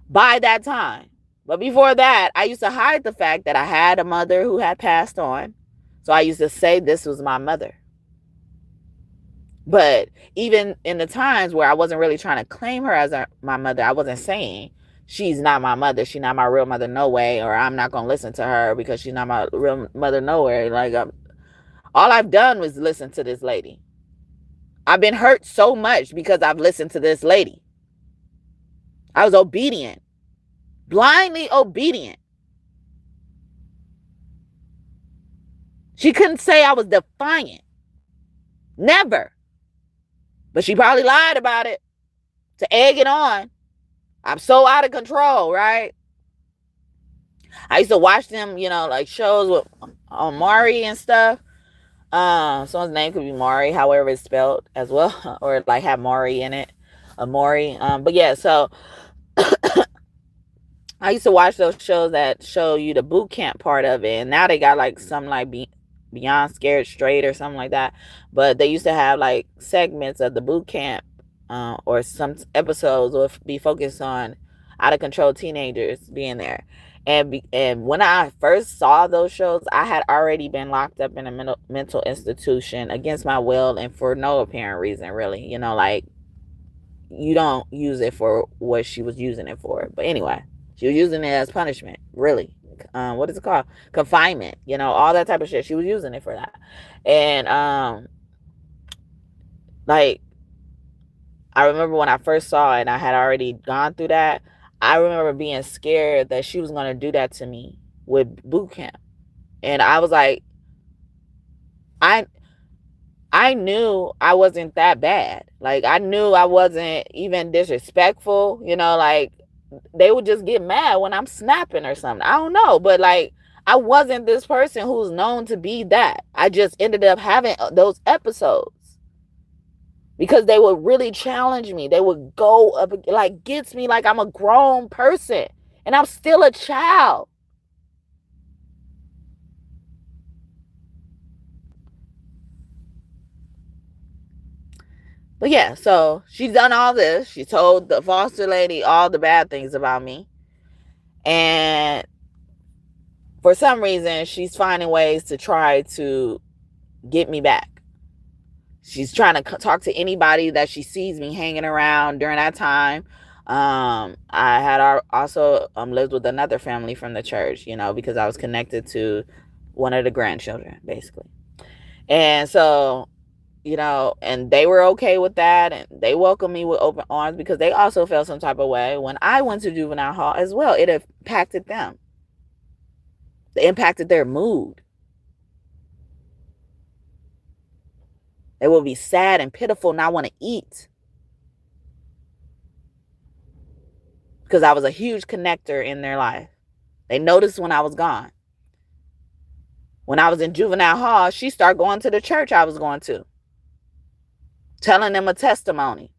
by that time. But before that, I used to hide the fact that I had a mother who had passed on. So I used to say this was my mother. But even in the times where I wasn't really trying to claim her as my mother, I wasn't saying she's not my mother, she's not my real mother, no way, or I'm not going to listen to her because she's not my real mother, nowhere. Like, all I've done was listen to this lady. I've been hurt so much because I've listened to this lady. I was obedient, blindly obedient. She couldn't say I was defiant. Never. But she probably lied about it to egg it on. I'm so out of control, right? I used to watch them, you know, like shows with on Maury and stuff. Someone's name could be Maury, however it's spelled as well, or like have Maury in it, Maury. But yeah, so I used to watch those shows that show you the boot camp part of it, and now they got like something like Beyond Scared Straight or something like that. But they used to have like segments of the boot camp, or some episodes would be focused on out of control teenagers being there. And when I first saw those shows, I had already been locked up in a mental institution against my will and for no apparent reason, really. You know, like, you don't use it for what she was using it for. But anyway, she was using it as punishment, really. What is it called? Confinement, you know, all that type of shit. She was using it for that. And like, I remember when I first saw it and I had already gone through that, I remember being scared that she was going to do that to me with boot camp. And I was like, I knew I wasn't that bad. Like, I knew I wasn't even disrespectful, you know, like, they would just get mad when I'm snapping or something. I don't know, but like, I wasn't this person who's known to be that. I just ended up having those episodes because they would really challenge me. They would go up, like, gets me like I'm a grown person and I'm still a child. But yeah, so she's done all this. She told the foster lady all the bad things about me. And for some reason, she's finding ways to try to get me back. She's trying to talk to anybody that she sees me hanging around during that time. I had also lived with another family from the church, you know, because I was connected to one of the grandchildren, basically. And so, you know, and they were okay with that, and they welcomed me with open arms because they also felt some type of way when I went to juvenile hall as well. It impacted them. It impacted their mood. They will be sad and pitiful, not want to eat, because I was a huge connector in their life. They noticed when I was gone. When I was in juvenile hall, she started going to the church I was going to, telling them a testimony.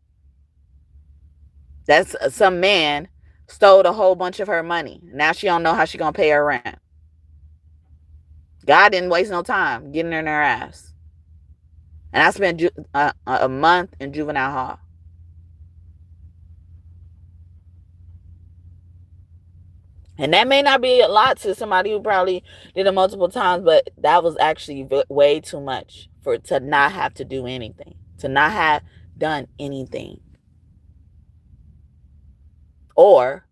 That's some man stole a whole bunch of her money. Now she don't know how she gonna pay her rent. God didn't waste no time getting in her ass. And I spent a month in juvenile hall. And that may not be a lot to somebody who probably did it multiple times, but that was actually way too much to not have to do anything, to not have done anything, or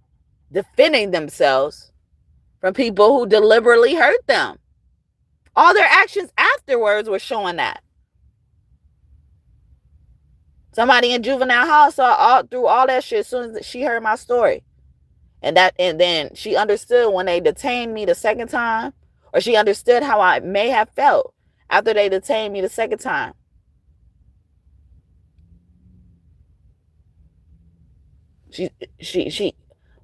defending themselves from people who deliberately hurt them. All their actions afterwards were showing that. Somebody in juvenile hall saw all through all that shit as soon as she heard my story. And then she understood when they detained me the second time, or she understood how I may have felt after they detained me the second time. She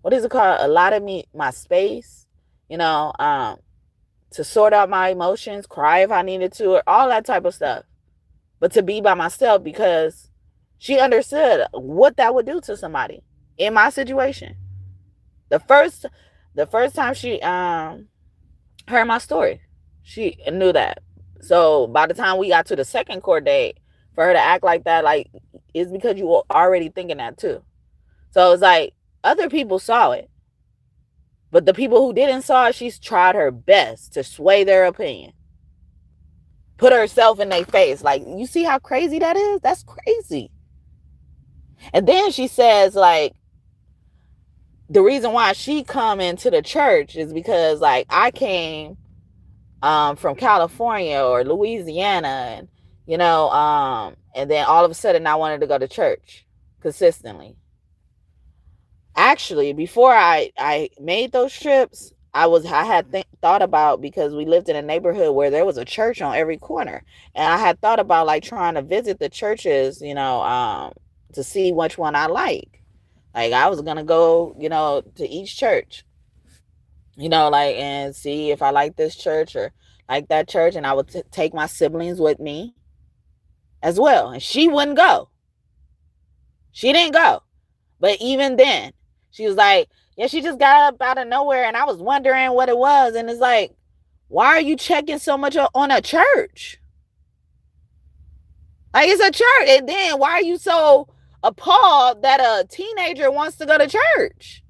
what is it called? Allotted me my space, to sort out my emotions, cry if I needed to, or all that type of stuff. But to be by myself, because she understood what that would do to somebody in my situation. The first time she heard my story, she knew that. So by the time we got to the second court date, for her to act like that, like, it's because you were already thinking that too. So it's like other people saw it, but the people who didn't saw it, she's tried her best to sway their opinion, put herself in their face. Like, you see how crazy that is? That's crazy. And then she says, like, the reason why she come into the church is because, like, I came from California or Louisiana, and and then all of a sudden I wanted to go to church consistently. Actually, before I made those trips, I had thought about, because we lived in a neighborhood where there was a church on every corner, and I had thought about, like, trying to visit the churches, to see which one I like. Like, I was gonna go, to each church, like, and see if I like this church or like that church, and I would take my siblings with me as well, and she wouldn't go. She didn't go. But even then, she was like, yeah, she just got up out of nowhere, and I was wondering what it was. And it's like, why are you checking so much on a church? Like, it's a church. And then why are you so appalled that a teenager wants to go to church?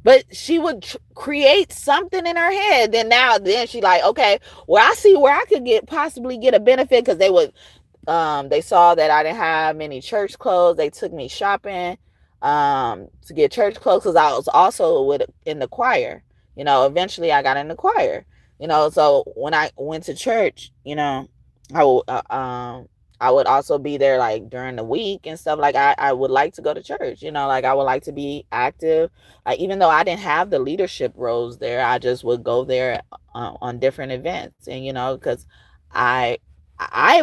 But she would create something in her head. Then she like, okay, well, I see where I could possibly get a benefit, because they saw that I didn't have many church clothes. They took me shopping to get church clothes, because I was also in the choir. Eventually I got in the choir. So when I went to church, I would also be there, like, during the week and stuff. Like, I would like to go to church, like, I would like to be active. Even though I didn't have the leadership roles there, I just would go there on different events. And, because I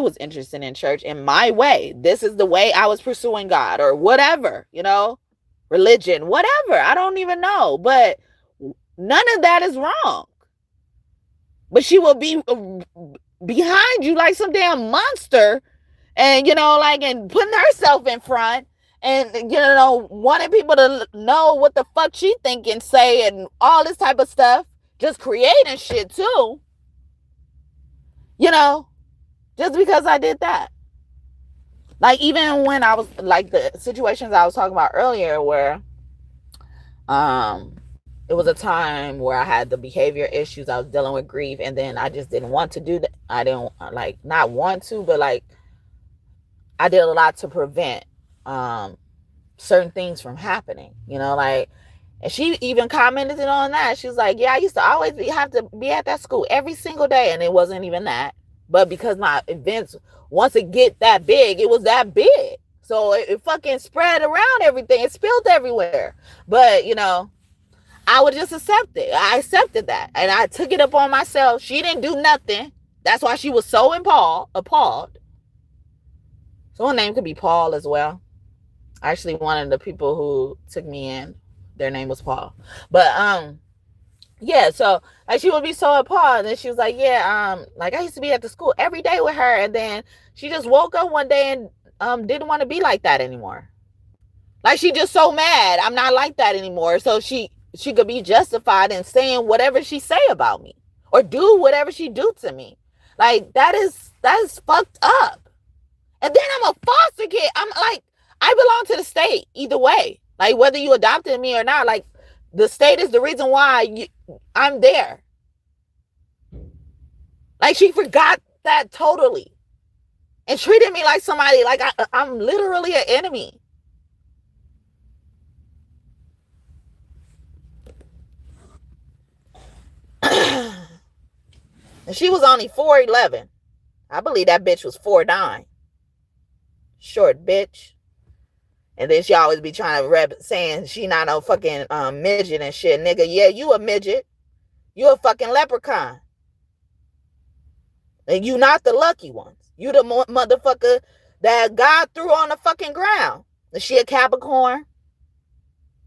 was interested in church in my way. This is the way I was pursuing God, or whatever, religion, whatever. I don't even know. But none of that is wrong. But she will be behind you like some damn monster, and, and putting herself in front, and, wanting people to know what the fuck she think and say, and all this type of stuff. Just creating shit too. Just because I did that. Like, even when I was, like, the situations I was talking about earlier, where it was a time where I had the behavior issues, I was dealing with grief, and then I just didn't want to do that. I didn't, like, not want to, but, like, I did a lot to prevent certain things from happening, like. And she even commented on that. She was like, yeah, I used to always have to be at that school every single day, and it wasn't even that. But because my events, once it get that big, it was that big. So it fucking spread around everything. It spilled everywhere. But, I would just accept it. I accepted that. And I took it upon myself. She didn't do nothing. That's why she was so appalled. So her name could be Paul as well. Actually, one of the people who took me in, their name was Paul. But, yeah, so, like, she would be so appalled, and then she was like, yeah, like, I used to be at the school every day with her, and then she just woke up one day and didn't want to be like that anymore. Like, she just so mad, I'm not like that anymore, so she could be justified in saying whatever she say about me, or do whatever she do to me. Like, that is fucked up. And then I'm a foster kid. I'm like, I belong to the state either way. Like, whether you adopted me or not, like, the state is the reason why I'm there. Like, she forgot that totally, and treated me like somebody, like I'm literally an enemy. And she was only 4'11". I believe that bitch was 4'9". Short bitch. And then she always be trying to rep saying she not no fucking midget and shit. Nigga, yeah, you a midget. You a fucking leprechaun. And you not the lucky ones. You the motherfucker that God threw on the fucking ground. Is she a Capricorn?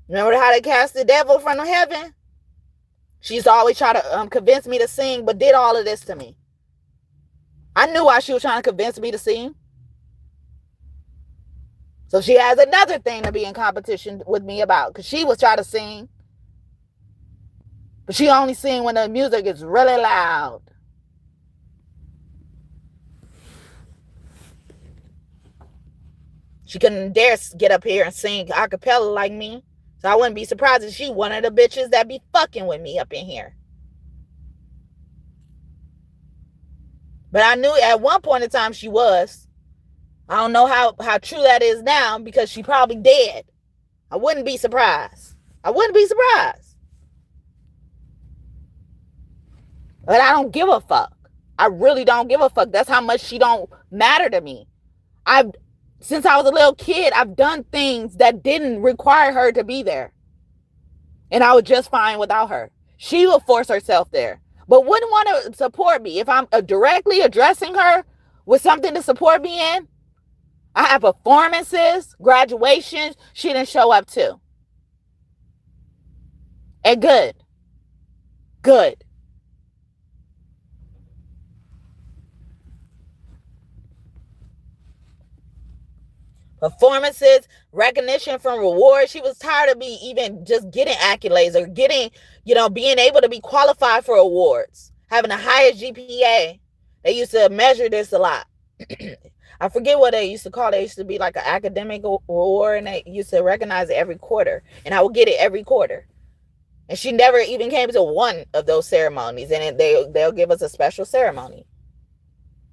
Remember how they cast the devil from heaven? She used to always try to convince me to sing, but did all of this to me. I knew why she was trying to convince me to sing. So she has another thing to be in competition with me about, because she was trying to sing. But she only sing when the music is really loud. She couldn't dare get up here and sing a cappella like me. So I wouldn't be surprised if she one of the bitches that be fucking with me up in here. But I knew at one point in time she was. I don't know how true that is now, because she probably dead. I wouldn't be surprised. I wouldn't be surprised. But I don't give a fuck. I really don't give a fuck. That's how much she don't matter to me. Since I was a little kid, I've done things that didn't require her to be there. And I was just fine without her. She will force herself there, but wouldn't want to support me. If I'm directly addressing her with something to support me in, I have performances, graduations, she didn't show up to. And good. Performances, recognition from rewards. She was tired of me even just getting accolades or getting, being able to be qualified for awards, having the highest GPA. They used to measure this a lot. I forget what they used to call it. It used to be like an academic award, and they used to recognize it every quarter, and I would get it every quarter. And she never even came to one of those ceremonies, and they'll give us a special ceremony,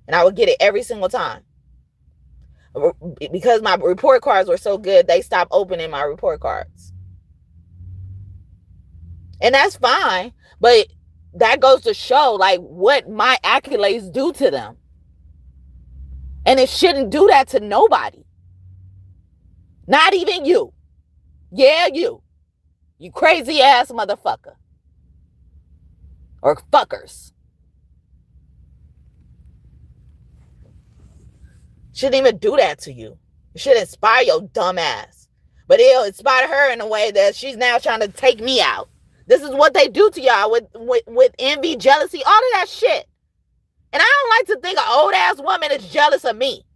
and I would get it every single time. Because my report cards were so good, they stopped opening my report cards. And that's fine, but that goes to show like what my accolades do to them. And it shouldn't do that to nobody. Not even you. Yeah, you. You crazy ass motherfucker. Or fuckers. Shouldn't even do that to you. It should inspire your dumb ass. But it'll inspire her in a way that she's now trying to take me out. This is what they do to y'all with envy, jealousy, all of that shit. And I don't like to think an old ass woman is jealous of me.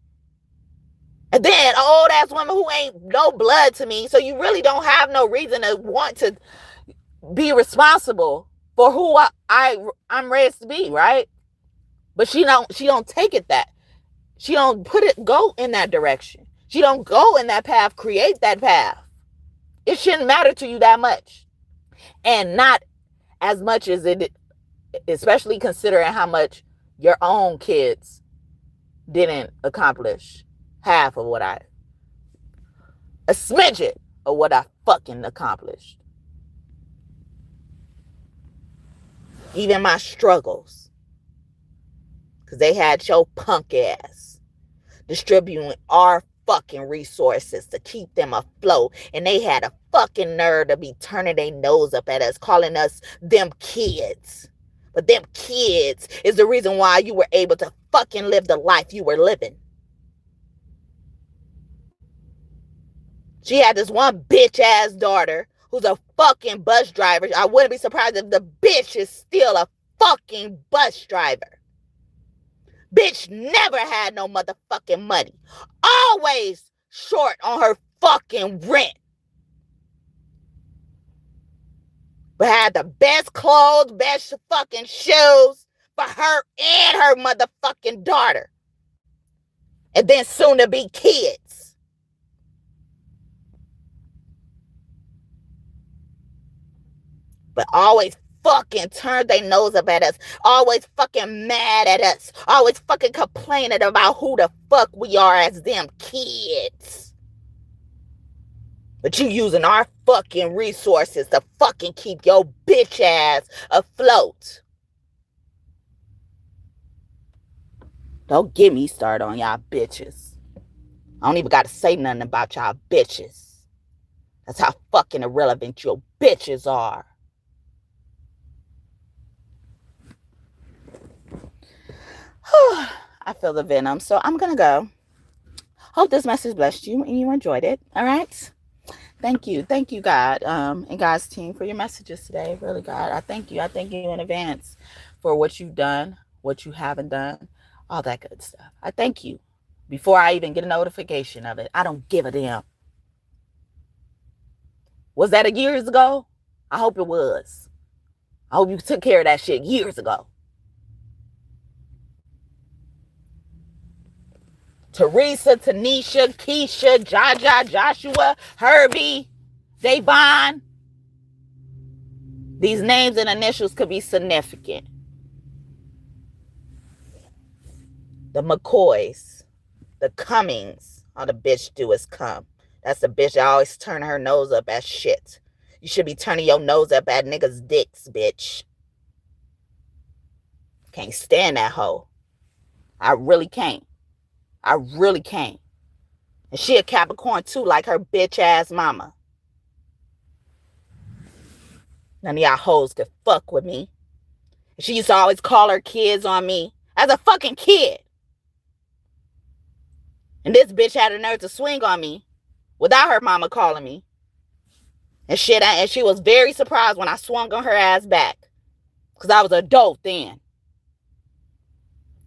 And then an old ass woman who ain't no blood to me. So you really don't have no reason to want to be responsible for who I'm raised to be, right? But she don't take it that. She don't go in that direction. She don't go in that path, create that path. It shouldn't matter to you that much. And not as much as it, especially considering how much your own kids didn't accomplish half of a smidget of what I fucking accomplished. Even my struggles. Because they had your punk ass distributing our fucking resources to keep them afloat. And they had a fucking nerve to be turning their nose up at us, calling us them kids. But them kids is the reason why you were able to fucking live the life you were living. She had this one bitch ass daughter who's a fucking bus driver. I wouldn't be surprised if the bitch is still a fucking bus driver. Bitch never had no motherfucking money. Always short on her fucking rent. But had the best clothes, best fucking shoes for her and her motherfucking daughter. And then soon to be kids. But always fucking turned their nose up at us. Always fucking mad at us. Always fucking complaining about who the fuck we are as them kids. But you using our fucking resources to fucking keep your bitch ass afloat. Don't get me started on y'all bitches. I don't even got to say nothing about y'all bitches. That's how fucking irrelevant your bitches are. I feel the venom, so I'm going to go. Hope this message blessed you and you enjoyed it. All right? Thank you, God, and God's team for your messages today. Really, God, I thank you. I thank you in advance for what you've done, what you haven't done, all that good stuff. I thank you before I even get a notification of it. I don't give a damn. Was that years ago? I hope it was. I hope you took care of that shit years ago. Teresa, Tanisha, Keisha, Jaja, Joshua, Herbie, Davon. These names and initials could be significant. The McCoys, the Cummings. All the bitch do is come. That's the bitch that always turn her nose up at shit. You should be turning your nose up at niggas' dicks, bitch. Can't stand that hoe. I really can't. I really can't. And she a Capricorn too, like her bitch ass mama. None of y'all hoes could fuck with me. She used to always call her kids on me as a fucking kid. And this bitch had the nerve to swing on me without her mama calling me. And shit, and she was very surprised when I swung on her ass back. Because I was an adult then.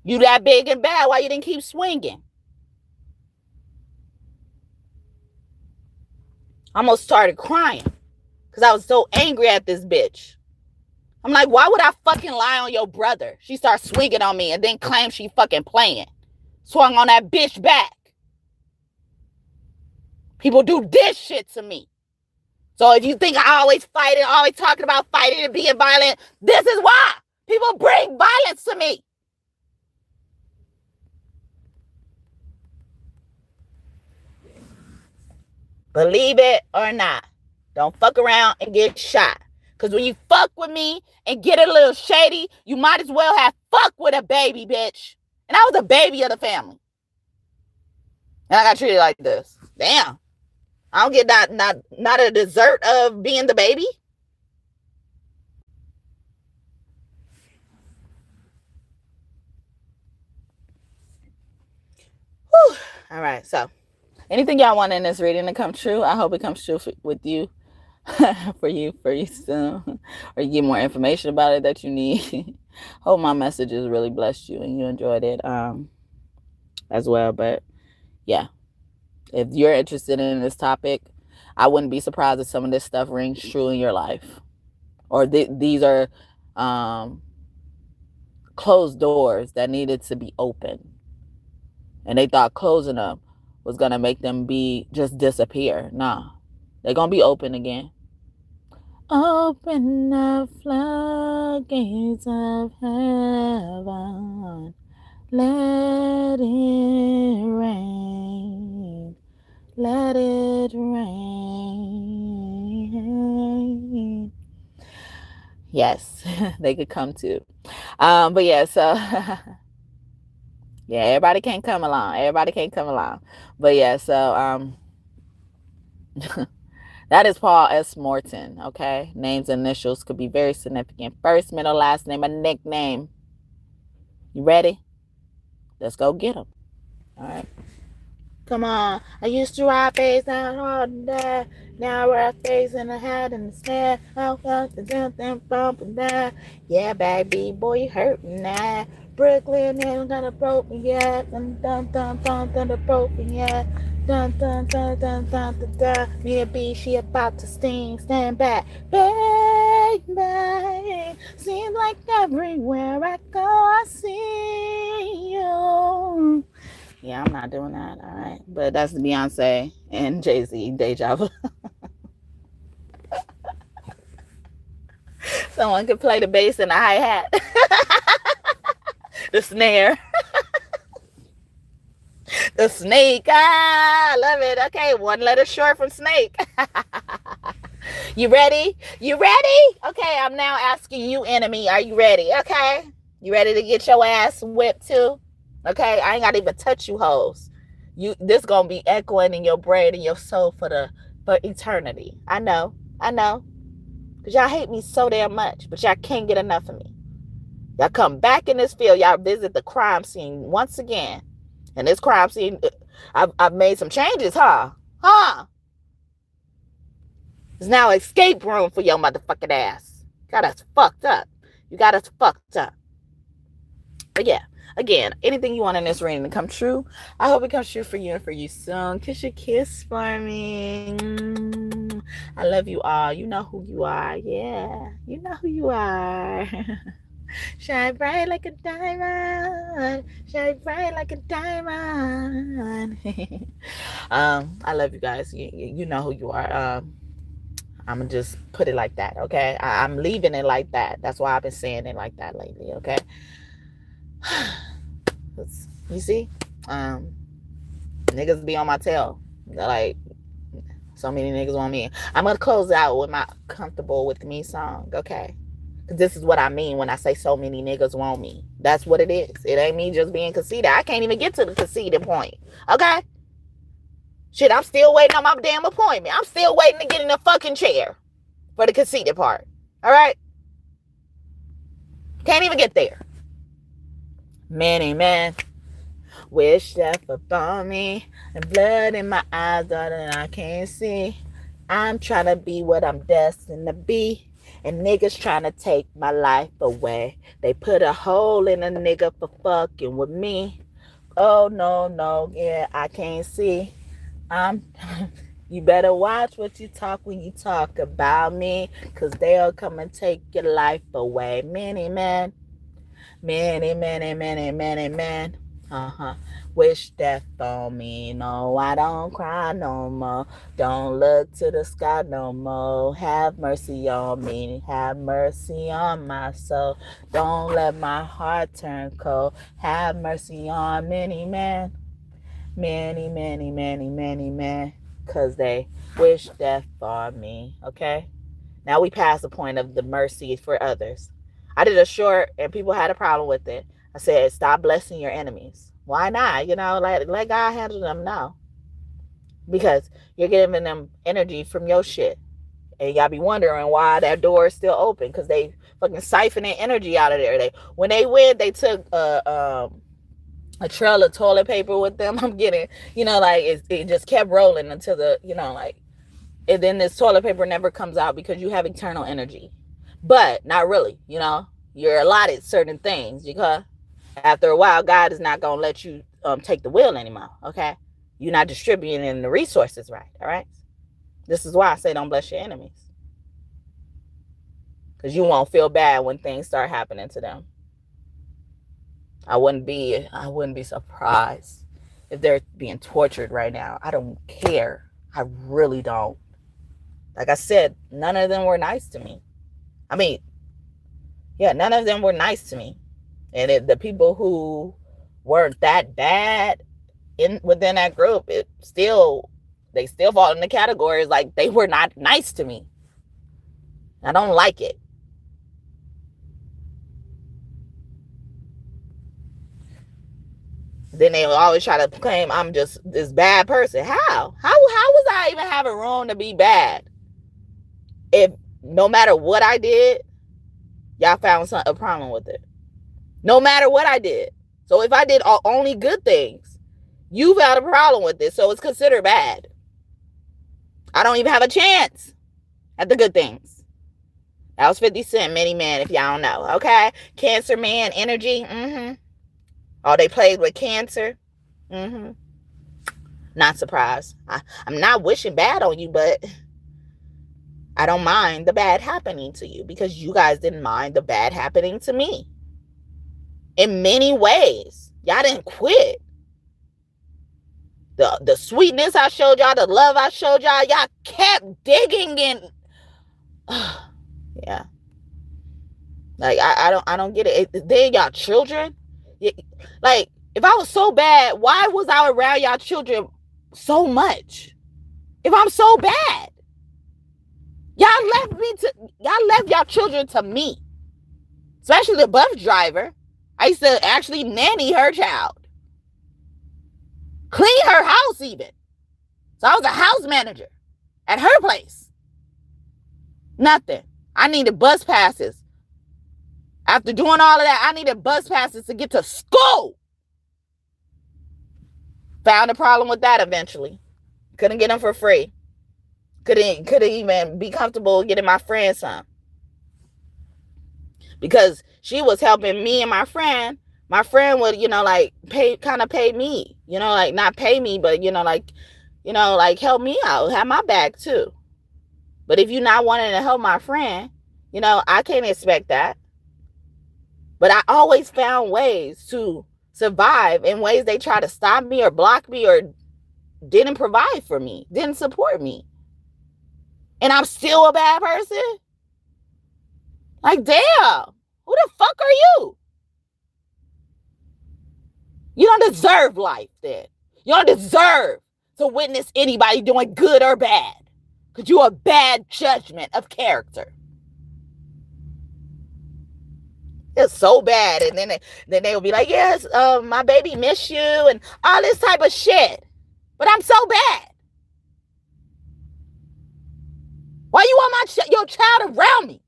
You that big and bad, why you didn't keep swinging? I almost started crying. Because I was so angry at this bitch. I'm like, why would I fucking lie on your brother? She starts swinging on me and then claim she fucking playing. Swung on that bitch back. People do this shit to me. So if you think I always fight and always talking about fighting and being violent, this is why. People bring violence to me. Believe it or not. Don't fuck around and get shot. Because when you fuck with me and get a little shady, you might as well have fucked with a baby, bitch. And I was a baby of the family. And I got treated like this. Damn. I don't get not a dessert of being the baby. Whew. All right. So anything y'all want in this reading to come true, I hope it comes true with you. for you soon, or you get more information about it that you need. Hope my messages really blessed you and you enjoyed it as well. But yeah, if you're interested in this topic, I wouldn't be surprised if some of this stuff rings true in your life, or these are closed doors that needed to be open, and they thought closing them was gonna make them just disappear. Nah, they're gonna be open again. Open the floodgates of heaven. Let it rain. Let it rain. Yes, they could come too. But yeah, so yeah, everybody can't come along. But yeah, so that is Paul S. Morton, okay? Names and initials could be very significant. First, middle, last name, a nickname. You ready? Let's go get them. All right. Come on. I used to ride face out hard and die. Now I ride face in the head and the snare. I got the damn thing bumping down. Yeah, baby, boy, you hurting now. Brooklyn ain't gonna broke me yet. Dun dun dun dun dun dun broke me yet. Dun dun dun dun dun dun dun. Me and B, she about to sting. Stand back, bang bang. Seems like everywhere I go, I see you. Yeah, I'm not doing that. All right, but that's Beyonce and Jay-Z, Deja Vu. Someone could play the bass and the hi-hat. The snare. The snake. I love it. Okay, one letter short from snake. You ready? You ready? Okay, I'm now asking you, enemy. Are you ready? Okay. You ready to get your ass whipped too? Okay, I ain't got to even touch you hoes. This gonna be echoing in your brain and your soul for eternity. I know. Because y'all hate me so damn much, but y'all can't get enough of me. Y'all come back in this field. Y'all visit the crime scene once again. And this crime scene, I've made some changes, huh? There's now an escape room for your motherfucking ass. Got us fucked up. You got us fucked up. But yeah, again, anything you want in this reading to come true, I hope it comes true for you and for you soon. Kiss your kiss for me. I love you all. You know who you are. Yeah, you know who you are. Shine bright like a diamond. Shine bright like a diamond. I love you guys. You know who you are. I'm gonna just put it like that, okay? I'm leaving it like that. That's why I've been saying it like that lately, okay? You see? Niggas be on my tail. Like, so many niggas want me. I'm gonna close out with my Comfortable With Me song, okay? Because this is what I mean when I say so many niggas want me. That's what it is. It ain't me just being conceited. I can't even get to the conceited point, okay? Shit, I'm still waiting on my damn appointment. I'm still waiting to get in the fucking chair for the conceited part. All right? Can't even get there. Many men wish death upon me, and blood in my eyes that I can't see. I'm trying to be what I'm destined to be, and niggas trying to take my life away. They put a hole in a nigga for fucking with me. Oh, no, yeah, I can't see. You better watch what you talk when you talk about me, because they'll come and take your life away. Many men wish death on me. No, I don't cry no more. Don't look to the sky no more. Have mercy on me. Have mercy on my soul. Don't let my heart turn cold. Have mercy on many men. Many men, because they wish death on me, okay? Now we pass the point of the mercy for others. I did a short, and people had a problem with it. I said, stop blessing your enemies. Why not? Let God handle them now. Because you're giving them energy from your shit. And y'all be wondering why that door is still open, because they fucking siphoning energy out of there. When they went, they took a trail of toilet paper with them. I'm getting, it just kept rolling until and then this toilet paper never comes out because you have eternal energy. But not really, you're allotted certain things, because after a while, God is not going to let you take the wheel anymore, okay? You're not distributing the resources right, all right? This is why I say don't bless your enemies. Because you won't feel bad when things start happening to them. I wouldn't be surprised if they're being tortured right now. I don't care. I really don't. Like I said, none of them were nice to me. None of them were nice to me. And the people who weren't that bad within that group, they still fall in the categories like they were not nice to me. I don't like it. Then they always try to claim I'm just this bad person. How was I even having room to be bad? If no matter what I did, y'all found a problem with it. No matter what I did. So if I did only good things, you found a problem with it. So it's considered bad. I don't even have a chance at the good things. That was 50 Cent, Many Men, if y'all don't know. Okay? Cancer Man, Energy. Oh, they played with cancer. Not surprised. I'm not wishing bad on you, but I don't mind the bad happening to you, because you guys didn't mind the bad happening to me. In many ways. Y'all didn't quit. The sweetness I showed y'all, the love I showed y'all, y'all kept digging in. Yeah. Like, I don't get it. They're y'all children. Like, if I was so bad, why was I around y'all children so much? If I'm so bad, y'all left y'all children to me, especially the bus driver. I used to actually nanny her child, clean her house even. So I was a house manager at her place. Nothing. I needed bus passes. After doing all of that, I needed bus passes to get to school. Found a problem with that eventually. Couldn't get them for free. Couldn't even be comfortable getting my friend some. Because she was helping me and my friend. My friend would, like pay me. Like not pay me, but like help me out, have my back too. But if you're not wanting to help my friend, I can't expect that. But I always found ways to survive in ways they try to stop me or block me or didn't provide for me, didn't support me. And I'm still a bad person? Like, damn, who the fuck are you? You don't deserve life then. You don't deserve to witness anybody doing good or bad. Because you're a bad judgment of character. It's so bad. And then they'll be like, yes, my baby miss you and all this type of shit. But I'm so bad. Why you want your child around me?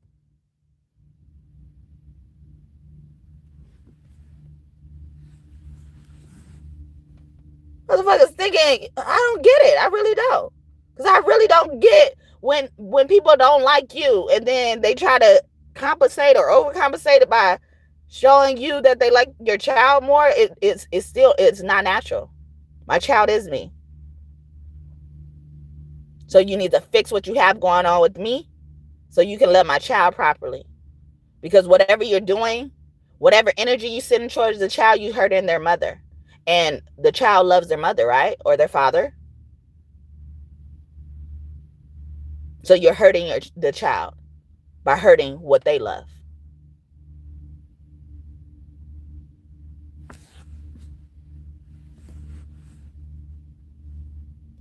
Motherfuckers thinking, I don't get it. I really don't. Because I really don't get when people don't like you and then they try to compensate or overcompensate it by showing you that they like your child more. It's not natural. My child is me. So you need to fix what you have going on with me so you can love my child properly. Because whatever you're doing, whatever energy you send towards the child, you hurt in their mother. And the child loves their mother, right? Or their father. So you're hurting the child by hurting what they love.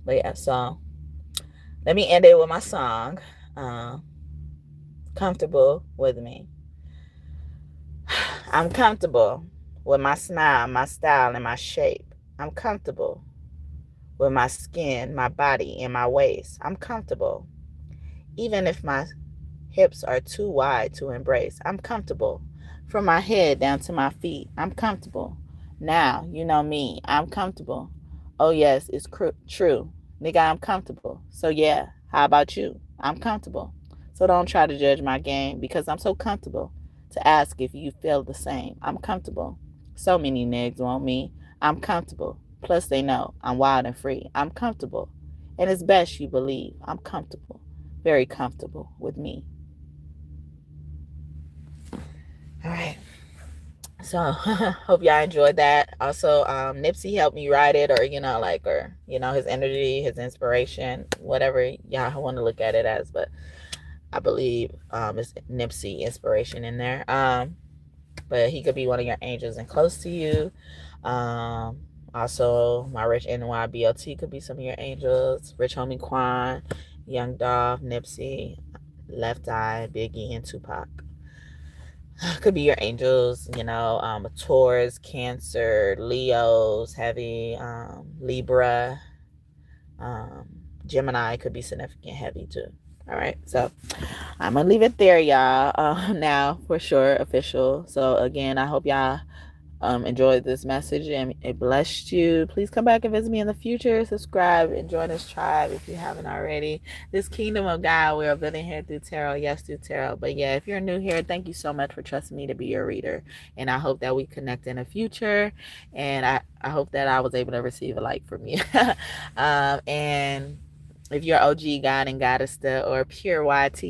But yeah, so let me end it with my song. Comfortable with me. I'm comfortable with my smile, my style, and my shape. I'm comfortable with my skin, my body, and my waist. I'm comfortable. Even if my hips are too wide to embrace, I'm comfortable. From my head down to my feet, I'm comfortable. Now, you know me, I'm comfortable. Oh yes, it's true. Nigga, I'm comfortable. So yeah, how about you? I'm comfortable. So don't try to judge my game because I'm so comfortable to ask if you feel the same. I'm comfortable. So many niggas want me. I'm comfortable. Plus they know I'm wild and free. I'm comfortable. And it's best you believe I'm comfortable. Very comfortable with me. All right. So hope y'all enjoyed that. Also, Nipsey helped me write it, or his energy, his inspiration, whatever y'all want to look at it as. But I believe it's Nipsey inspiration in there. But he could be one of your angels and close to you. Also, my Rich NYBLT could be some of your angels. Rich Homie Quan, Young Dolph, Nipsey, Left Eye, Biggie, and Tupac. Could be your angels, Taurus, Cancer, Leos, heavy, Libra, Gemini could be significant heavy too. All right, so I'm gonna leave it there, y'all. Now for sure, official. So again, I hope y'all enjoyed this message and it blessed you. Please come back and visit me in the future. Subscribe and join this tribe if you haven't already. This kingdom of God, we're building here through tarot. Yes, through tarot. But yeah, if you're new here, thank you so much for trusting me to be your reader. And I hope that we connect in the future. And I hope that I was able to receive a like from you. And if you're OG God and Goddess or pure YT,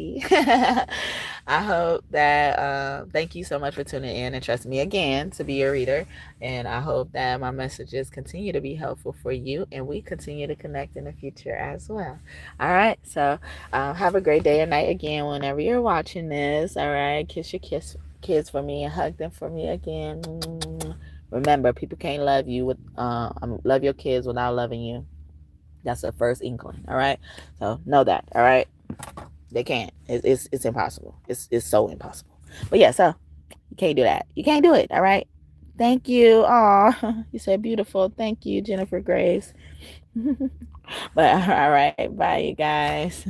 I hope that, thank you so much for tuning in and trusting me again to be your reader. And I hope that my messages continue to be helpful for you and we continue to connect in the future as well. All right. So have a great day or night again whenever you're watching this. All right. Kiss your kids for me and hug them for me again. Remember, people can't love you love your kids without loving you. That's the first inkling. All right. So know that. All right. They can't. It's impossible. It's so impossible. But yeah, so you can't do that. You can't do it. All right. Thank you. Aw, you said beautiful. Thank you, Jennifer Grace. But all right, bye, you guys.